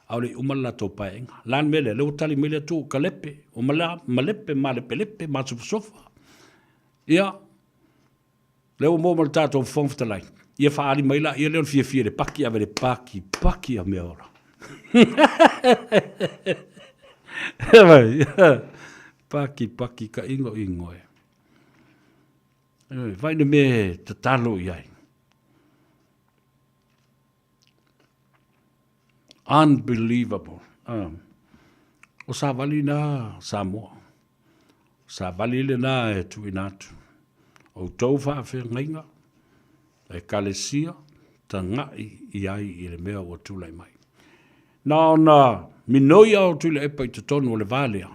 Au le umala tau paenga. Lan mele, leo tali mele tu kalepe, umala malepe ma le pelepe, ma sofa. Ia, leo mo mal tātou whongwhtalai. Ia whaari maila, ia leo fia le paki ave le paki a mea ora. Paki ka ingo e. Vai ne me te talo iai. Unbelievable. O sa vali na Samoa. Sa vali le na e tu inatu. O tau whaafe ngainga. E kalesia ta ngai iai i le mea o tūlai mai. Na minoi au tūle epa i te tonu o le valea.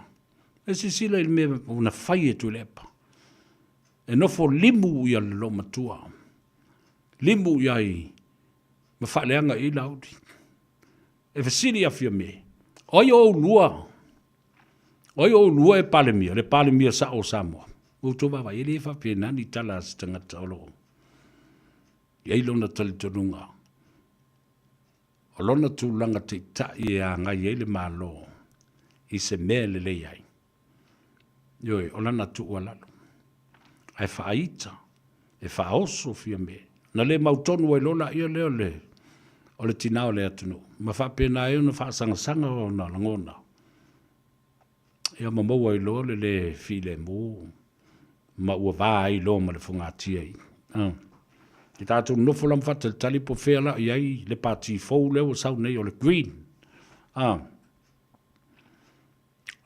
E sisila i le mea una whai e tūle epa. E nofo limu ia le lo matua. Limu iai ma whaaleanga i laudi. E fasiri a fia me. Oi o lua e palemia, le palemia sa o Samoa. O to baba, e le fa pena ni tala stangata o lo. Ia ilona tali tonunga. O lona tūlanga te tai a ngai e le malo. I se mea le leiai. Ioi, o lana tu ualalu. Ai whaaita, e whaoso fia me. Na le mautonu e lola ia leo le. O le tinao le atunu. Ma whapena e una whaasanga o na langona. Ia mamaua i lo le file mo. Ma ua vaa i lo ma le whungatia i. I tātou nofo lam whata le tali po whela i ai le pāti fau leo sau nei o le green.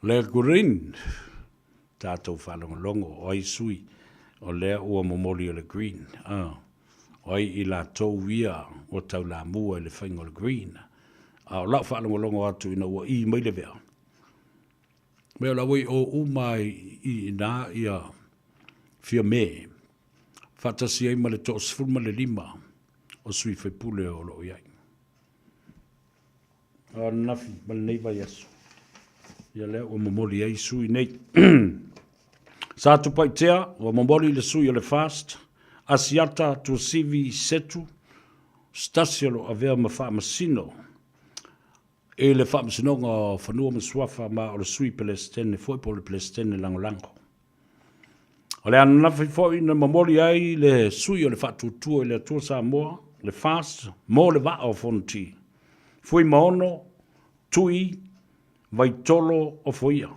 Le green. Tātou whalongo o ai sui. O lea ua momoli o le green. Oi i la tau ia o tau la mua le whaingo le green. O lau whaalongo atu ina ua i mai le vea. Mea la wei o umai i nā ia fia me. Whatasi ai ma le to sfurma le lima o sui whaipule o lo iai. O nafi ma le neiva yasu. Ia lea o momoli ai sui nei. Sa tupai tea o momoli le sui o le fast. Asiata tu sivi setu, stasiolo avea ma wha masino. E le wha masino ngā whanua maswafa ma o le sui pelestene, foi po le pelestene lango. O le anawhi foi na mamori ai le sui o le wha tutua i le atua Samoa, le fast, mo le wa o fonti. Foi maono, tui, vai tolo o foia.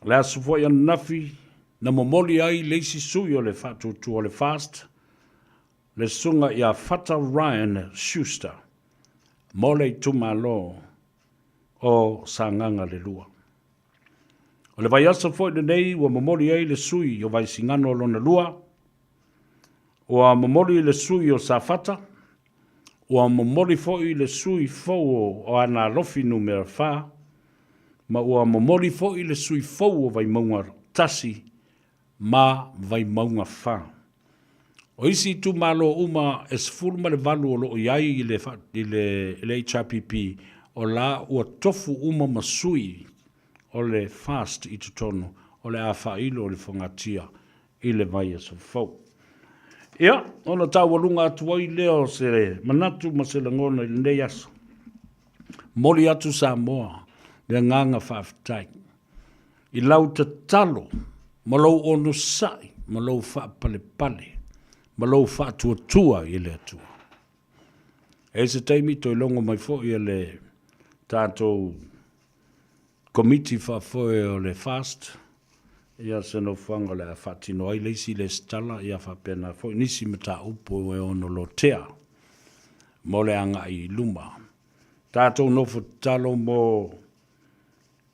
Le asu foi anawhi, na momoli ai leisi sui o le whatutu o le fast, le sunga i a Fata Ryan Schuster, mole i tumalo o sanganga le lua. O le vai asa foi nei ua momoli ai le sui o vai singano o lona lua, o a momoli le sui o sa fata, o a momoli foi le sui fou o ana lofi numera fa, ma o a momoli foi le sui fou o vai maunga tasi, ma vai maunga wha. O isi tu malo uma es fulma le valu o loo iai i le HRPP o la ua tofu uma masui o le fast i tutono o le awha ilo o le whangatia i le vai aso fau. Ia, ona tau walunga atua i leo se manatu ma se langona i le nei aso. Moli atu Samoa le nganga whaafitai. I lau te talo malou ono sai, malou wha pale, malou wha tua i le atua. E se teimi toi longo mai fo i le tātou komiti wha foe o le fast, ia se no whanga le a whatino ai leisi le stala, ia wha pena fo nisi mata upo e ono lo tea, mo le anga i luma. Tātou no talo mo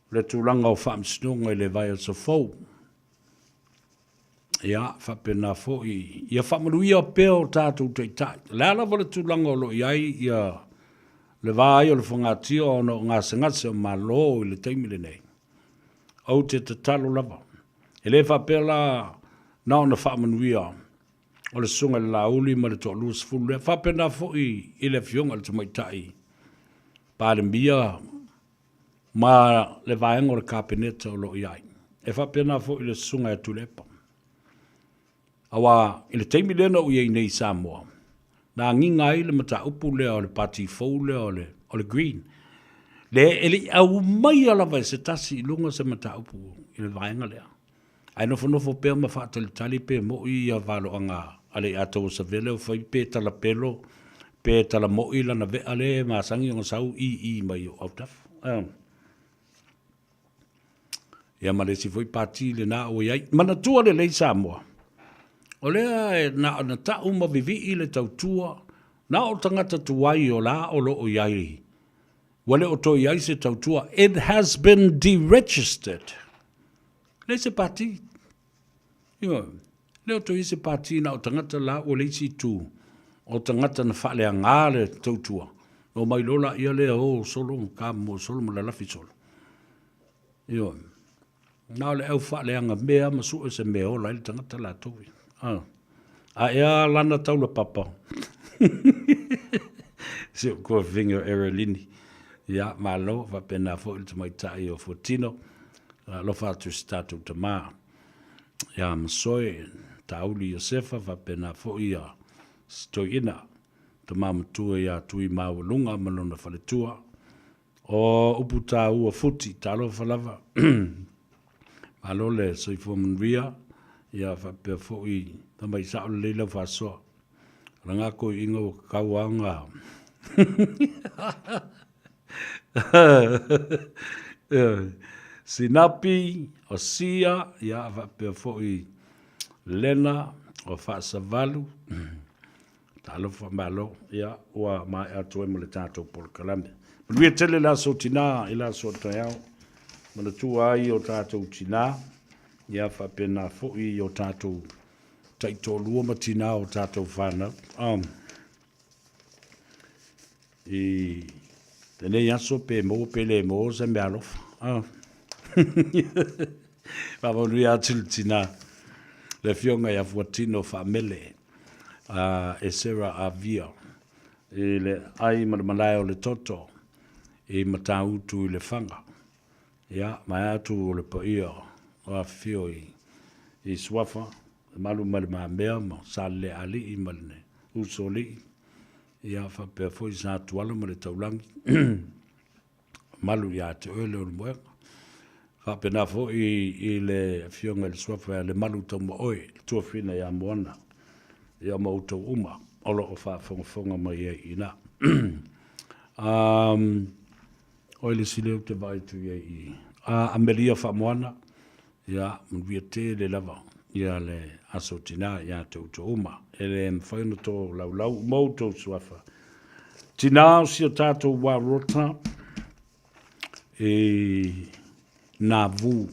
le tūlanga o whamsinunga i le vai o sa fau, ia whapena fo i ia whamaruia peo tātou te tai. Lēla wale tūlanga o lo iai ia le vai o le whangatia o no ngā sangase o malo i le teimile nei. Au te talo lava. E le whapea la nao na whamanuia o le sunga le lauli ma le toa luas fulu. Le whapena fo i le fionga le tamaitai. Pāle mia ma le vaenga o le kāpeneta o lo iai. E whapena fo i le sunga e tulepa. Awa, ile teimi lena o iei nei Samoa. Na nginga i le mata upu lea o le party fou lea o le green. Le ele au mai ala vai se tasi ilunga se mata upu i le vaenga lea. Ai nofo pēr ma whaatali pē mo i a valo anga ale atou sa vele o whai pē tala pelo, pē tala mo i lana ve ale ma sangi o sau i mai o autaf. Ia ma le si foi pati le na o iai. Mana tua le lei Samoa. O lea e na ta uma vivi i le tautua, na o tangata tuai o la o lo o iai. Wale o to iai se tautua, it has been deregistered. Le se pati. Le o to i se pati na o tangata la o le si tu. O tangata na whale a ngā le tautua. O mai lola ia le o solo ka mo solo mo la lafi solo. Na le au whale anga mea masu e se mea o la ili tangata la towi. A ea lana taula papa. Se ko vinga Erelini. Ya malo va pena fo il mai tai o fotino. Lo fatu statu te ma. Ya msoi tauli Josefa va pena fo ia stoina. Te mamtua ya tui maulunga malona faletua. O uputa ua futi talo falava. Malo le soifo munria. Ia whapea fōi, tamai sao leila whasoa. Ranga ko inga o kauanga. Sinapi, o sia, ia whapea fōi lena, o whaasavalu. Talo whamalo, ia, ua mai atu e mo le tātou Polokalame. Manuia tele la so tina, ila so taiao. Mana tua ai o tātou tina. Ia whapena fōi o tātou taito lua matina o tātou whāna. Tenei aso pe mo pele mo se me alofa. Whaponui atilu tina. Le fionga ia fuatino whamele. E sera a via. E le ai malai o le toto. E matautu i le whanga. Ia, mai atu o le paia. O fio i swafa malu mal ma mea ma sale ali i malne usoli ia fa pe foi sa tualo ma le taulangi malu ya te ole o mo fa pe na fo i le fio ngal swafa le malu to mo oi tu fina ya mona ia mo to uma olo o fa fonga mai ina oi le sile te vai tu i amelia fa mona. Ia, mwia te le lava, ia le asotina, ia te uto uma. Ele mwhaino tō lau mou tō suafa. Tina si o tātou wā rota, nā vu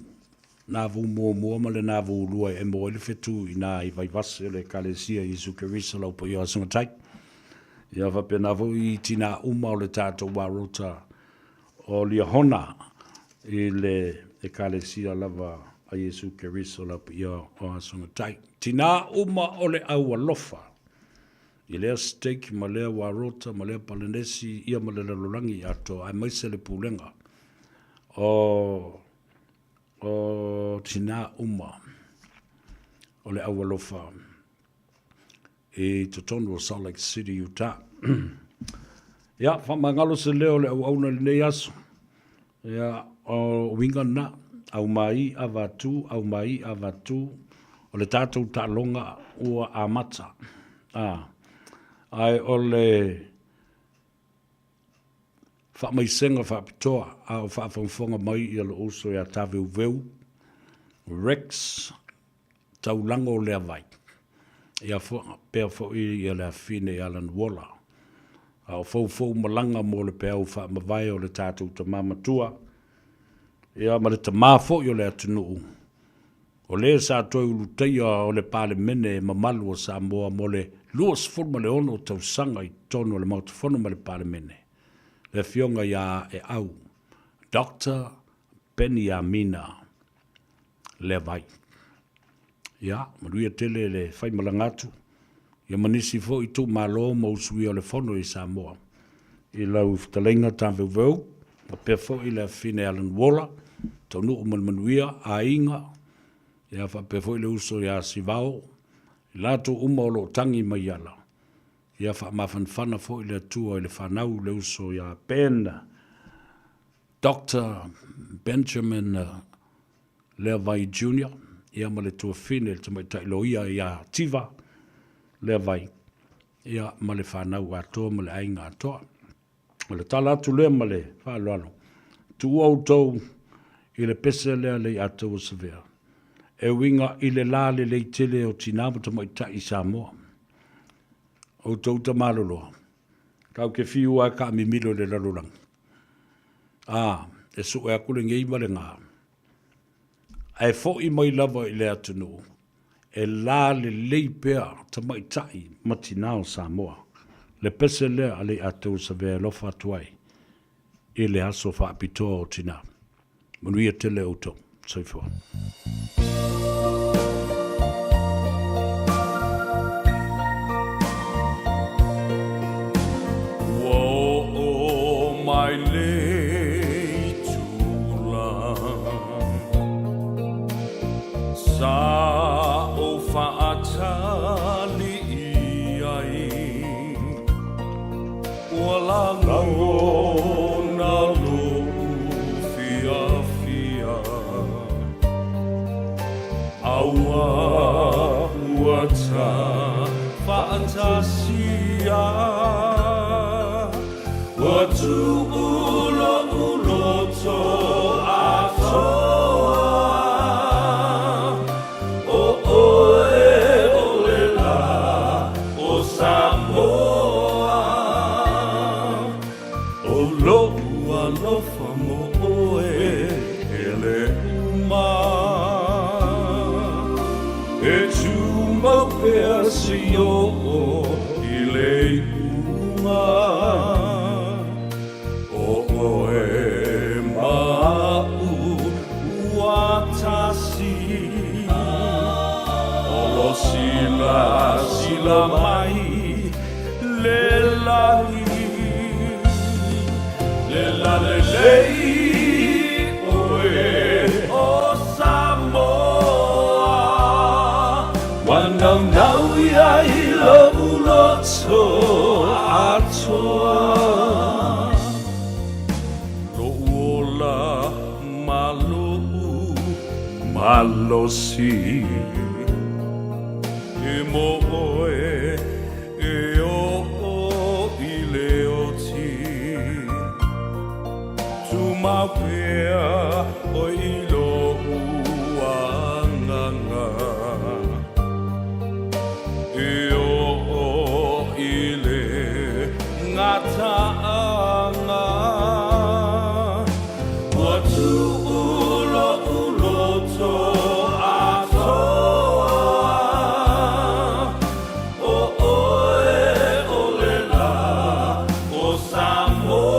mua ma le nā vu lua e mo ele whetu i nā i vai vase le kalesia i Zukerisa lau po i asunga tai. Ia wape nā vu i tina uma o le tātou wā rota o lia hona i le kalesia lava a Yesu Keriso la pia o asunga tai. Tina uma o le au alofa. I lea steak, ma lea warota, ma lea palenesi, ia ma le lalolangi ato, ai maise le pulenga. O tina uma o le au alofa. E totono o Salt Lake City, Utah. Ia, whamangalo se leo le au auna le nei aso. Ia, o winga na. Au mai avatu, o le tātou tālonga ua amata. Ai o le whamaisenga whapitoa, au whawhongwhonga mai i alo oso ia tāweu veu, Rex, taulango lea vai. Ia pēr fōi i lea whine i Alan Waller. Au fau malanga mo le pēr au whamawai o le tātou ta mamatua. Ia ma le tamafo i o le atunuu. O le sa toi uluteia o le pale mene ma malu o Samoa mo le luas forma le ono tau sanga i tono le mautafono ma le pale mene. Le fionga ia e au. Dr. Benjamina le vai. Ia, maruia tele le fai malangatu. Ia manisi fo i tu malo mo usui o le fono i Samoa. I lau talenga tāweu veu. Ma pe fo i le fine Alan Waller. Tau nuu manuia a inga. Ia fa pe fo i le uso ia sivao. Lato uma o lo tangi mai ala. Ia mawhanwhana fo i le tua i le whanau le uso ia pena. Dr. Benjamin Levi Jr. Ia ma le tua fine le tamai lo ia tiva Levi. Ia ma le whanau atoa ma le ainga atoa. Ma le tala atu lea ma le whaaloalo. Tu au tau i le pese lea le atou severe. E winga i le la le tele o tinamu tamai i Samoa. O tau ta malolo. Kau ke fiu a ka mimilo le lalurang. E su e akule ngei male ngā. Ai fo i mai lava i le atunu. E la le leipea tamai tai matinao Samoa. Le pese lea ale atou severe lofa tuai. I le aso wha apitoa o tina. Manuia tele o tau. Soifua. Whoa, my lay too long. Sa o faatali ai. Wala ngona lu fia fia. Awa wata fantasia. Watu ulo to atoa. Olela o Samoa. Olo alofa mo ele uma. E chumba persio ile uma. Sila mai lelai oe o Samoa wanau nau ia I lovu loto atoa lo'ola malosi mo oe e o I leo ti tu mawea o ilo uanganga e o ile ngataanga watu ulo to Samoa.